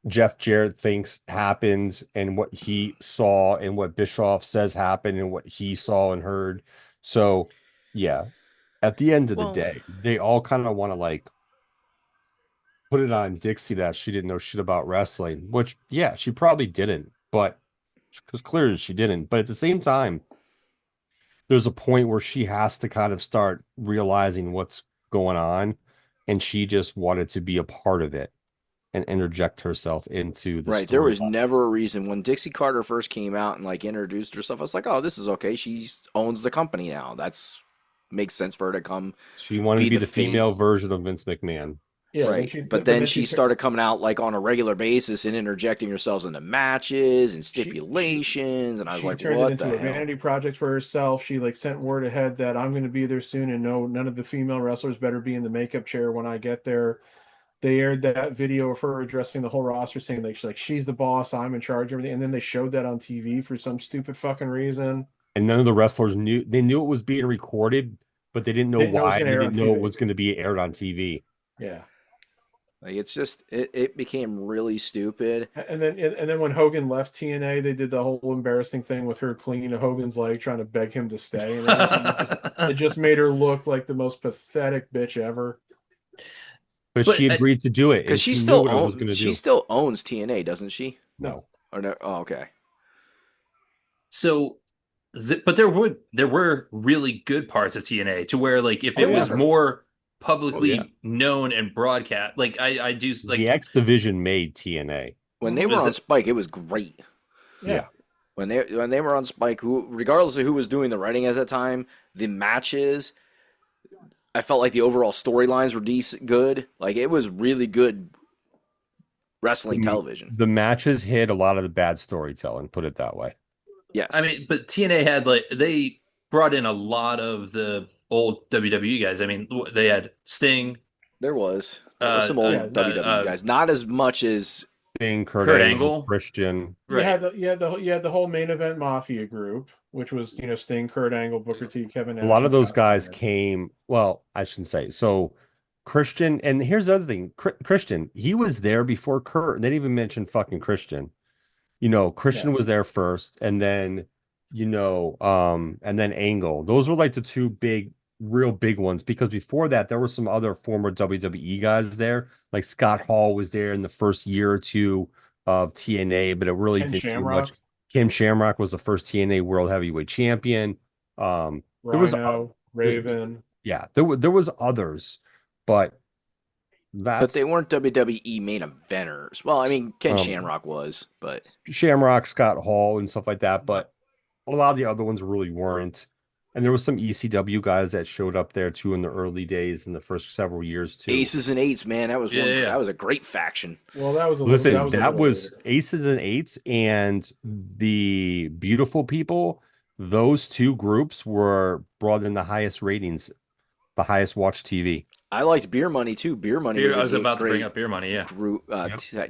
Jeff Jarrett thinks happened and what he saw and what Bischoff says happened and what he saw and heard. So, yeah, at the end of the Well, day, they all kind of want to like put it on Dixie that she didn't know shit about wrestling, which, yeah, she probably didn't, but because clearly she didn't. But at the same time, there's a point where she has to kind of start realizing what's going on, and she just wanted to be a part of it and interject herself into the right. There story. was never a reason when Dixie Carter first came out and like introduced herself. I was like, oh, this is okay. She owns the company now. That's makes sense for her to come. She wanted to be the fa- female version of Vince McMahon. Yeah. right. But then she started coming out like on a regular basis and interjecting herself into matches and stipulations. And I was like, turned what it into the a hell? vanity project for herself. She like sent word ahead that I'm going to be there soon, and no, none of the female wrestlers better be in the makeup chair when I get there. They aired that video of her addressing the whole roster, saying like she's the boss, I'm in charge of everything, and then they showed that on TV for some stupid fucking reason. And none of the wrestlers knew. They knew it was being recorded, but they didn't know why. They didn't know it was going to be aired on TV. Yeah. Like it's just it became really stupid. And then when Hogan left TNA, they did the whole embarrassing thing with her clinging to Hogan's leg, trying to beg him to stay, and it just made her look like the most pathetic bitch ever. But she agreed to do it because she knew what it was going to do. She still owns TNA, doesn't she? No. Or no? Oh, okay. So, but there were really good parts of TNA to where like if it was more publicly known and broadcast, like I do like the X Division made TNA when they were on Spike, it was great. Yeah. When they were on Spike, regardless of who was doing the writing at that time, the matches, I felt like the overall storylines were decent, good. Like it was really good wrestling television. The matches hid a lot of the bad storytelling, put it that way. Yes. I mean, but TNA had they brought in a lot of the old WWE guys. I mean, they had Sting. There was some old WWE guys, not as much as Sting, Kurt Angle, Christian. Right. You had the whole main event Mafia group, which was Sting, Kurt Angle, Booker T, Kevin Nash. A lot of those guys came. Well, I shouldn't say so. Christian, and here's the other thing. Christian, he was there before Kurt. They didn't even mention fucking Christian. Christian was there first, and then and then Angle. Those were like the two real big ones, because before that there were some other former WWE guys there. Like Scott Hall was there in the first year or two of TNA, but it really didn't do much. Ken Shamrock was the first TNA World Heavyweight Champion. There was Raven. Yeah, there was others, but they weren't WWE main eventers. Well, I mean, Ken Shamrock was, but Shamrock, Scott Hall, and stuff like that. But a lot of the other ones really weren't. And there was some ECW guys that showed up there too in the early days, in the first several years too. Aces and Eights, man, that was that was a great faction. Well, that was that was Aces and Eights and the Beautiful People. Those two groups were brought in the highest ratings, the highest watched TV. I liked Beer Money too. Beer Money. I was about to bring up Beer Money. Yeah, group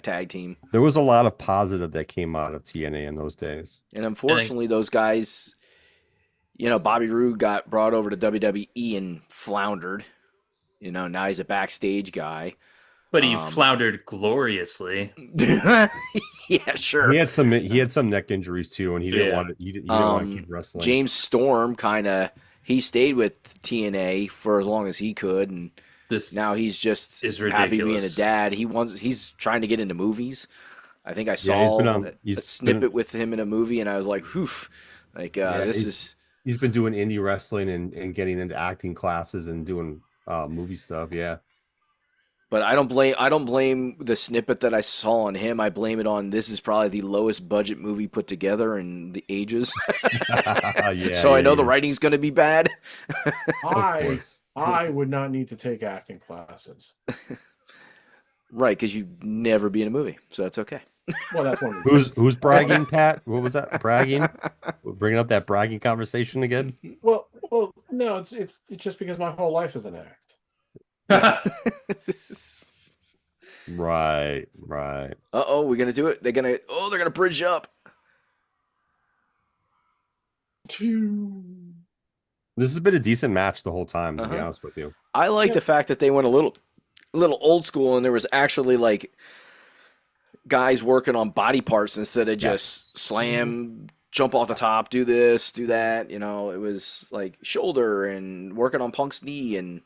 tag team. There was a lot of positive that came out of TNA in those days, and unfortunately, those guys, Bobby Roode got brought over to WWE and floundered. Now he's a backstage guy, but he floundered gloriously. Yeah, sure. He had some neck injuries too, and he didn't want to. He didn't want to keep wrestling. James Storm he stayed with TNA for as long as he could, and now he's just happy being a dad. He's trying to get into movies. I think I saw a snippet with him in a movie, and I was like, "Oof!" Like He's been doing indie wrestling and getting into acting classes and doing movie stuff. Yeah. But I don't blame the snippet that I saw on him. I blame it on this is probably the lowest budget movie put together in the ages. I know the writing's going to be bad. I would not need to take acting classes. Right, because you'd never be in a movie, so that's okay. Well, that's one. Who's bragging, Pat? What was that? Bragging? We're bringing up that bragging conversation again? Well, no, it's just because my whole life is an act. Right. Uh-oh, we're gonna do it. They're gonna bridge up. This has been a decent match the whole time, to be Uh-huh. honest with you. I like Yeah. the fact that they went a little old school, and there was actually like guys working on body parts instead of just slam, jump off the top, do this, do that. You know, it was like shoulder and working on Punk's knee, and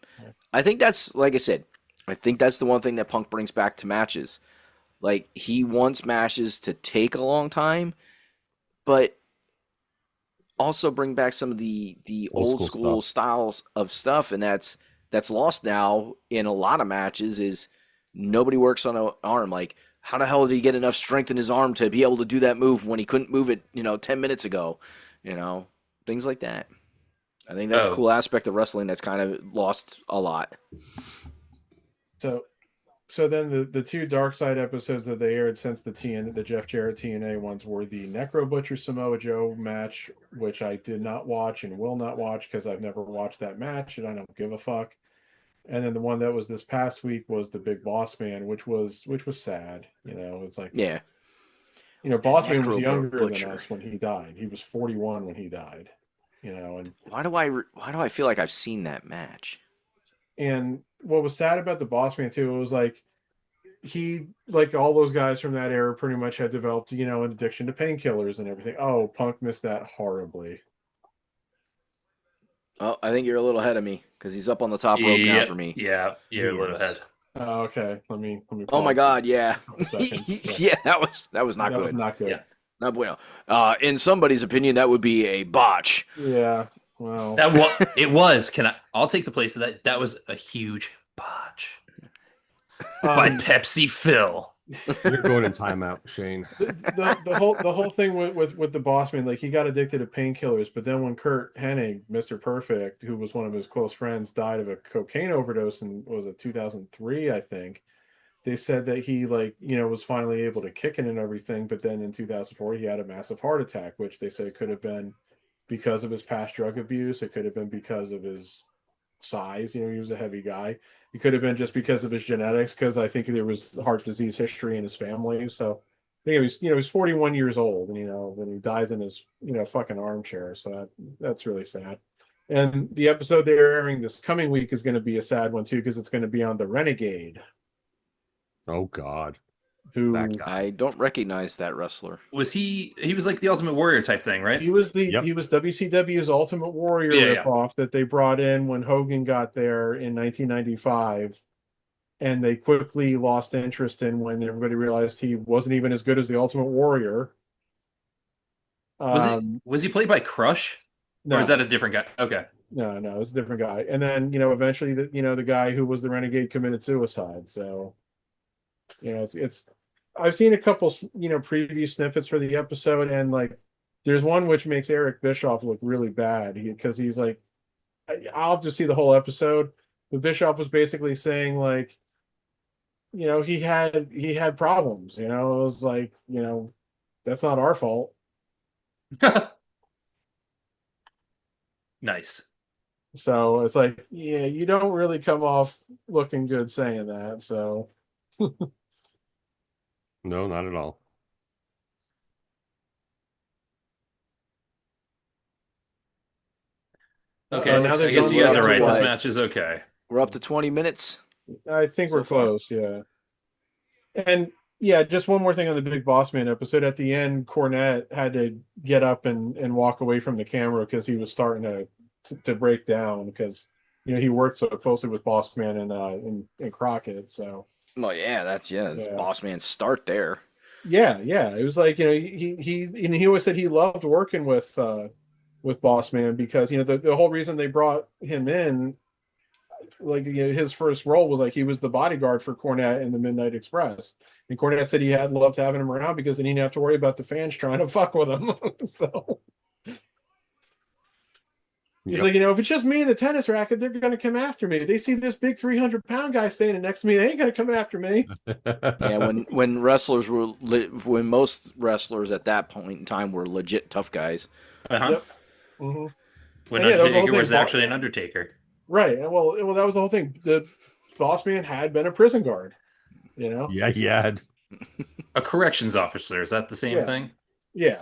I think that's, like I said, I think that's the one thing that Punk brings back to matches. Like, he wants matches to take a long time, but also bring back some of the Old old school school stuff. styles of stuff, and that's lost now in a lot of matches. Is nobody works on an arm. Like, how the hell did he get enough strength in his arm to be able to do that move when he couldn't move it 10 minutes ago? Things like that. I think that's a Oh. cool aspect of wrestling that's kind of lost a lot. So then the two Dark Side episodes that they aired since the Jeff Jarrett TNA ones were the Necro Butcher Samoa Joe match, which I did not watch and will not watch because I've never watched that match and I don't give a fuck. And then the one that was this past week was the Big Boss Man, which was sad. It's like, Yeah. Boss Man was Necro younger Butcher. than us when he died. He was 41 when he died. And Why do I feel like I've seen that match? And what was sad about the Boss Man too, it was like he, like all those guys from that era, pretty much had developed, an addiction to painkillers and everything. Oh, Punk missed that horribly. Oh, I think you're a little ahead of me because he's up on the top rope now for me. Yeah, you're a little Yes. ahead. Okay, let me. Oh my God, yeah, a second. yeah, that was not That was good. not good. Yeah. Not bueno. In somebody's opinion, that would be a botch. Yeah. Well, It was. I'll take the place of that. That was a huge botch by Pepsi Phil. You're going in timeout, Shane. the whole thing with the Boss Man, like he got addicted to painkillers, but then when Kurt Hennig, Mr. Perfect, who was one of his close friends, died of a cocaine overdose in, what was it, 2003, I think. They said that he was finally able to kick it and everything, but then in 2004 he had a massive heart attack, which they say could have been because of his past drug abuse. It could have been because of his size. He was a heavy guy. It could have been just because of his genetics, because I think there was heart disease history in his family. So I think he's 41 years old, and when he dies in his fucking armchair. So that's really sad. And the episode they're airing this coming week is going to be a sad one too, because it's going to be on the Renegade, Oh God. who That guy. I don't recognize that wrestler. Was he was like the Ultimate Warrior type thing, right? he was Yep. he was WCW's Ultimate Warrior Yeah. ripoff that they brought in when Hogan got there in 1995, and they quickly lost interest in when everybody realized he wasn't even as good as the Ultimate Warrior. Was he played by Crush? No, Or is that a different guy? Okay. no, it's a different guy. And then eventually the guy who was the Renegade committed suicide. So it's I've seen a couple preview snippets for the episode, and like there's one which makes Eric Bischoff look really bad because he's like, I'll have to see the whole episode, but Bischoff was basically saying like, he had problems. It was like, that's not our fault. Nice. So it's like, yeah, you don't really come off looking good saying that. So No, not at all. Okay. now I they've guess gone you guys back are to right. This what? match is okay. We're up to 20 minutes. I think So we're far. close. Yeah. And yeah, just one more thing on the Big Boss Man episode. At the end, Cornette had to get up and walk away from the camera because he was starting to break down, because he worked so closely with Boss Man and Crockett. So Well, yeah, that's Yeah. Boss Man start there. yeah, it was like he always said he loved working with Boss Man, because the whole reason they brought him in, like his first role was like he was the bodyguard for Cornette in the Midnight Express, and Cornette said he had loved having him around because then he didn't have to worry about the fans trying to fuck with him. So he's Yep. like, if it's just me in the tennis racket, they're going to come after me. If they see this big 300-pound guy standing next to me, they ain't going to come after me. Yeah, when wrestlers were when most wrestlers at that point in time were legit tough guys. Uh-huh. Yep. Mm-hmm. When Yeah, that was the whole Undertaker thing. was actually an Undertaker. Right. Well, that was the whole thing. The Boss Man had been a prison guard. you know? Yeah, yeah. A corrections officer, is that the same Yeah. thing? Yeah.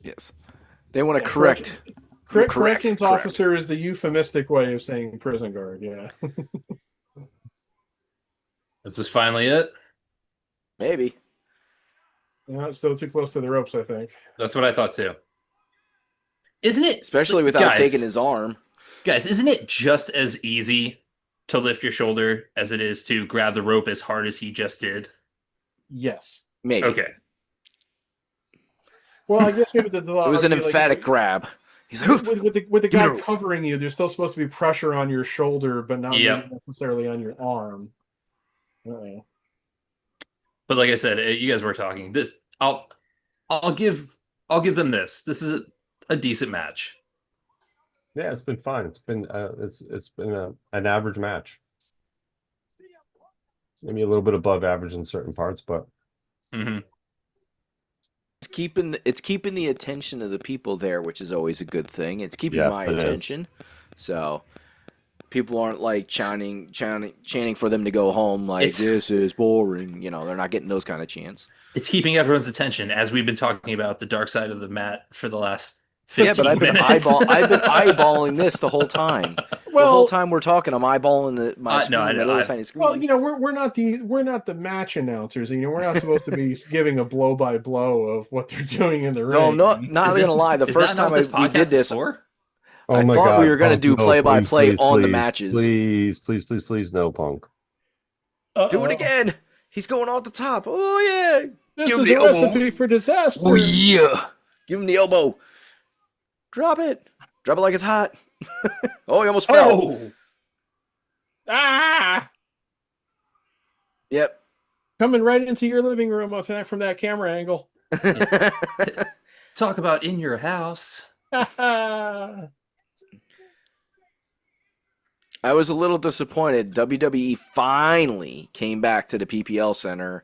Yes. They want to Yeah, correct. Corrections officer is the euphemistic way of saying prison guard. Yeah. Is this finally it? Maybe. It's still too close to the ropes, I think. That's what I thought too. Isn't it? Especially without taking his arm. Guys, isn't it just as easy to lift your shoulder as it is to grab the rope as hard as he just did? Yes. Maybe. Okay. Well, I guess maybe It was an emphatic grab. He's like, with the guy covering you, there's still supposed to be pressure on your shoulder, but not necessarily on your arm. But like I said, you guys were talking. This, I'll give them this. This is a decent match. Yeah, it's been fun. It's been an average match. Maybe a little bit above average in certain parts, but it's keeping the attention of the people there, which is always a good thing. It's keeping my attention. So people aren't like chanting for them to go home like this is boring. They're not getting those kind of chants. It's keeping everyone's attention, as we've been talking about the dark side of the mat for the last 15 I've been minutes. I've been eyeballing this the whole time. Well, the whole time we're talking, I'm eyeballing my screen, I know, little tiny screen. Well, we're not the match announcers. We're not supposed to be giving a blow by blow of what they're doing in the ring. No, not gonna lie. The first time we did this, I thought we were gonna do play by play on the matches. Please, no, Punk. Do it again. He's going off the top. Oh yeah. This is a recipe for disaster. Oh yeah. Give him the elbow. Drop it. Drop it like it's hot. Oh, he almost fell. Oh. Ah! Yep. Coming right into your living room from that camera angle. Talk about in your house. I was a little disappointed. WWE finally came back to the PPL Center,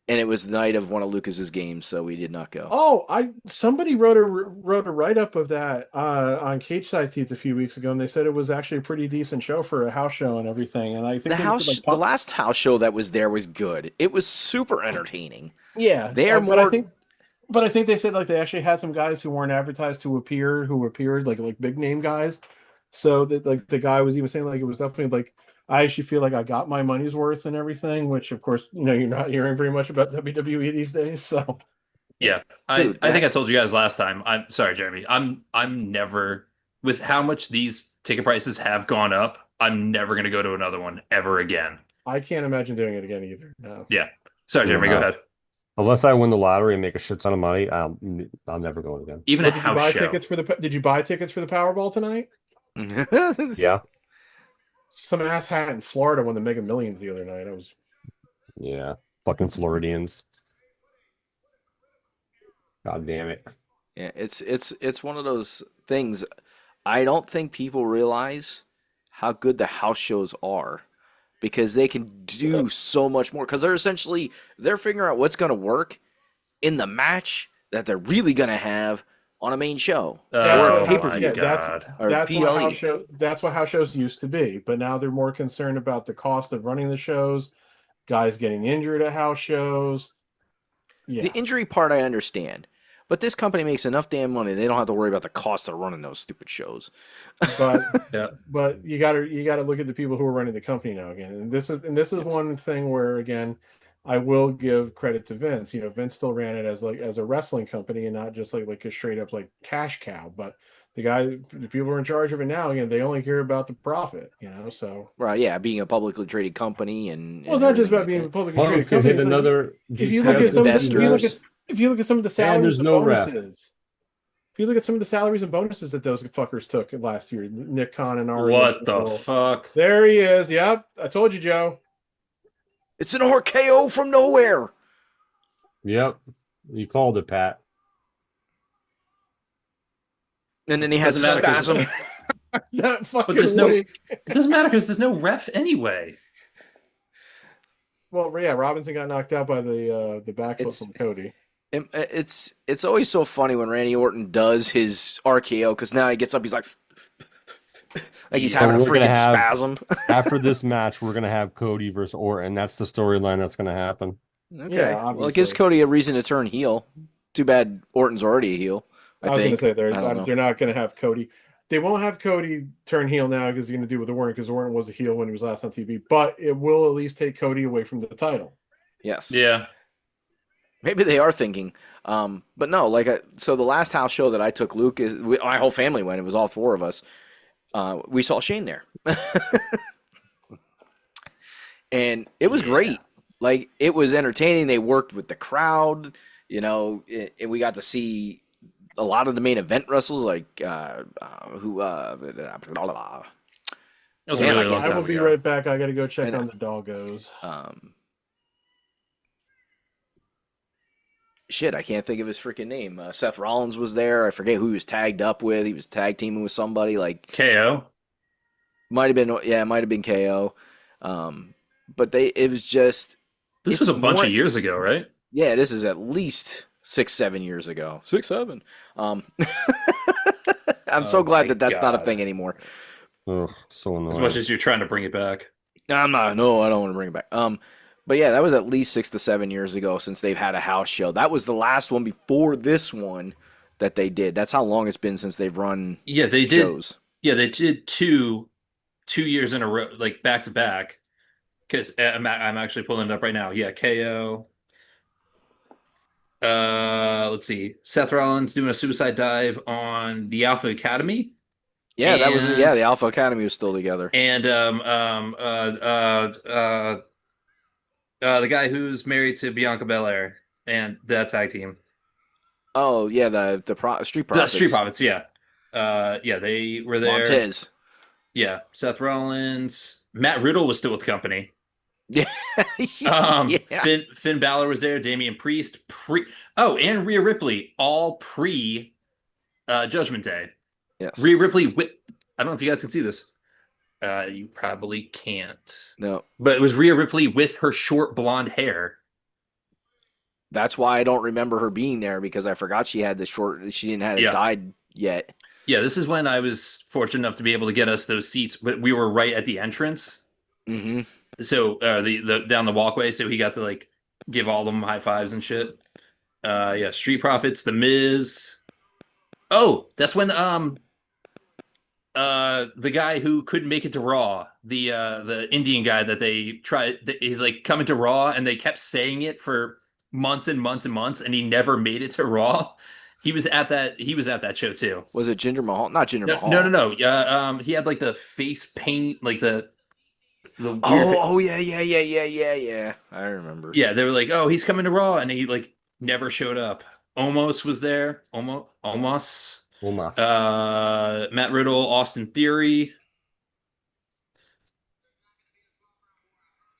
and it was the night of one of Lucas's games, so we did not go. Oh, somebody wrote a write up of that on Cage Side Seats a few weeks ago, and they said it was actually a pretty decent show for a house show and everything. And I think the last house show that was there was good. It was super entertaining. Yeah, But I think they said they actually had some guys who weren't advertised to appear, who appeared like big name guys. So that the guy was even saying it was definitely I actually feel like I got my money's worth and everything, which of course, you're not hearing very much about WWE these days. So yeah, I think I told you guys last time. I'm sorry, Jeremy. I'm never, with how much these ticket prices have gone up, I'm never going to go to another one ever again. I can't imagine doing it again either. No. Yeah. Sorry, Jeremy, go ahead. Unless I win the lottery and make a shit ton of money, I'll never go again. Even a house show. Did you buy tickets for the Powerball tonight? Yeah. Some ass hat in Florida won the Mega Millions the other night. Yeah, fucking Floridians. God damn it. Yeah, it's one of those things. I don't think people realize how good the house shows are, because they can do so much more. Because they're figuring out what's going to work in the match that they're really going to have on a main show or a pay-per-view. That's what house shows used to be, but now they're more concerned about the cost of running the shows, guys getting injured at house shows. Yeah. The injury part I understand, but this company makes enough damn money they don't have to worry about the cost of running those stupid shows. But but you got to look at the people who are running the company now again, and this is one thing where again, I will give credit to Vince. Vince still ran it as a wrestling company and not just like a straight up cash cow. But the people who are in charge of it now, again, they only care about the profit. So right, yeah, being a publicly traded company and it's not just about being a publicly traded company. If you look at some of the salaries and bonuses. If you look at some of the salaries and bonuses that those fuckers took last year, Nick Khan and Ari. What the fuck? There he is. Yep, I told you, Joe. It's an RKO from nowhere. Yep. You called it, Pat. And then he has a spasm. But it doesn't matter because there's no ref anyway. Well, yeah, Robinson got knocked out by the backflip from Cody. It's always so funny when Randy Orton does his RKO, because now he gets up, he's like, Like he's Yeah. having a We're gonna freaking have- spasm. After this match, we're gonna have Cody versus Orton. That's the storyline that's gonna happen. Okay. Yeah, Well, it gives obviously. Cody a reason to turn heel. Too bad Orton's already a heel. I was going think. to say I don't know. they're not going to have Cody. They won't have Cody turn heel now because he's going to do with Orton because Orton was a heel when he was last on TV. But it will at least take Cody away from the title. Yes. Yeah. Maybe they are thinking. But no, so the last house show that I took Luke my whole family went. It was all four of us. We saw Shane there, and it was great. Like it was entertaining. They worked with the crowd, and we got to see a lot of the main event wrestlers, like who. That was a Man, really I long I time will be ago. right back. I got to go check I know. on the doggos. Shit, I can't think of his freaking name. Seth Rollins was there. I forget who he was tagged up with. He was tag teaming with somebody. Like KO. might have been, yeah, it might have been KO. But it was just. This was a bunch of years ago, right? Yeah, this is at least 6-7 years ago. 6-7. I'm so Oh glad my that's not a God. thing anymore. Ugh, so annoying. As much as you're trying to bring it back. I'm not. No, I don't want to bring it back. But yeah, that was at least 6 to 7 years ago since they've had a house show. That was the last one before this one that they did. That's how long it's been since they've run Yeah, they did. shows. Yeah, they did two years in a row, like back to back. Because I'm actually pulling it up right now. Yeah, KO. Let's see. Seth Rollins doing a suicide dive on the Alpha Academy. Yeah, that was And- the Alpha Academy was still together. And the guy who's married to Bianca Belair and that tag team. Oh yeah, the Street Profits. The Street Profits, yeah. Yeah, they were there. Montez. Yeah, Seth Rollins. Matt Riddle was still with the company. Yeah. Yeah. Finn Balor was there. Damian Priest. And Rhea Ripley. All pre Judgment Day. Yes. Rhea Ripley. I don't know if you guys can see this. You probably can't. No. But it was Rhea Ripley with her short blonde hair. That's why I don't remember her being there because I forgot she had the short. She didn't have it Yeah. dyed yet. Yeah, this is when I was fortunate enough to be able to get us those seats. But we were right at the entrance. Mm-hmm. So the down the walkway, so he got to like give all them high fives and shit. Yeah, Street Profits, The Miz. Oh, that's when the guy who couldn't make it to Raw, the Indian guy that they tried, he's like coming to Raw, and they kept saying it for months and months and months, and he never made it to Raw. He was at that show too. Was it Jinder Mahal? Not Jinder Mahal. No. Yeah, he had like the face paint, like the weird Yeah. I remember. Yeah, they were like, "Oh, he's coming to Raw," and he like never showed up. Omos was there. Omos. Almost. Matt Riddle, Austin Theory.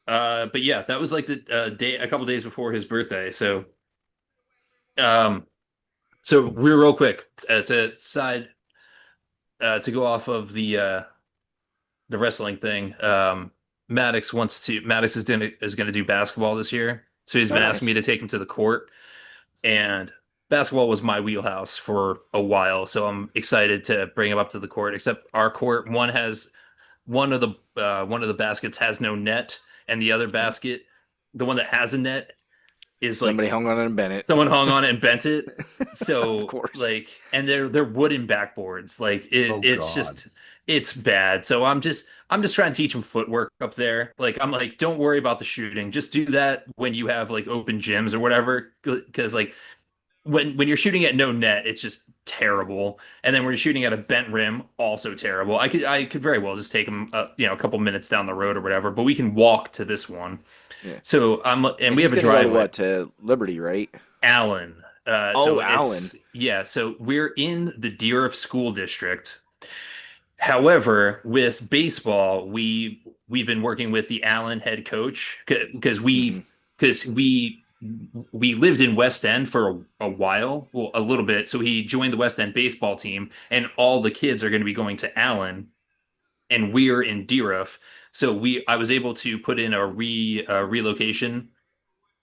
But yeah, that was like the a couple days before his birthday. So real quick to go off of the wrestling thing. Maddox is going to do basketball this year. So he's been asking me to take him to the court, and basketball was my wheelhouse for a while. So I'm excited to bring him up to the court, except our court, one of the baskets has no net, and the other basket, the one that has a net, is Somebody hung on it and bent it. Someone hung on it and bent it. So Of course. like, and they're wooden backboards. Like it's bad. So I'm just trying to teach them footwork up there. Like I'm like, don't worry about the shooting. Just do that when you have like open gyms or whatever. Because like when you're shooting at no net, it's just terrible. And then when you're shooting at a bent rim, also terrible. I could very well just take them a couple minutes down the road or whatever. But we can walk to this one. Yeah. So we have a driveway. To Liberty, right? Allen. Allen. Yeah, so we're in the Deer School District. However, with baseball, we've been working with the Allen head coach because we lived in West End for a while, well, a little bit. So he joined the West End baseball team, and all the kids are going to be going to Allen, and we're in Deeruf. So I was able to put in a relocation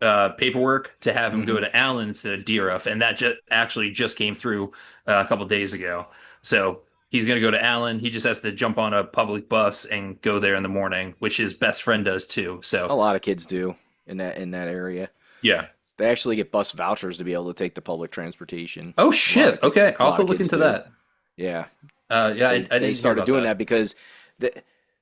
paperwork to have him go to Allen instead of Deeruf, and that actually just came through a couple days ago. So He's going to go to Allen. He just has to jump on a public bus and go there in the morning, which his best friend does too. A So, lot of kids do in that area. yeah. They actually get bus vouchers to be able to take the public transportation. Oh, shit. Okay. I'll have to look into that. Yeah. Yeah, I didn't They hear started about doing that because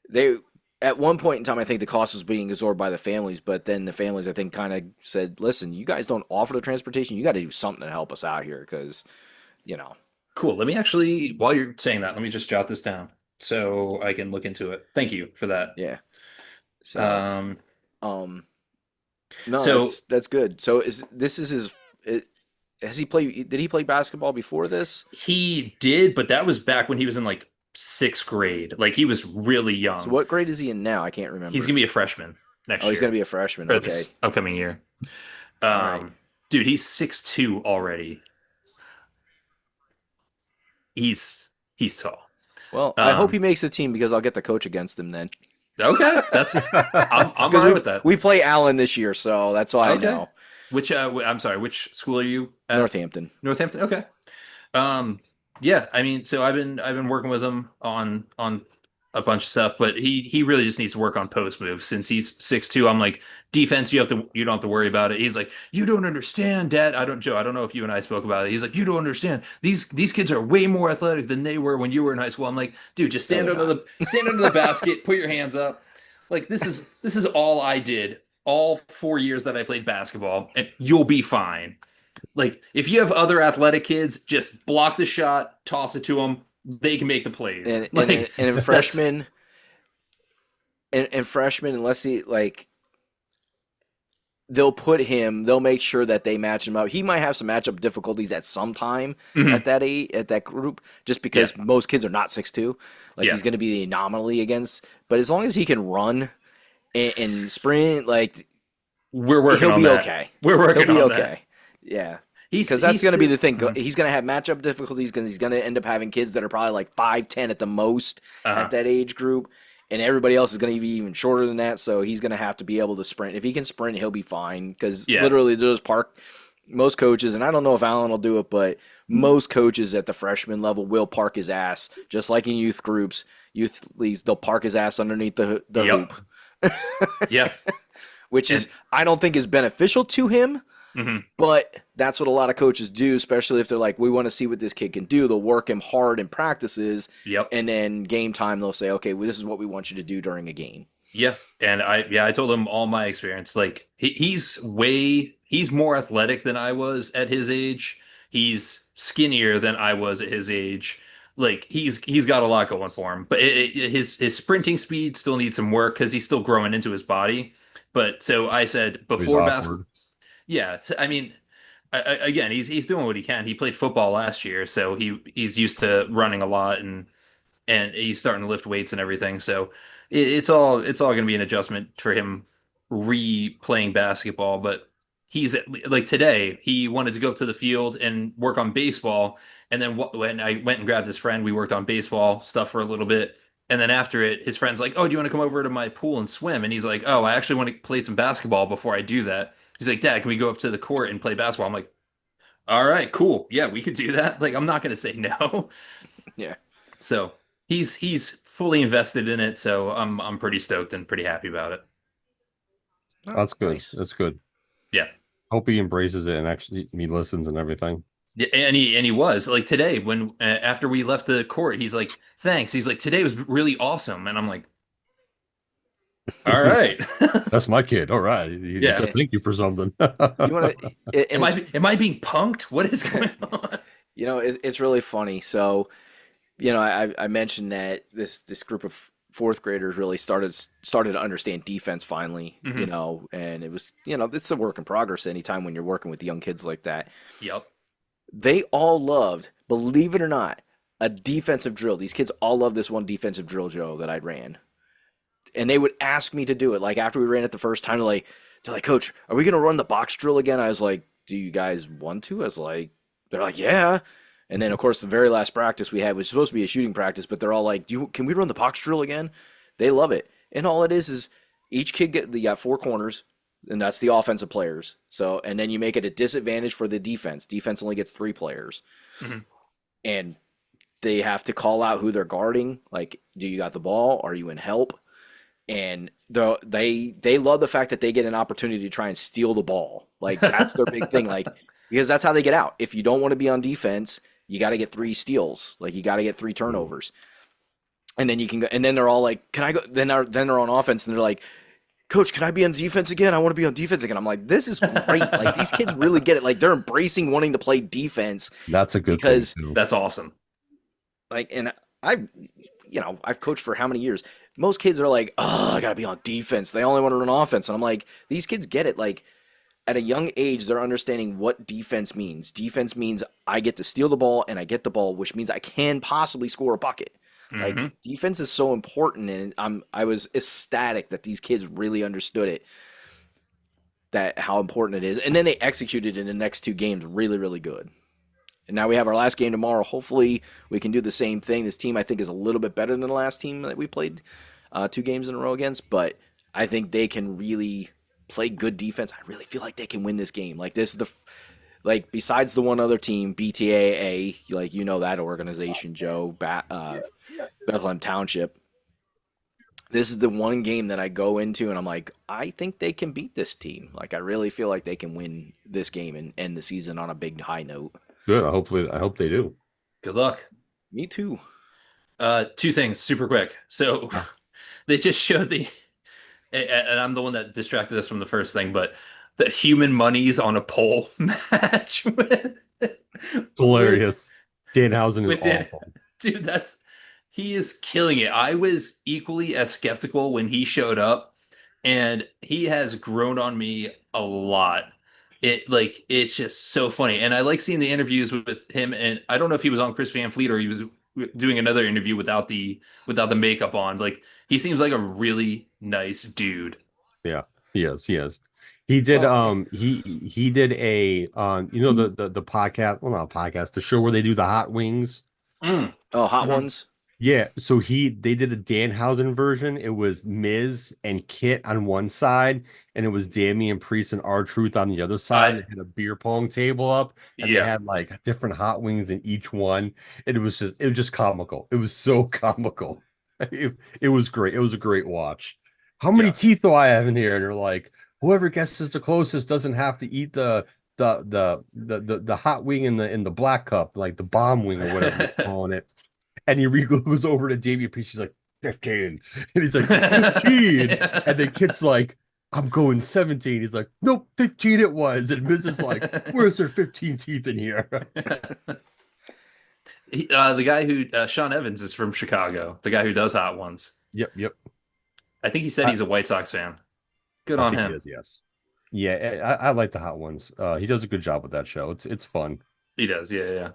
they at one point in time, I think the cost was being absorbed by the families, but then the families, I think, kind of said, listen, you guys don't offer the transportation. You got to do something to help us out here because, you know. Cool. Let me actually, while you're saying that, let me just jot this down so I can look into it. Thank you for that. Yeah. So, no, so that's good. So this is his, has he played, did he play basketball before this? he did, but that was back when he was in like 6th grade. Like he was really young. So what grade is he in now? I can't remember. He's gonna be a freshman next year. Oh, he's going to be a freshman. Or Okay. this upcoming year. right. Dude, he's 6'2" already. He's tall. Well, I hope he makes the team because I'll get the coach against him then. Okay, that's I'm all right with that. We play Allen this year, so that's why I know. Which I'm sorry, which school are you at? Northampton. Northampton. Okay. Yeah, I mean, so I've been working with him on a bunch of stuff, but he really just needs to work on post moves since he's 6'2". I'm like, defense, you don't have to worry about it. He's like, you don't understand, Dad. Joe, I don't know if you and I spoke about it. He's like, you don't understand. These kids are way more athletic than they were when you were in high school. I'm like, dude, just stand under the basket, put your hands up. Like this is all I did all 4 years that I played basketball, and you'll be fine. Like if you have other athletic kids, just block the shot, toss it to them. They can make the plays. And like, in freshmen, unless he like, they'll make sure that they match him up. He might have some matchup difficulties at some time at that group, just because most kids are not 6'2". Like he's going to be the anomaly against. But as long as he can run and sprint, like we're working on that. He'll be okay. We're working on that. Okay. Yeah. Because that's going to be the thing. He's going to have matchup difficulties because he's going to end up having kids that are probably like 5'10" at the most at that age group. And everybody else is going to be even shorter than that. So he's going to have to be able to sprint. If he can sprint, he'll be fine. Because literally most coaches, and I don't know if Allen will do it, but most coaches at the freshman level will park his ass. Just like in youth groups, youth leagues, they'll park his ass underneath the hoop. Yeah. Which is, I don't think is beneficial to him. But that's what a lot of coaches do, especially if they're like, we want to see what this kid can do. They'll work him hard in practices. And then game time, they'll say, okay, well, this is what we want you to do during a game. Yeah. And I told him all my experience. Like he's more athletic than I was at his age. He's skinnier than I was at his age. Like he's got a lot going for him, but his sprinting speed still needs some work because he's still growing into his body. But so I said before basketball. Yeah, so, I mean, again, he's doing what he can. He played football last year, so he's used to running a lot, and he's starting to lift weights and everything. So it's all going to be an adjustment for him replaying basketball. But he's like today, he wanted to go up to the field and work on baseball, and then when I went and grabbed his friend, we worked on baseball stuff for a little bit. And then after it, his friend's like, oh, do you want to come over to my pool and swim? And he's like, oh, I actually want to play some basketball before I do that. He's like, Dad, can we go up to the court and play basketball? I'm like, all right, cool. Yeah, we could do that. Like, I'm not going to say no. Yeah. So he's fully invested in it. So I'm pretty stoked and pretty happy about it. That's good. Nice. That's good. Yeah. Hope he embraces it and actually he listens and everything. Yeah, and he was like today when after we left the court, he's like, thanks. He's like, today was really awesome. And I'm like, all right. That's my kid. All right. He said thank you for something. Am I being punked? What is going on? You know, it's really funny. So, you know, I mentioned that this group of fourth graders really started to understand defense finally, you know, and it was, you know, it's a work in progress anytime when you're working with young kids like that. Yep. They all loved, believe it or not, a defensive drill. These kids all loved this one defensive drill, Joe, that I ran. And they would ask me to do it. Like after we ran it the first time, they're like, Coach, are we going to run the box drill again? I was like, do you guys want to? I was like, they're like, yeah. And then of course the very last practice we had was supposed to be a shooting practice, but they're all like, can we run the box drill again? They love it. And all it is each kid you got 4 corners, and that's the offensive players. So, and then you make it a disadvantage for the defense. Defense only gets 3 players. And they have to call out who they're guarding. Like, do you got the ball? Are you in help? And they love the fact that they get an opportunity to try and steal the ball. Like that's their big thing. Like because that's how they get out. If you don't want to be on defense, you got to get 3 steals. Like you got to get 3 turnovers, and then you can go. And then they're all like, "Can I go?" Then they're on offense, and they're like, "Coach, can I be on defense again? I want to be on defense again." I'm like, "This is great." Like these kids really get it. Like they're embracing wanting to play defense. That's a good because thing too. That's awesome. like, and I've coached for how many years? Most kids are like, "Oh, I gotta be on defense." They only want to run offense, and I'm like, these kids get it. Like at a young age, they're understanding what defense means. Defense means I get to steal the ball and I get the ball, which means I can possibly score a bucket. Like defense is so important, and I was ecstatic that these kids really understood it, that how important it is, and then they executed in the next 2 games really, really good. And now we have our last game tomorrow. Hopefully, we can do the same thing. This team, I think, is a little bit better than the last team that we played 2 games in a row against, but I think they can really play good defense. I really feel like they can win this game. Like this is like besides the one other team, BTAA, like that organization, Joe, Bethlehem Township. This is the one game that I go into and I'm like, I think they can beat this team. Like I really feel like they can win this game and end the season on a big high note. Good. I hope they do. Good luck. Me too. 2 things super quick. So they just showed and I'm the one that distracted us from the first thing, but the human monies on a pole match. It's hilarious. Danhausen is awful. Dude, he is killing it. I was equally as skeptical when he showed up, and he has grown on me a lot. It's just so funny. And I like seeing the interviews with him, and I don't know if he was on Chris Van Fleet or he was doing another interview without the makeup on. Like he seems like a really nice dude. Yeah, he is. He did he did a the podcast, well not a podcast, the show where they do the hot wings. Oh, hot ones. Yeah, so they did a Danhausen version. It was Miz and Kit on one side, and it was Damian Priest and R-Truth on the other side. They had a beer pong table up, and they had like different hot wings in each one. And it was just comical. It was so comical. It was great. It was a great watch. How many teeth do I have in here? And they're like, whoever guesses the closest doesn't have to eat the hot wing in the black cup, like the bomb wing or whatever they're calling it. And he goes over to Damian Priest. She's like, 15. And he's like, 15. And then Kit's like, I'm going 17. He's like, nope, 15 it was. And Miz is like, where's there 15 teeth in here? The guy who, Sean Evans, is from Chicago. The guy who does hot ones. Yep. I think he said he's a White Sox fan. Good on him. He is, yes. Yeah, I like the hot ones. He does a good job with that show. It's fun. He does, yeah.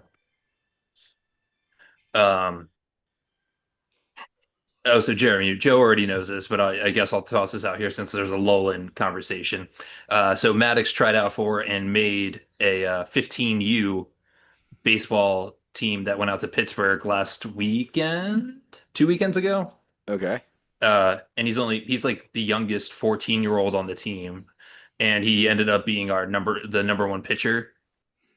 So Jeremy, Joe already knows this, but I guess I'll toss this out here since there's a lull in conversation. So Maddox tried out for and made a 15U baseball team that went out to Pittsburgh last weekend, 2 weekends ago. Okay. And he's like the youngest 14-year-old on the team, and he ended up being the number 1 pitcher.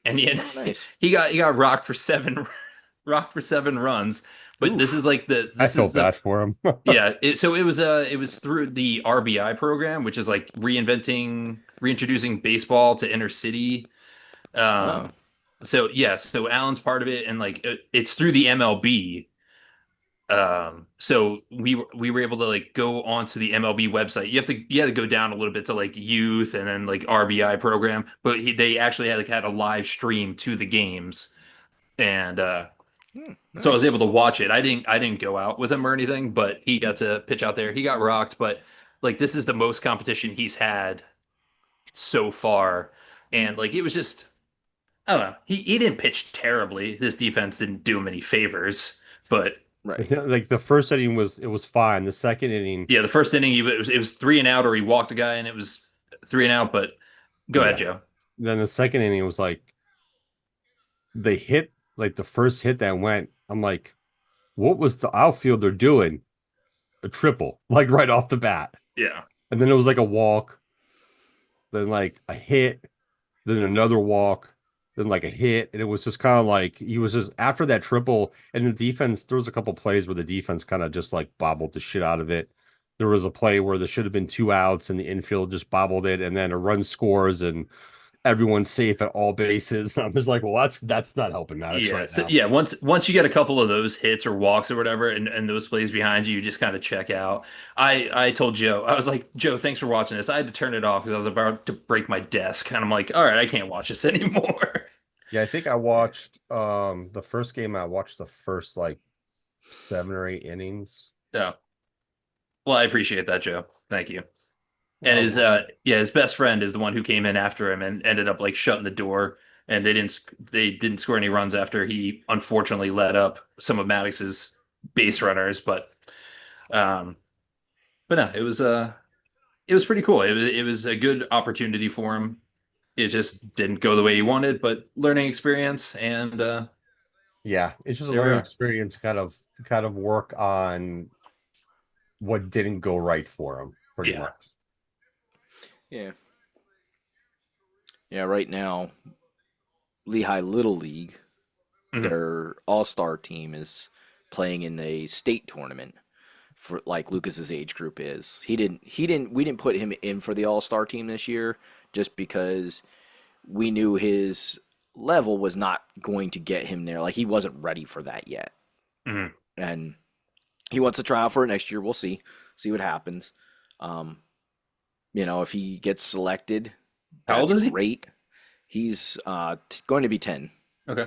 And he got rocked for 7 runs. But Oof. This is like I felt bad for him. Yeah. It was through the RBI program, which is like reintroducing baseball to inner city. So Alan's part of it, and like it's through the MLB. So we were able to like go onto the MLB website. You had to go down a little bit to like youth and then like RBI program, but they actually had a live stream to the games, and nice. So I was able to watch it. I didn't go out with him or anything, but he got to pitch out there. He got rocked, but like this is the most competition he's had so far, and like it was just, I don't know. He didn't pitch terribly. His defense didn't do him any favors, but right. Like the first inning was fine. The second inning, the first inning it was 3 and out, or he walked a guy and it was 3 and out. But go ahead, Joe. Then the second inning was like they hit. Like the first hit that went, I'm like, what was the outfielder doing? A triple, like right off the bat. Yeah. And then it was like a walk, then like a hit, then another walk, then like a hit, and it was just kind of like he was just after that triple, and the defense. There was a couple plays where the defense kind of just like bobbled the shit out of it. There was a play where there should have been 2 outs, and the infield just bobbled it, and then a run scores, and everyone's safe at all bases. I'm just like, well, that's not helping Maddox right now. Yeah, once you get a couple of those hits or walks or whatever, and those plays behind you, you just kind of check out. I told Joe, I was like, Joe, thanks for watching this. I had to turn it off because I was about to break my desk, and I'm like, all right, I can't watch this anymore. Yeah, I think I watched the first game. I watched the first like 7 or 8 innings. Yeah. Well, I appreciate that, Joe. Thank you. And Oh, his best friend is the one who came in after him and ended up like shutting the door. And they didn't score any runs after he unfortunately let up some of Maddox's base runners. Um, but no, it was pretty cool. It was a good opportunity for him. It just didn't go the way he wanted, but learning experience, and yeah, it's just a there we learning are. experience. Kind of work on what didn't go right for him, pretty Yeah. much. Yeah. Yeah, right now, Lehigh Little League, Mhm. their all-star team is playing in a state tournament for like Lucas's age group is. We didn't put him in for the all-star team this year just because we knew his level was not going to get him there. Like he wasn't ready for that yet. Mhm. And he wants to try out for it next year. We'll see. See what happens. Um, if he gets selected, How old that's is he? great. He's going to be 10. Okay.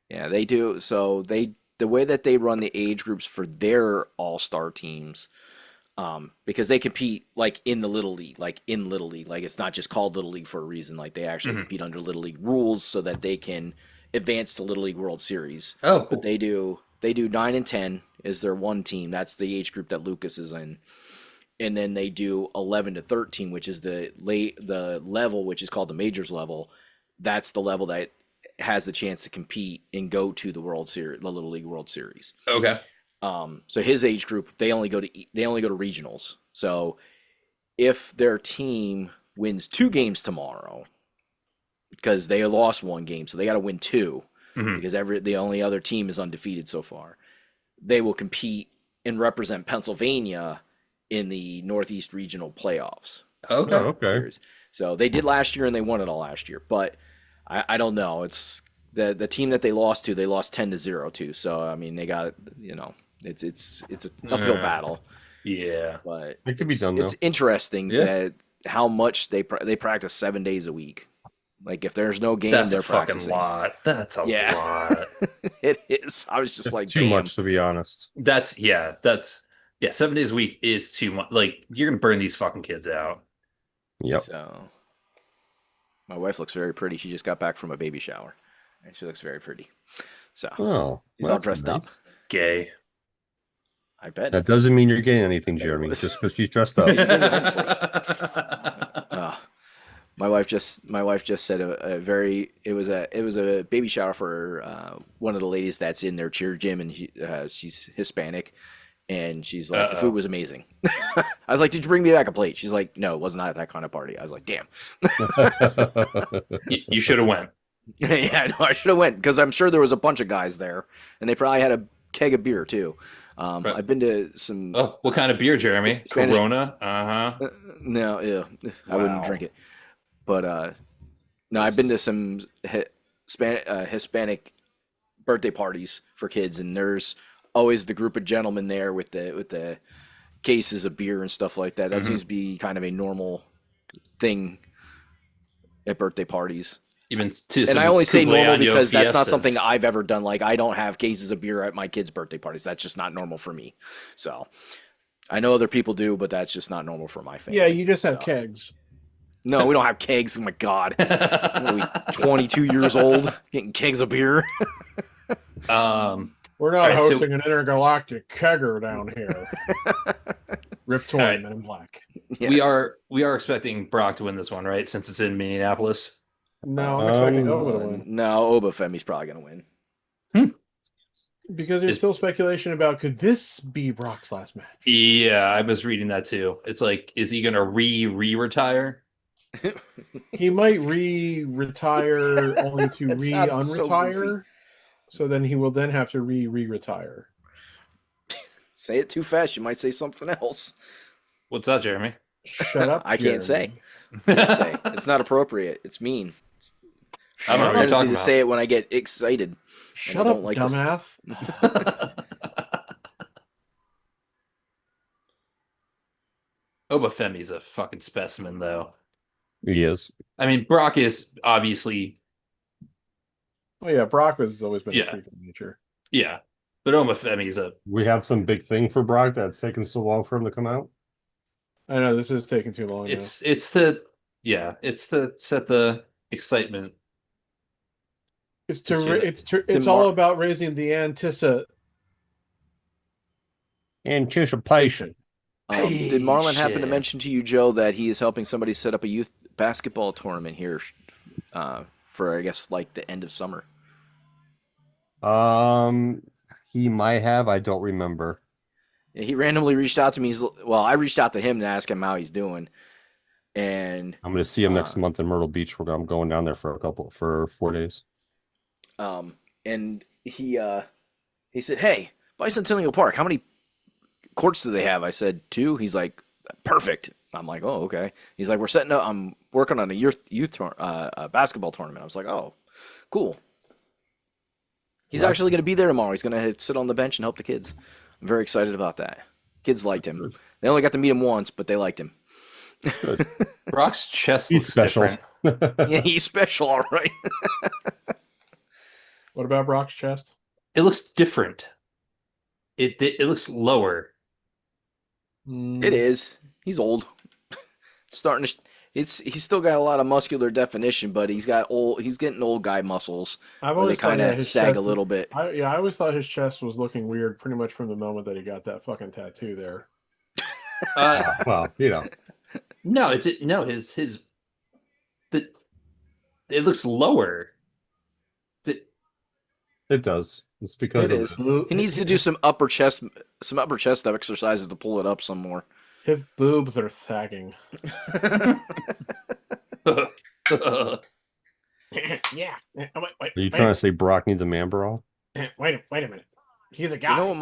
Yeah, they do. So the way that they run the age groups for their all-star teams, because they compete like in the little league, like it's not just called little league for a reason. Like they actually Mhm. compete under little league rules so that they can advance to Little League World Series. Oh, But cool. they do 9 and 10 is their one team. That's the age group that Lucas is in, and then they do 11 to 13, which is the level which is called the majors level. That's the level that has the chance to compete and go to the World Series, the Little League World Series. Okay. So his age group, they only go to regionals. So if their team wins 2 games tomorrow, because they lost 1 game, so they got to win 2, Mhm. because the only other team is undefeated so far. They will compete and represent Pennsylvania in the Northeast Regional Playoffs Oh, Okay. okay. series. So they did last year and they won it all last year. But I don't know. It's the team that they lost to. They lost 10-0 to. So I mean, they got it's an uphill Uh, battle. yeah. But It could be done it's though. interesting Yeah. to how much they practice 7 days a week. Like if there's no game, That's a they're fucking practicing. lot. That's a Yeah. lot. It is. I was just It's like, too damn. much, to be honest. That's 7 days a week is too much. Like you're gonna burn these fucking kids out. Yep. So my wife looks very pretty. She just got back from a baby shower, and she looks very pretty. So Oh, she's all that's dressed up. nice. Gay. I bet. That doesn't mean you're getting anything, Jeremy, was- just because she's dressed up. My wife just said it was a baby shower for one of the ladies that's in their cheer gym, and she's Hispanic, and she's like, the food was amazing. I was like, did you bring me back a plate? She's like, no, it was not that kind of party. I was like, damn. You should have went. Yeah, no, I should have went because I'm sure there was a bunch of guys there, and they probably had a keg of beer too. Right. I've been to some. Oh, what kind of beer, Jeremy? Spanish- Corona? Uh-huh. No, yeah, I wouldn't Wow. drink it. But no, I've been to some Hispanic birthday parties for kids, and there's always the group of gentlemen there with the cases of beer and stuff like that. That Mhm. seems to be kind of a normal thing at birthday parties. Even to And some I only say normal cumpleaños because that's not fiestas. something I've ever done. Like I don't have cases of beer at my kids' birthday parties. That's just not normal for me. So I know other people do, but that's just not normal for my family. Yeah, you just have So- kegs. No, we don't have kegs. Oh my god. What are we, 22 years old, getting kegs of beer? We're not All right, so- hosting an intergalactic kegger down here. Rip Torn, All right. Men in Black. Yes. we are expecting Brock to win this one, right? Since it's in Minneapolis. No, I'm expecting Um, Oba to win. No, Obafemi's probably gonna win. Because there's Is- still speculation about could this be Brock's last match? Yeah, I was reading that too. It's like, is he gonna re-retire? He might retire only to That sounds so unretire. So then he will then have to retire. Say it too fast, you might say something else. What's that, Jeremy? Shut up. I can't say. Jeremy. Can't say. It's not appropriate. It's mean. I don't know I what have you're a tendency talking to about. say it when I get excited. Shut I up, don't like this. dumbass. Obafemi's a fucking specimen, though. He is. I mean, Brock is obviously, Oh yeah, Brock has always been Yeah. a freak of nature. yeah, but Obafemi's a We have some big thing for Brock that's taken so long for him to come out. I know this is taking too long. it's to set the excitement. It's Did all Mar- about raising the Anticipation. Did Marlon happen to shit. mention to you, Joe, that he is helping somebody set up a youth basketball tournament here for, I guess, like the end of summer? He might have. I don't remember. He randomly reached out to me. I reached out to him to ask him how he's doing, and I'm going to see him next month in Myrtle Beach. I'm going down there for 4 days. and he said, "Hey, Bicentennial Park, how many courts do they have?" I said 2. He's like, "Perfect." I'm like, "Oh, okay." He's like, I'm working on a youth basketball tournament." I was like, "Oh, cool." He's Right. actually going to be there tomorrow. He's going to sit on the bench and help the kids. I'm very excited about that. Kids liked him. They only got to meet him once, but they liked him. Brock's chest He's looks special. different. Yeah, he's special, all right. What about Brock's chest? It looks different. It looks lower. It is. He's old. Starting to. He's still got a lot of muscular definition, but he's getting old guy muscles. I've Where they always thought kind of his sag a chest- little bit. I always thought his chest was looking weird pretty much from the moment that he got that fucking tattoo there. Well, No, his it looks lower. it does. It's because It of is. He needs to do some upper chest exercises to pull it up some more. His boobs are sagging. Yeah. Wait, Are you trying to say Brock needs a man brawl? wait a minute. He's a guy. You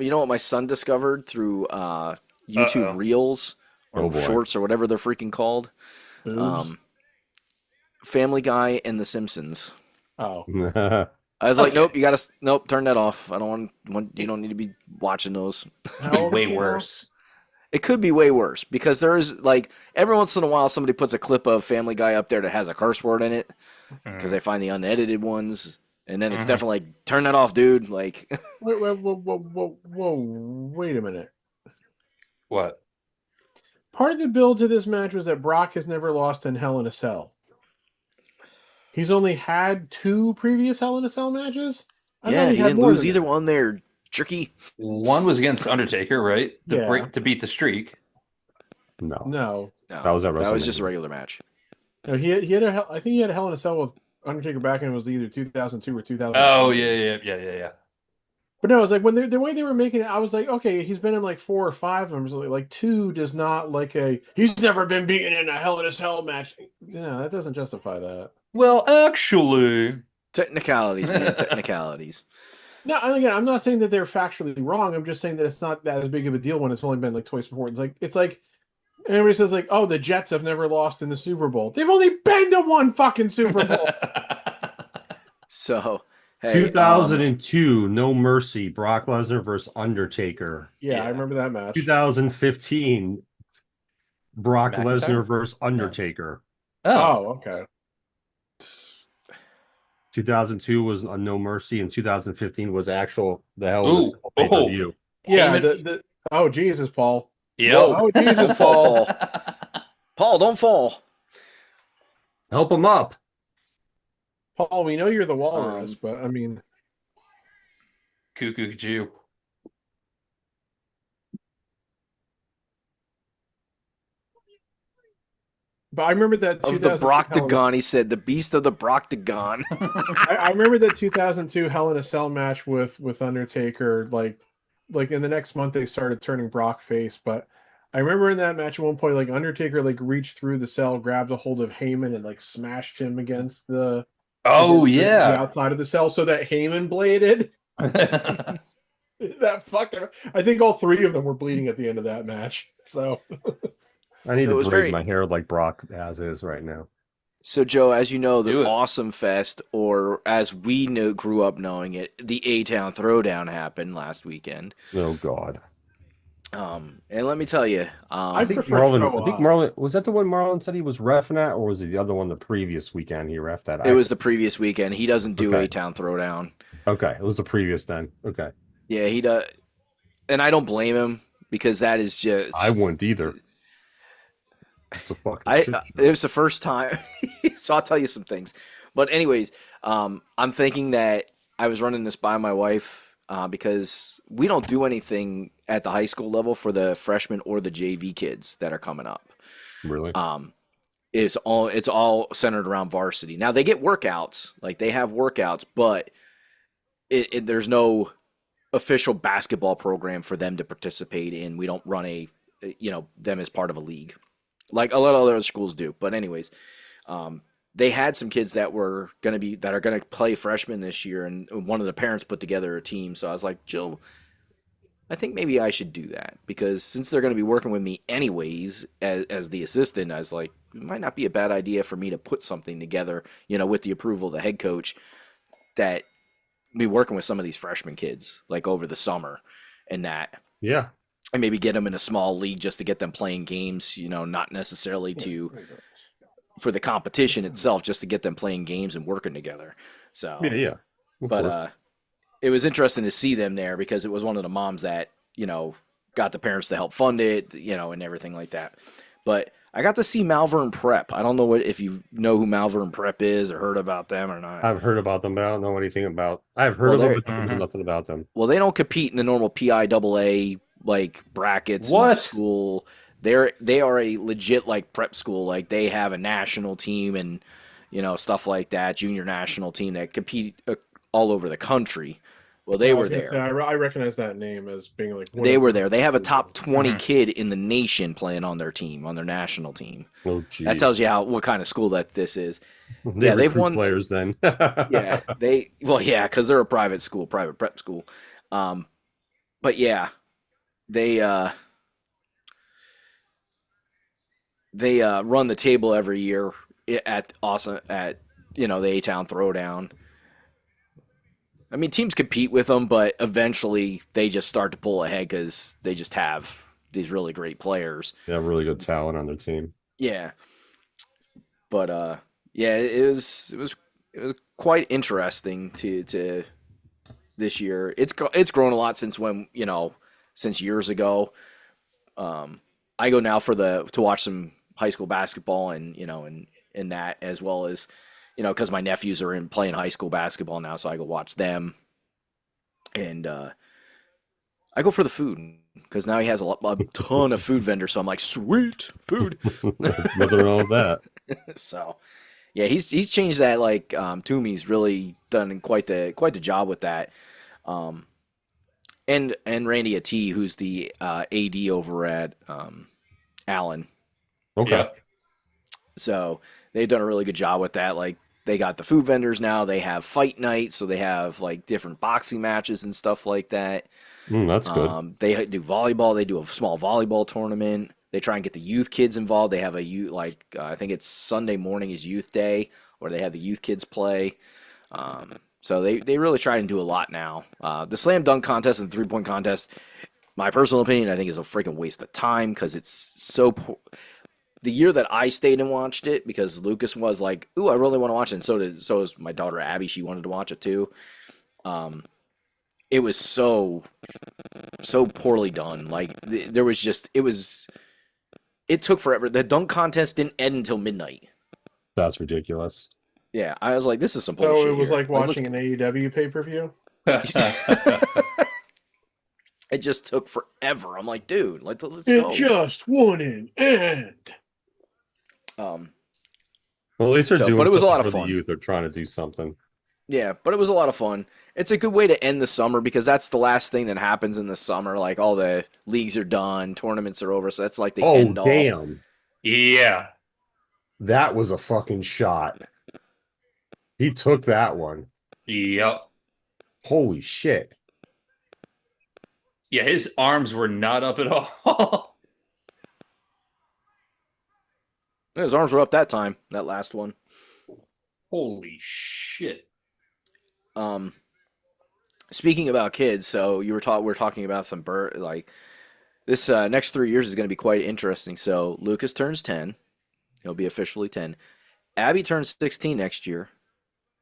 know what my son discovered through YouTube Reels or Oh, boy. Shorts or whatever they're freaking called? Boobs? Family Guy and The Simpsons. Oh. I was like, Okay. nope, turn that off. I don't want you don't need to be watching those. How old is Way he now? worse. It could be way worse because there is like every once in a while somebody puts a clip of Family Guy up there that has a curse word in it because they find the unedited ones, and then it's definitely like, turn that off, dude. Like, Wait a minute. What? Part of the build to this match was that Brock has never lost in Hell in a Cell. He's only had 2 previous Hell in a Cell matches? I yeah, thought he had didn't more lose than either that. one there, jerky. One was against Undertaker, right? Yeah. To beat the streak. No. No. No, That was at that was just a WrestleMania. regular match. No, he had I think he had a Hell in a Cell with Undertaker back in, it was either 2002 or 2000. Oh yeah. But no, it was like when the way they were making it, I was like, okay, he's been in like 4 or 5 of them. So like 2 does not like he's never been beaten in a Hell in a Cell match. No, that doesn't justify that. Well, actually, Technicalities, man, technicalities. No, and again, I'm not saying that they're factually wrong. I'm just saying that it's not that as big of a deal when it's only been like twice before. It's like everybody says like, oh, the Jets have never lost in the Super Bowl. They've only been to 1 fucking Super Bowl. So, hey, 2002, No Mercy, Brock Lesnar versus Undertaker. Yeah, I Yeah. remember that match. 2015, Brock McIntyre? Lesnar versus Undertaker. Oh, okay. 2002 was a No Mercy, and 2015 was actual the hell was Ooh. pay-per-view. Yeah, Heyman- oh Jesus, Paul. Yep. Oh Jesus, Paul. Paul, don't fall. Help him up. Paul, we know you're the walrus, but I mean, Cuckoo Jew. but I remember that Of the 2002 Broctagon, he said, the beast of the Broctagon. I remember that 2002 Hell in a Cell match with Undertaker. Like in the next month they started turning Brock face, but I remember in that match at one point, like Undertaker like reached through the cell, grabbed a hold of Heyman, and like smashed him against the the outside of the cell, so that Heyman bladed. That fucker. I think all three of them were bleeding at the end of that match. So I need It to was braid very- my hair like Brock as is right now. So, Joe, as you know, Do the it. Awesome Fest, or as we grew up knowing it, the A-Town Throwdown happened last weekend. Oh God. And let me tell you, I I think prefer Marlon. throw I think up. Marlon was that the one Marlon said he was reffing at, or was it the other one the previous weekend he reffed at? it was the previous weekend. He doesn't do Okay. A-Town Throwdown. Okay, it was the previous then. Okay, Yeah, he does. And I don't blame him because that is just. I wouldn't either. It's a fucking shit show. It was the first time, so I'll tell you some things. But anyways, I'm thinking that I was running this by my wife because we don't do anything at the high school level for the freshmen or the JV kids that are coming up. Really? It's all centered around varsity. Now they get workouts, like they have workouts, but there's no official basketball program for them to participate in. We don't run them as part of a league like a lot of other schools do. But anyways, they had some kids that are going to play freshmen this year, and one of the parents put together a team. So I was like, Jill, I think maybe I should do that because since they're going to be working with me anyways as the assistant, I was like, it might not be a bad idea for me to put something together, with the approval of the head coach, that be working with some of these freshman kids like over the summer and that. Yeah. And maybe get them in a small league just to get them playing games, not necessarily for the competition itself, just to get them playing games and working together. So, Yeah. Of but course. it was interesting to see them there because it was one of the moms that, got the parents to help fund it, and everything like that. But I got to see Malvern Prep. I don't know if you know who Malvern Prep is or heard about them or not. I've heard about them, but I don't know anything about. I've heard of them, but I know nothing about them. Well, they don't compete in the normal PIAA like brackets in What? school. They are a legit like prep school. Like they have a national team and stuff like that, junior national team that compete all over the country. Well, they were there. I recognize that name as being like. They were there. They have a top 20 kid in the nation playing on their team, on their national team. Oh, geez. That tells you what kind of school that this is. They they've recruit won players then. Yeah, because they're a private school, private prep school. But yeah, they run the table every year at the A-Town Throwdown. I mean, teams compete with them, but eventually they just start to pull ahead because they just have these really great players. They have really good talent on their team. Yeah, but it was quite interesting to this year. It's grown a lot since since years ago. I go now to watch some high school basketball and that, as well as because my nephews are playing high school basketball now, so I go watch them. And I go for the food because now he has a ton of food vendors. So I'm like, sweet food. Nothing wrong with that. So yeah, he's changed that. Like Toomey's really done quite the job with that. And Randy Ati, who's the AD over at Allen. Okay. Yeah. So they've done a really good job with that. Like they got the food vendors now. They have fight nights, so they have like different boxing matches and stuff like that. That's good. They do volleyball. They do a small volleyball tournament. They try and get the youth kids involved. They have a youth I think it's Sunday morning is youth day, where they have the youth kids play. So they really try and do a lot now. The slam dunk contest and the 3-point contest, my personal opinion, I think is a freaking waste of time because it's so poor. The year that I stayed and watched it, because Lucas was like, "Ooh, I really want to watch it," and so was my daughter Abby. She wanted to watch it too. It was so poorly done. Like it took forever. The dunk contest didn't end until midnight. That's ridiculous. Yeah, I was like, "This is some bullshit." So it was here. like watching an AEW pay-per-view. It just took forever. I'm like, dude, let's go. It just wouldn't end. Well, at least they're doing but it was a something lot of for fun. the youth. They're trying to do something. Yeah, but it was a lot of fun. It's a good way to end the summer because that's the last thing that happens in the summer. Like all the leagues are done, tournaments are over, so that's like the Oh, end all. damn. Yeah. That was a fucking shot. He took that one. Yep. Holy shit. Yeah, his arms were not up at all. His arms were up that time, that last one. Holy shit. Speaking about kids, so we're talking about some like this next 3 years is going to be quite interesting. So Lucas turns 10. He'll be officially 10. Abby turns 16 next year.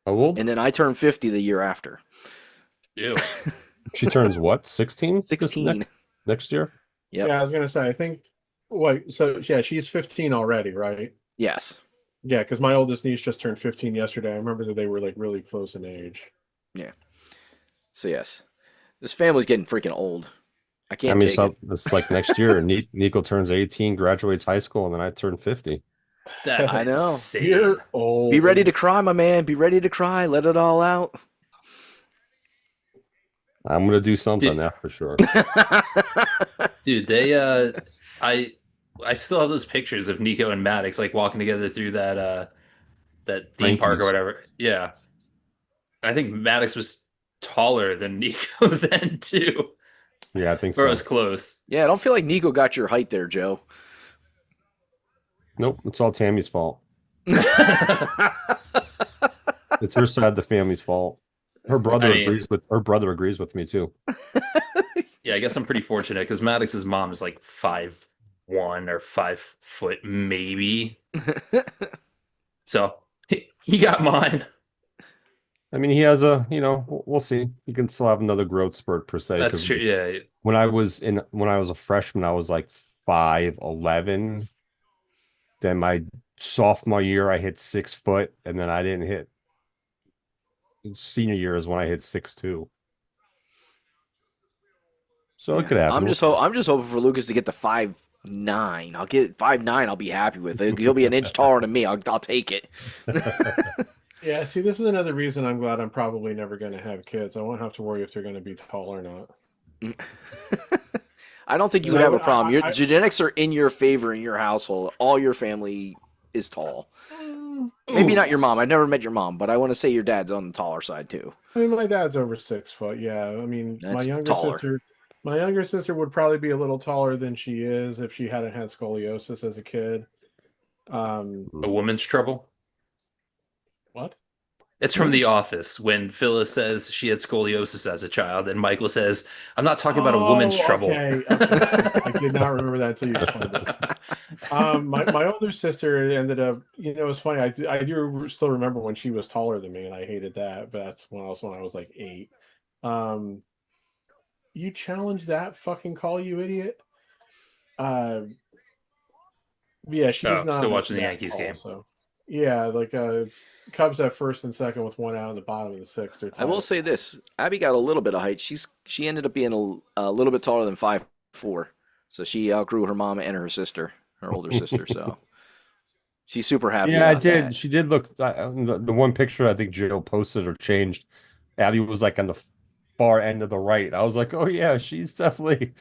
How old? And then I turn 50 the year after. Ew. She turns what? 16? 16. Next year? Yep. Yeah, I was gonna say. I think. Wait. So yeah, she's 15 already, right? Yes. Yeah, because my oldest niece just turned 15 yesterday. I remember that they were like really close in age. Yeah. So yes, this family's getting freaking old. I can't take so it. it's like next year. Nico turns 18, graduates high school, and then I turn 50. That's I know. insane. You're old. Be ready to cry, my man. Be ready to cry. Let it all out. I'm gonna do something, that's for sure. Dude, I still have those pictures of Nico and Maddox like walking together through that theme park or Frankie's. whatever. Yeah. I think Maddox was taller than Nico then too. Yeah, I think Or so. was close. Yeah, I don't feel like Nico got your height there, Joe. Nope, it's all Tammy's fault. It's her side of the family's fault. Her brother agrees with me too. Yeah, I guess I'm pretty fortunate because Maddox's mom is like 5'1" or 5 foot maybe. So he got mine. I mean, he has we'll see. He can still have another growth spurt per se. That's 'cause true. Yeah. When I was a freshman, I was like 5'11". Then my sophomore year, I hit 6 foot, and then I didn't hit. Senior year is when I hit 6'2". So it could happen. I'm just hoping for Lucas to get to 5'9". I'll get 5'9". I'll be happy with it. He'll be an inch taller than me. I'll take it. Yeah, see, this is another reason I'm glad I'm probably never going to have kids. I won't have to worry if they're going to be tall or not. I don't think you would have a problem. Your genetics are in your favor in your household. All your family is tall. Maybe not your mom. I've never met your mom, but I want to say your dad's on the taller side too. I mean, my dad's over 6 foot. Yeah, I mean, That's my younger taller. sister. My younger sister would probably be a little taller than she is if she hadn't had scoliosis as a kid. A woman's trouble. What? It's from The Office when Phyllis says she had scoliosis as a child, and Michael says, "I'm not talking about a woman's trouble." Okay. I did not remember that until you explained it. My older sister ended up. It was funny. I do still remember when she was taller than me, and I hated that. But that's when I was like 8. You challenge that fucking call, you idiot. Yeah, she's not still watching the that Yankees tall, game. So yeah, like it's Cubs at first and second with one out in the bottom of the 6th. They're I will tied. say this: Abby got a little bit of height. She ended up being a little bit taller than 5'4", so she outgrew her mom and her sister, her older sister. So she's super happy. Yeah, I about did. that. She did look. The one picture I think Joe posted or changed, Abby was like on the far end of the right. I was like, oh yeah, she's definitely.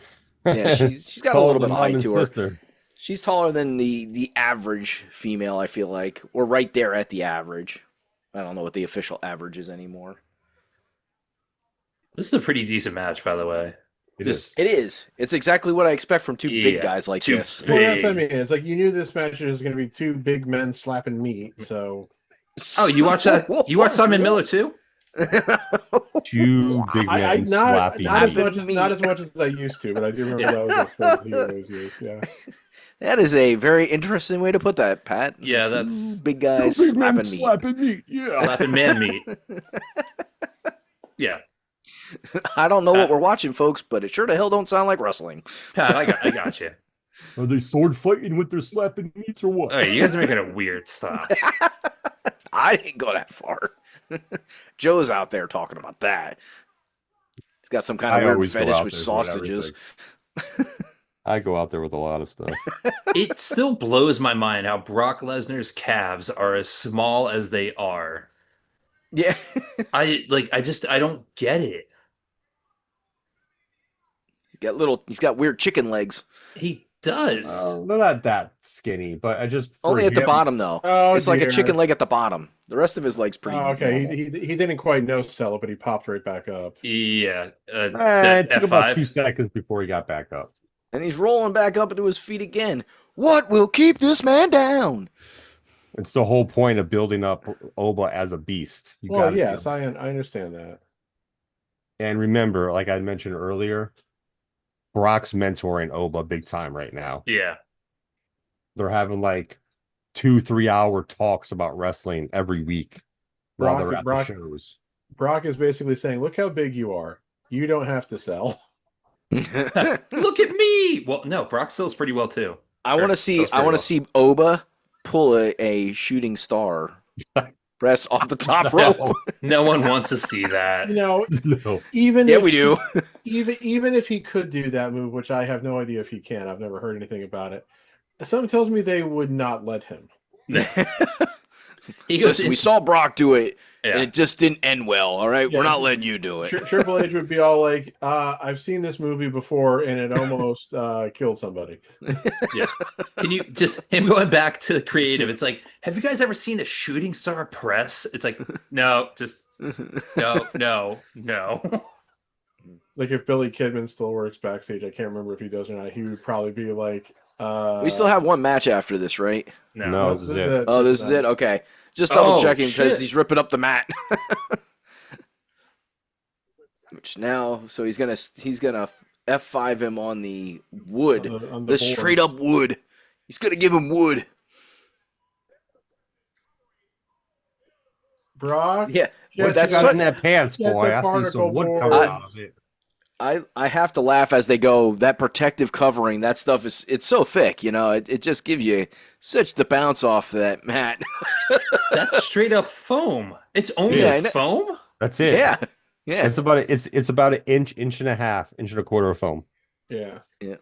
Yeah, she's got a taller little bit than of mom height and to her. sister. She's taller than the average female, I feel like, or right there at the average. I don't know what the official average is anymore. This is a pretty decent match, by the way. It is. It is. It's exactly what I expect from two big Yeah, guys like two this. Well, that's what I big. mean. It's like you knew this match was going to be 2 big men slapping meat. So Oh, you watch that? You watch Simon Miller too? Two big I men not slapping. as me. much as I used to, but I do remember that was a phrase he always used. Yeah. That is a very interesting way to put that, Pat. Yeah, Two that's big guys Two big men slapping meat. slapping meat. Yeah. slapping man meat. Yeah, I don't know what we're watching, folks, but it sure the hell don't sound like wrestling. Pat, I got you. Are they sword fighting with their slapping meats or what? Oh, you guys are making it weird. Stop. I didn't go that far. Joe's out there talking about that. He's got some kind of I weird always go fetish out with there with sausages. I go out there with a lot of stuff. It still blows my mind how Brock Lesnar's calves are as small as they are. Yeah. I don't get it. He's got weird chicken legs. He does. They're not that skinny, but I just for Only at the him- bottom though. Oh, It's like a dear. chicken leg at the bottom. The rest of his legs pretty. Oh, okay, normal. he didn't quite no sell it, but he popped right back up. Yeah. It took about F5. 2 seconds before he got back up. And he's rolling back up into his feet again. What will keep this man down? It's the whole point of building up Oba as a beast. You Well, gotta yes, I understand that. And remember, like I mentioned earlier, Brock's mentoring Oba big time right now. Yeah. They're having like 2-3 hour talks about wrestling every week while they're at the shows. Brock is basically saying, "Look how big you are. You don't have to sell." Look at me. Well, no, Brock sells pretty well too. I want to see Oba pull a shooting star press off the top rope. No one wants to see that. You know, No. even Yeah, if we do. even if he could do that move, which I have no idea if he can. I've never heard anything about it. Something tells me they would not let him. He goes Listen, we saw Brock do it, Yeah. and it just didn't end well. All right, Yeah. we're not letting you do it. Triple H would be all like, "I've seen this movie before, and it almost killed somebody." Can you just him going back to creative? It's like, have you guys ever seen a shooting star press? It's like, no, just no. Like if Billy Kidman still works backstage, I can't remember if he does or not. He would probably be like, We still have one match after this, right? No, this is it. Oh, this is it. Okay, just double checking because shit. he's ripping up the mat. Which now, so he's gonna F5 him on the wood, on the board. straight up wood. He's gonna give him wood. Brock. Yeah, Yeah, that's Got so- in that pants, Get boy. the I see particle some wood board. coming out of it. I have to laugh as they go. That protective covering, that stuff it's so thick, you know. It just gives you such the bounce off that mat. That's straight up foam. It's only Yeah, I know. foam. That's it. Yeah, yeah. It's about an inch and a half, inch and a quarter of foam. Yeah.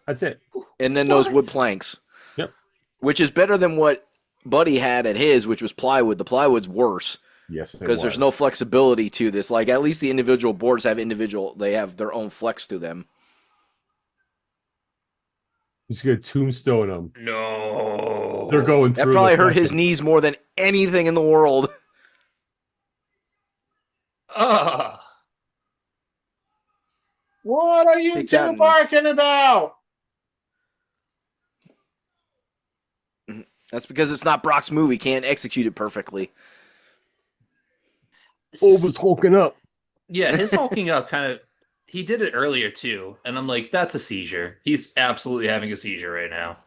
That's it. And then those What? wood planks. Yep. Which is better than what Buddy had at his, which was plywood. The plywood's worse Yes, because there's no flexibility to this. Like at least the individual boards have they have their own flex to them. He's gonna tombstone them. No. They're going That through. probably the hurt his fucking- knees more than anything in the world. Ah. What are you Take two that. barking about? That's because it's not Brock's move. He can't execute it perfectly. Oba's hulking up. Yeah, his hulking up kind of. He did it earlier too, and I'm like, that's a seizure. He's absolutely having a seizure right now.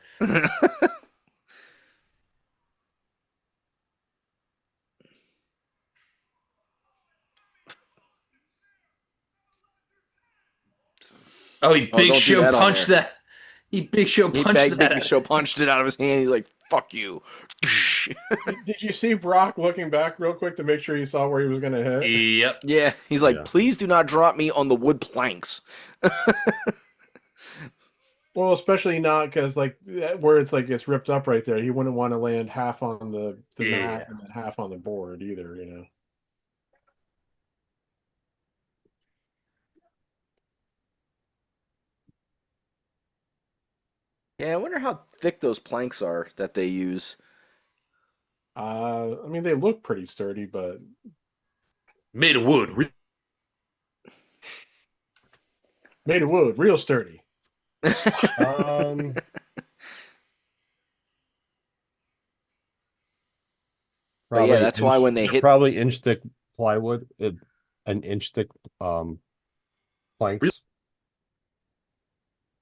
Oh, he Oh, Big don't do Show that on punched there. that. He Big Show He punched that. Big Show punched it out of his hand. He's like, "Fuck you." Did you see Brock looking back real quick to make sure he saw where he was going to hit? Yep. Yeah, he's like, Yeah. "Please do not drop me on the wood planks." Well, especially not because like where it's like it's ripped up right there. He wouldn't want to land half on the Yeah. mat and then half on the board either. You know. Yeah, I wonder how thick those planks are that they use. I mean, they look pretty sturdy, but Made of wood. made of wood, real sturdy. Um, But yeah, that's why when they they're hit- probably inch thick plywood, an inch thick planks,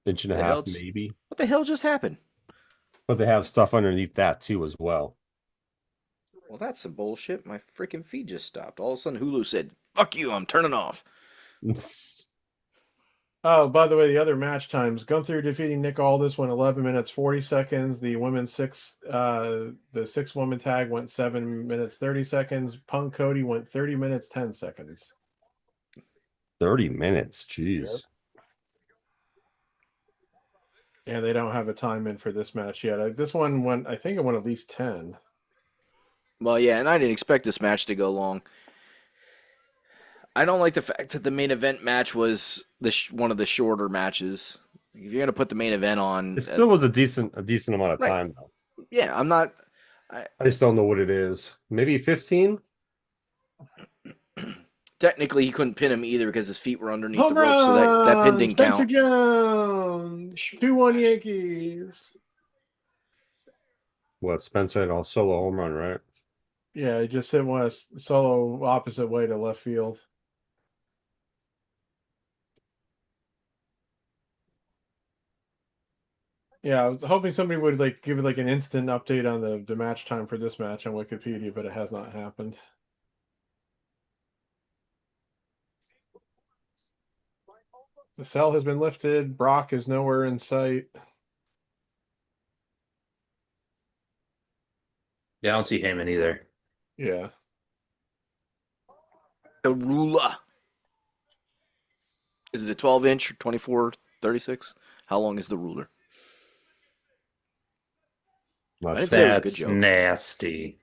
inch and a The hell half just- maybe. What the hell just happened? But they have stuff underneath that too as well. Well, that's some bullshit. My freaking feed just stopped. All of a sudden, Hulu said, "Fuck you, I'm turning off." Oh, by the way, the other match times: Gunther defeating Nick Aldis went 11 minutes 40 seconds. The the 6-woman tag went 7 minutes 30 seconds. Punk Cody went 30 minutes 10 seconds. 30 minutes, jeez. Yeah, they don't have a time in for this match yet. This one went, I think it went at least 10. Well, yeah, and I didn't expect this match to go long. I don't like the fact that the main event match was one of the shorter matches. If you're gonna put the main event on, It still was a decent amount of right. time though. Yeah, I'm not. I just don't know what it is. Maybe 15? Technically, he couldn't pin him either because his feet were underneath Home the rope, so that pin run! didn't Spencer count. Jones, 2-1 Yankees. What, Spencer had a solo home run, right? Yeah, he just hit one solo opposite way to left field. Yeah, I was hoping somebody would like give it like an instant update on the match time for this match on Wikipedia, but it has not happened. The cell has been lifted. Brock is nowhere in sight. Yeah, I don't see Heyman either. Yeah. The ruler. Is it a 12-inch or 24-36? How long is the ruler? I didn't say it was a good That's joke. nasty.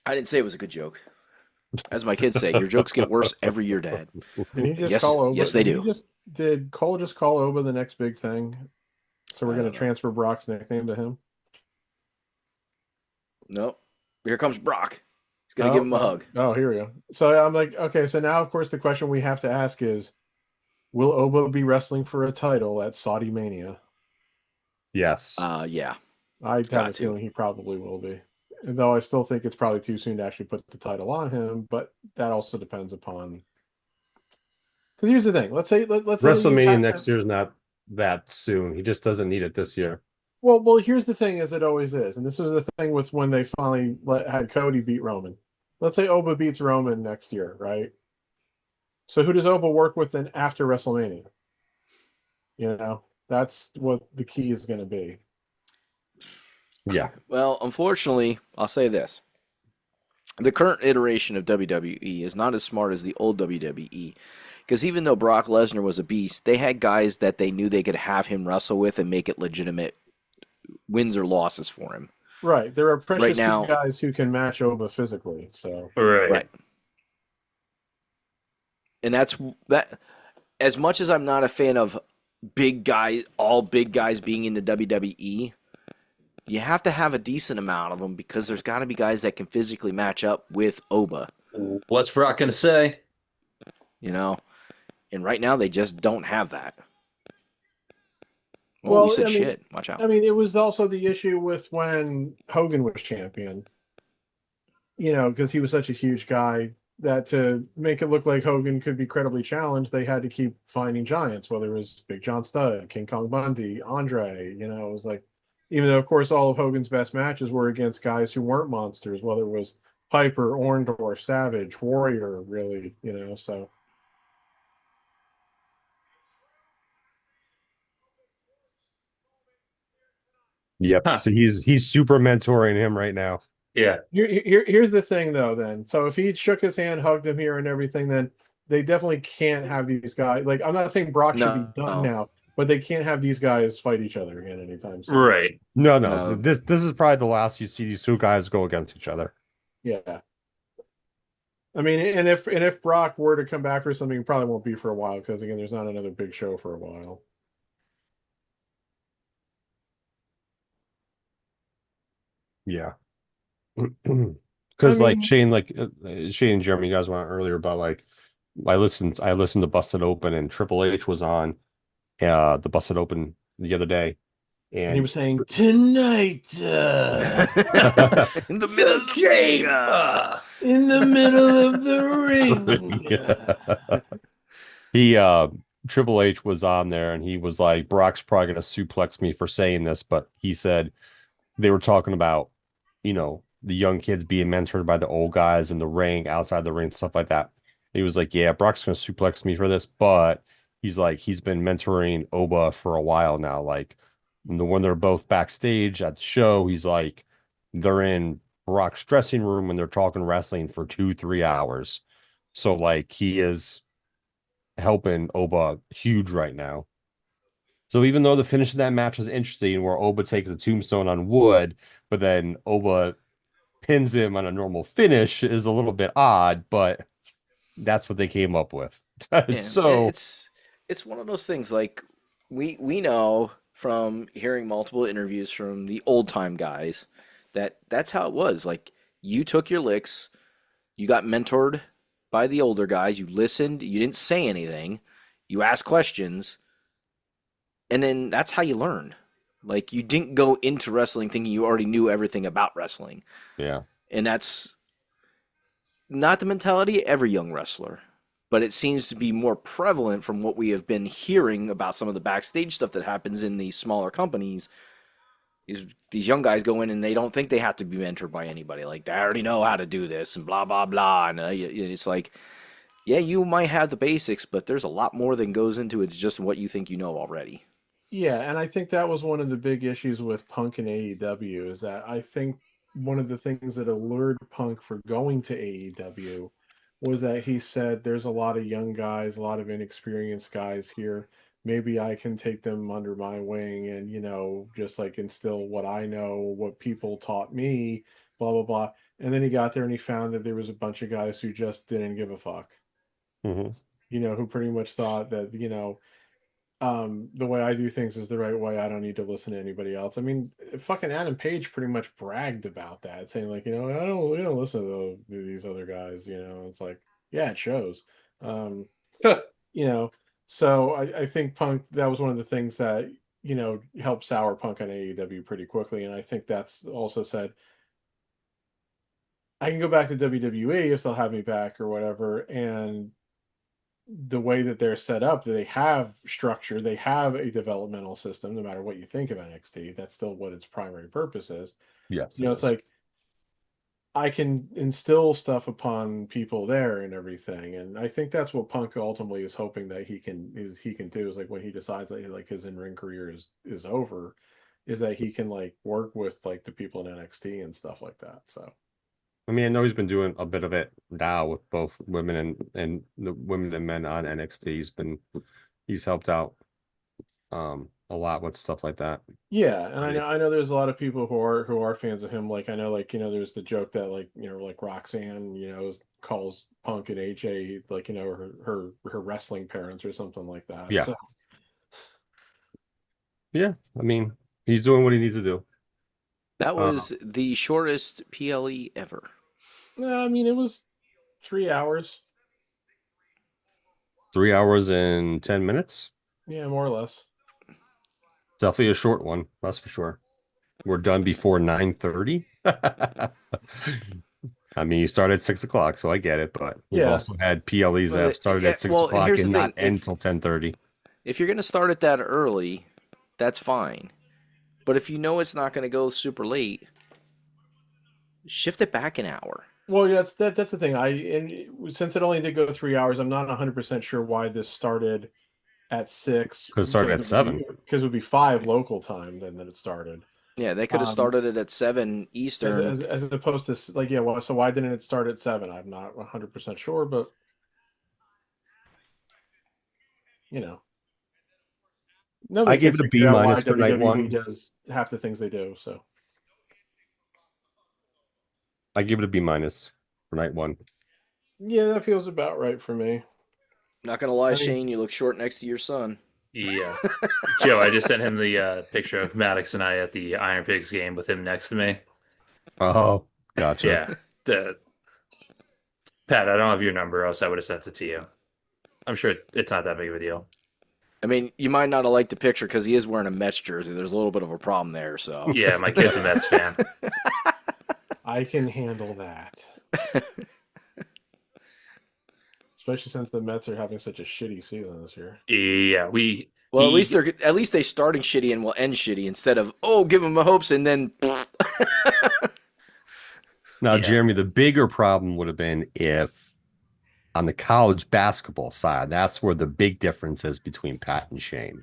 I didn't say it was a good joke. As my kids say, your jokes get worse every year, Dad. Did he just Yes, call Oba? yes, they do. Did Cole just call Oba the next big thing? So we're I going don't to know. transfer Brock's nickname to him? No. Here comes Brock. He's going to give him a hug. Oh, here we go. So I'm like, okay, so now, of course, the question we have to ask is, will Oba be wrestling for a title at Saudi Mania? Yes. Yeah. I have a feeling he probably will be. Though I still think it's probably too soon to actually put the title on him, but that also depends upon. Because here's the thing: let's say WrestleMania next year is not that soon. He just doesn't need it this year. Well, here's the thing, as it always is, and this was the thing with when they finally had Cody beat Roman. Let's say Oba beats Roman next year, right? So who does Oba work with then after WrestleMania? You know, that's what the key is going to be. Yeah. Well, unfortunately, I'll say this. The current iteration of WWE is not as smart as the old WWE. Because even though Brock Lesnar was a beast, they had guys that they knew they could have him wrestle with and make it legitimate wins or losses for him. Right. There are precious Right now- few guys who can match Oba physically. So Right. And that's that. As much as I'm not a fan of all big guys being in the WWE, you have to have a decent amount of them because there's got to be guys that can physically match up with Oba. What's Brock going to say? You know, and right now they just don't have that. Well, you said I mean- shit. Watch out. I mean, it was also the issue with when Hogan was champion. You know, because he was such a huge guy that to make it look like Hogan could be credibly challenged, they had to keep finding giants, whether it was Big John Studd, King Kong Bundy, Andre. You know, it was like, even though, of course, all of Hogan's best matches were against guys who weren't monsters, whether it was Piper, Orndorff, Savage, Warrior, really, you know, so. Yep. Huh. So he's super mentoring him right now. Yeah. Here's the thing, though, then. So if he shook his hand, hugged him here and everything, then they definitely can't have these guys. Like, I'm not saying Brock should be done now, but they can't have these guys fight each other again anytime soon. Right. No. This is probably the last you see these two guys go against each other. Yeah. I mean, and if Brock were to come back for something, it probably won't be for a while because, again, there's not another big show for a while. Yeah. Because I mean- Shane and Jeremy, you guys went on earlier about like I listened to Busted Open and Triple H was on the Busted Open the other day. And he was saying, tonight, In the middle of the ring. in the middle of the ring. He Triple H was on there and he was like, Brock's probably gonna suplex me for saying this, but he said they were talking about, you know, the young kids being mentored by the old guys in the ring, outside the ring, stuff like that. He was like, yeah, Brock's gonna suplex me for this, but he's like, he's been mentoring Oba for a while now. Like when they're both backstage at the show, he's like, they're in Brock's dressing room when they're talking wrestling for 2-3 hours. So like he is helping Oba huge right now. So even though the finish of that match was interesting, where Oba takes a tombstone on wood, but then Oba pins him on a normal finish is a little bit odd, but that's what they came up with. Yeah, So it's one of those things like we know from hearing multiple interviews from the old time guys that that's how it was. Like you took your licks, you got mentored by the older guys, you listened, you didn't say anything, you asked questions, and then that's how you learned. Like you didn't go into wrestling thinking you already knew everything about wrestling. yeah. And that's not the mentality of every young wrestler, but it seems to be more prevalent from what we have been hearing about some of the backstage stuff that happens in these smaller companies. These young guys go in and they don't think they have to be mentored by anybody. Like they already know how to do this and blah blah blah. And it's like, yeah, you might have the basics, but there's a lot more than goes into it. It's just what you think you know already. Yeah, and I think that was one of the big issues with Punk and AEW is that I think one of the things that allured Punk for going to AEW was that he said there's a lot of young guys, a lot of inexperienced guys here. Maybe I can take them under my wing and, just like instill what I know, what people taught me, blah, blah, blah. And then he got there and he found that there was a bunch of guys who just didn't give a fuck, Hmm. who pretty much thought that, the way I do things is the right way. I don't need to listen to anybody else. I mean, fucking Adam Page pretty much bragged about that, saying like, I don't, we don't listen to these other guys. It's like, yeah, it shows. Um, you know, so I think Punk, that was one of the things that helped sour Punk on AEW pretty quickly, and I think that's also said I can go back to WWE if they'll have me back or whatever, and the way that they're set up, they have structure, they have a developmental system, no matter what you think of NXT. That's still what its primary purpose is. Yes, It's like I can instill stuff upon people there and everything. And I think that's what Punk ultimately is hoping that he can do is like when he decides that like his in-ring career is over, is that he can like work with like the people in NXT and stuff like that. So I mean, I know he's been doing a bit of it now with both women and the women and men on NXT. He's helped out a lot with stuff like that. yeah, and I know there's a lot of people who are fans of him. Like I know, like there's the joke that like like Roxanne, calls Punk and AJ like her wrestling parents or something like that. Yeah. So, Yeah, I mean, he's doing what he needs to do. That was the shortest PLE ever. I mean, it was 3 hours. 3 hours and 10 minutes. Yeah, more or less. Definitely a short one, that's for sure. We're done before 9:30. I mean, you started at 6 o'clock, so I get it, but we've Yeah. also had PLEs that have started at 6 well, o'clock here's and the not thing. end until 10:30. If you're going to start it that early, that's fine. But if you know it's not going to go super late, shift it back an hour. Well, yeah, that's the thing. Since it only did go 3 hours, I'm not 100% sure why this started at 6. Because it started at 7. Because it would be 5 local time then that it started. Yeah, they could have started it at 7 Eastern. As opposed to like, yeah, well, so why didn't it start at 7? I'm not 100% sure, but I gave it a B minus for night one. Does half the things they do, so I give it a B minus for night one. yeah, that feels about right for me. Not gonna lie, Shane, you look short next to your son. Yeah. Joe, I just sent him the picture of Maddox and I at the Iron Pigs game with him next to me. Oh, gotcha. Yeah. Pat, I don't have your number, else I would have sent it to you. I'm sure it's not that big of a deal. I mean, you might not have liked the picture because he is wearing a Mets jersey. There's a little bit of a problem there, so. Yeah, my kid's a Mets fan. I can handle that. Especially since the Mets are having such a shitty season this year. Yeah, Well, at least they starting shitty and will end shitty instead of give them hopes and then. Now, Jeremy, the bigger problem would have been if on the college basketball side, that's where the big difference is between Pat and Shane.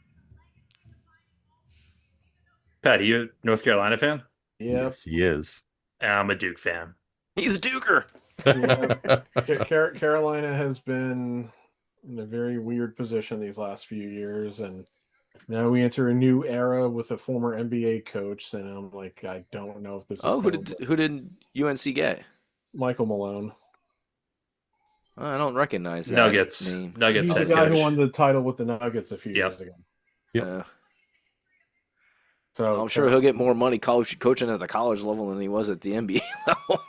Pat, are you a North Carolina fan? Yeah. Yes, he is. I'm a Duke fan. He's a Duker. Yeah. Carolina has been in a very weird position these last few years, and Now we enter a new era with a former NBA coach, and I'm like, I don't know if this is Oh, going to who did UNC get? Michael Malone. I don't recognize that Nuggets. name. Nuggets He's the head guy who coach. won the title with the Nuggets a few Yep. years ago. Yep. So I'm sure he'll get more money coaching at the college level than he was at the NBA level.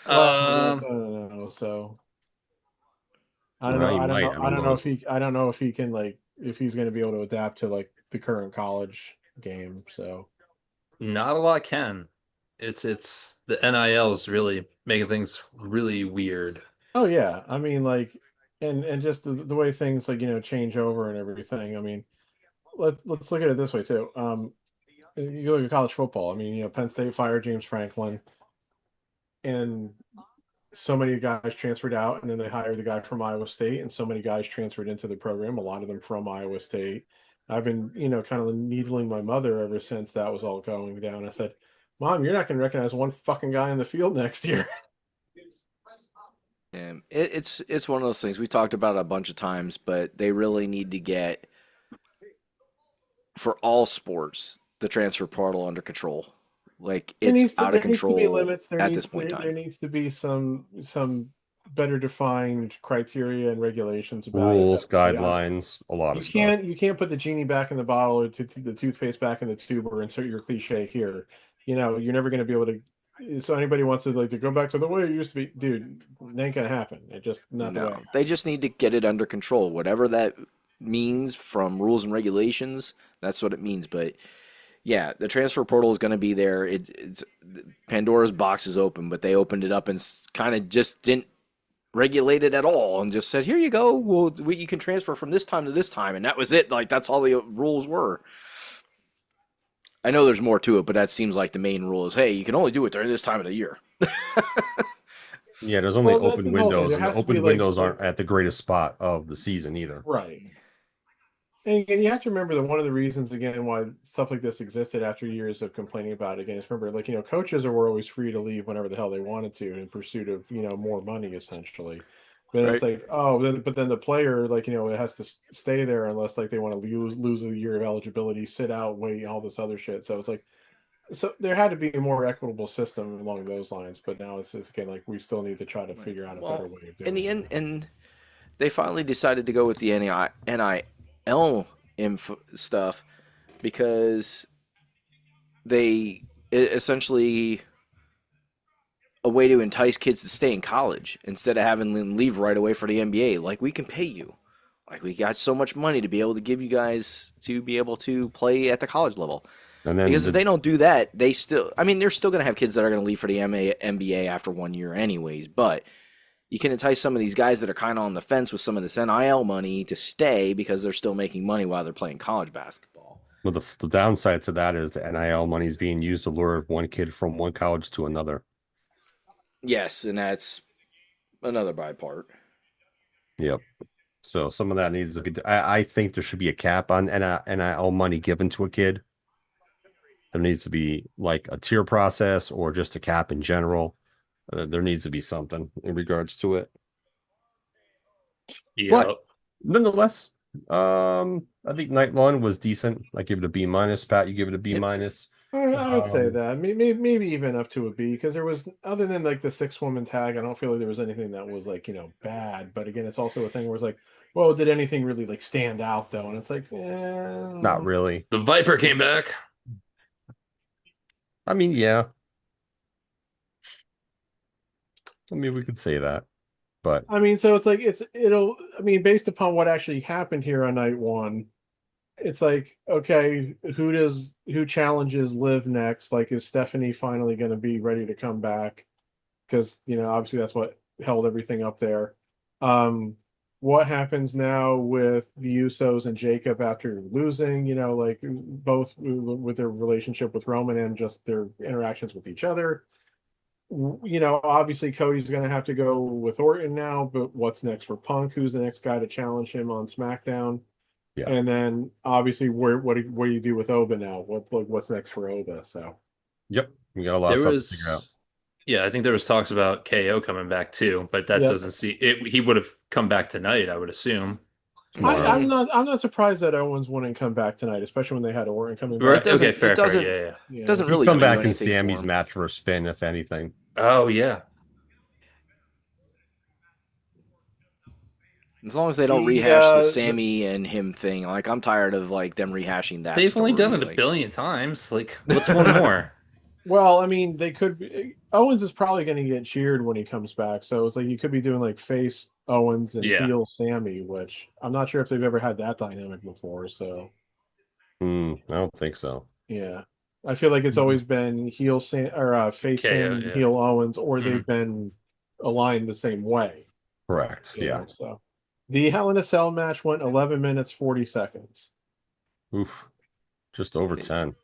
Well, I don't know. So I don't Well, know. he I don't might. know. Who I don't know knows? if he. I don't know if he can like if he's going to be able to adapt to like the current college game. So Not a lot can. It's the NIL's really making things really weird. oh yeah, I mean like, and just the way things like change over and everything. I mean, let's look at it this way too. You look at college football. I mean, Penn State fired James Franklin, and so many guys transferred out, and then they hired the guy from Iowa State, and so many guys transferred into the program. A lot of them from Iowa State. I've been, kind of needling my mother ever since that was all going down. I said, "Mom, you're not going to recognize one fucking guy in the field next year." And it's one of those things we talked about a bunch of times, but they really need to get for all sports the transfer portal under control. Like it's out of There needs to be control limits. at this point in There time. needs to be some better defined criteria and regulations about it. Rules, guidelines, a lot of stuff. You can't put the genie back in the bottle or the toothpaste back in the tube or insert your cliche here. You're never going to be able to. So anybody wants to go back to the way it used to be, dude, it ain't gonna happen. It just not the way. No, they just need to get it under control. Whatever that means from rules and regulations, that's what it means. But yeah, the transfer portal is going to be there. It's Pandora's box is open, but they opened it up and kind of just didn't regulate it at all and just said, "Here you go. Well, you can transfer from this time to this time," and that was it. Like that's all the rules were. I know there's more to it, but that seems like the main rule is, hey, you can only do it during this time of the year. Yeah, there's only Well, that's open the whole thing. windows, There and the has to be, open like windows aren't at the greatest spot of the season either. right. And you have to remember that one of the reasons, again, why stuff like this existed after years of complaining about it, again, is remember, coaches were always free to leave whenever the hell they wanted to in pursuit of, more money, essentially. But it's Right. like, oh, but then the player, it has to stay there unless, they want to lose a year of eligibility, sit out, wait, all this other shit. So it's like, so there had to be a more equitable system along those lines. But now it's just, again, we still need to try to figure out a better Well, way of in doing the it. end, and they finally decided to go with the NIL stuff because essentially a way to entice kids to stay in college instead of having them leave right away for the NBA. Like we can pay you, like we got so much money to be able to give you guys to be able to play at the college level. And then Because if they don't do that, they're still going to have kids that are going to leave for the NBA after 1 year anyways. But you can entice some of these guys that are kind of on the fence with some of this NIL money to stay because they're still making money while they're playing college basketball. well, the downside to that is the NIL money is being used to lure one kid from one college to another. Yes, and that's another bad part. Yep. So some of that needs to be. I think there should be a cap on NIL money given to a kid. There needs to be like a tier process or just a cap in general. There needs to be something in regards to it. Yep. But nonetheless, I think night one was decent. I give it a B minus. Pat, you give it a B minus. I would say that maybe even up to a B, because there was, other than the 6-woman tag, I don't feel like there was anything that was bad. But again, it's also a thing where it's like, well, did anything really stand out though? And it's like, Not really. The Viper came back. I mean, yeah. I mean, we could say that, but I mean, so it's like based upon what actually happened here on night one, it's like, okay, who challenges Liv next? Like, is Stephanie finally going to be ready to come back? Because obviously that's what held everything up there. What happens now with the Usos and Jacob after losing? Both with their relationship with Roman and just their interactions with each other. Obviously Cody's going to have to go with Orton now, but what's next for Punk? Who's the next guy to challenge him on SmackDown? Yeah. And then obviously what do you do with Oba now? What's next for Oba? So yep, we got a lot of stuff to figure out. Yeah, I think there was talks about KO coming back too, but that doesn't see it. He would have come back tonight, I would assume. I'm not surprised that Owens wouldn't come back tonight, especially when they had Orton coming back. Right. doesn't- Okay, fair, it doesn't- fair. Yeah. Yeah. Doesn't He'd really come do back in anything for Sammy's him. match versus Finn, if anything. Oh, yeah. As long as they don't rehash the Sammy and him thing. Like, I'm tired of like them rehashing that. They've only done story, it a like- billion times. Like, what's one more? Well, I mean, they could be. Owens is probably going to get cheered when he comes back, so it's like you could be doing like face Owens and Yeah. heel Sammy, which I'm not sure if they've ever had that dynamic before. So I don't think so. yeah, I feel like it's always been heel Sam or face KO, Sammy, yeah. heel Owens, or they've been aligned the same way. Correct. you Yeah. know, So the Hell in a Cell match went 11 minutes 40 seconds. Oof. Just over 10.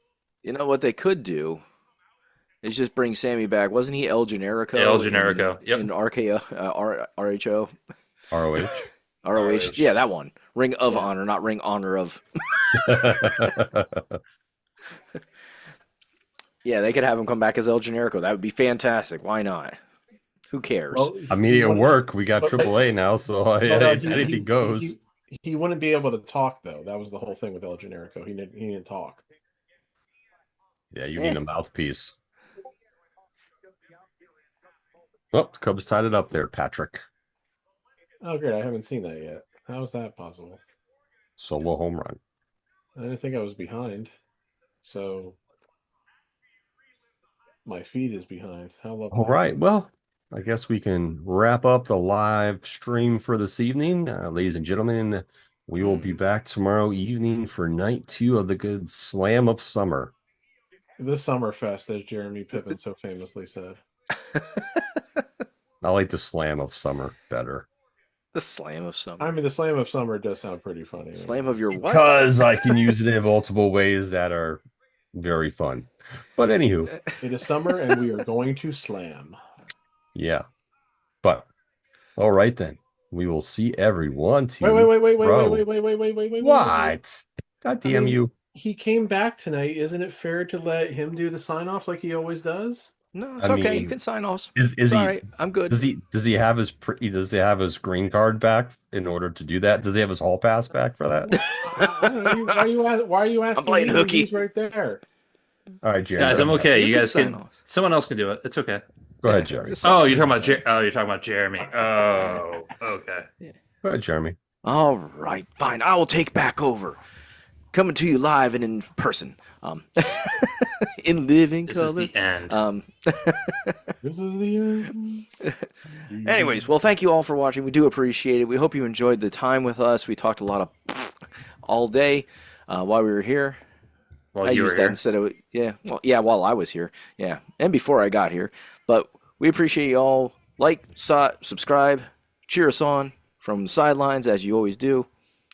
You know what they could do is just bring Sammy back. Wasn't he El Generico? El Generico, yep. In RKO, RHO, ROH. ROH. Yeah, that one. Ring of Honor, not Ring Honor of. Yeah, they could have him come back as El Generico. That would be fantastic. Why not? Who cares? Well, I mean, it work. We got but- AAA now, so anything goes. He wouldn't be able to talk though. That was the whole thing with El Generico. He didn't talk. Yeah, you need a mouthpiece. Oh, the Cubs tied it up there, Patrick. Oh, great! I haven't seen that yet. How is that possible? Solo home run. I didn't think I was behind. So my feed is behind. How lovely. All right. Well, I guess we can wrap up the live stream for this evening. Ladies and gentlemen, we will be back tomorrow evening for night 2 of the good Slam of Summer. The Summerfest, as Jeremy Piven so famously said. I like the Slam of Summer better. The Slam of Summer. I mean, the Slam of Summer does sound pretty funny. Slam of your what? Because I can use it in multiple ways that are very fun. But anywho, It is summer, and we are going to slam. yeah. But all right then. We will see everyone Wait. tomorrow. What? God damn you. He came back tonight. Isn't it fair to let him do the sign off like he always does? No, it's I okay. mean, You can sign off. Is It's he all right. I'm good. does he have his green card back in order to do that? Does he have his hall pass back for that? Why are you asking? I'm playing me? hooky. He's right there. All right, Jerry. Guys, I'm okay. You You can guys sign can. off. Someone else can do it. It's okay. Go ahead, Jerry. Just Oh, sign you're talking off. about you're talking about Jeremy. Oh, okay. Go ahead, Jeremy. All right, fine. I will take back over. Coming to you live and in person. In living This color. is the end. This is the Anyways, well, thank you all for watching. We do appreciate it. We hope you enjoyed the time with us. We talked a lot of all day while we were here. While I you were used that here. instead of while I was here. Yeah, and before I got here. But we appreciate you all. Like, subscribe, cheer us on from the sidelines as you always do.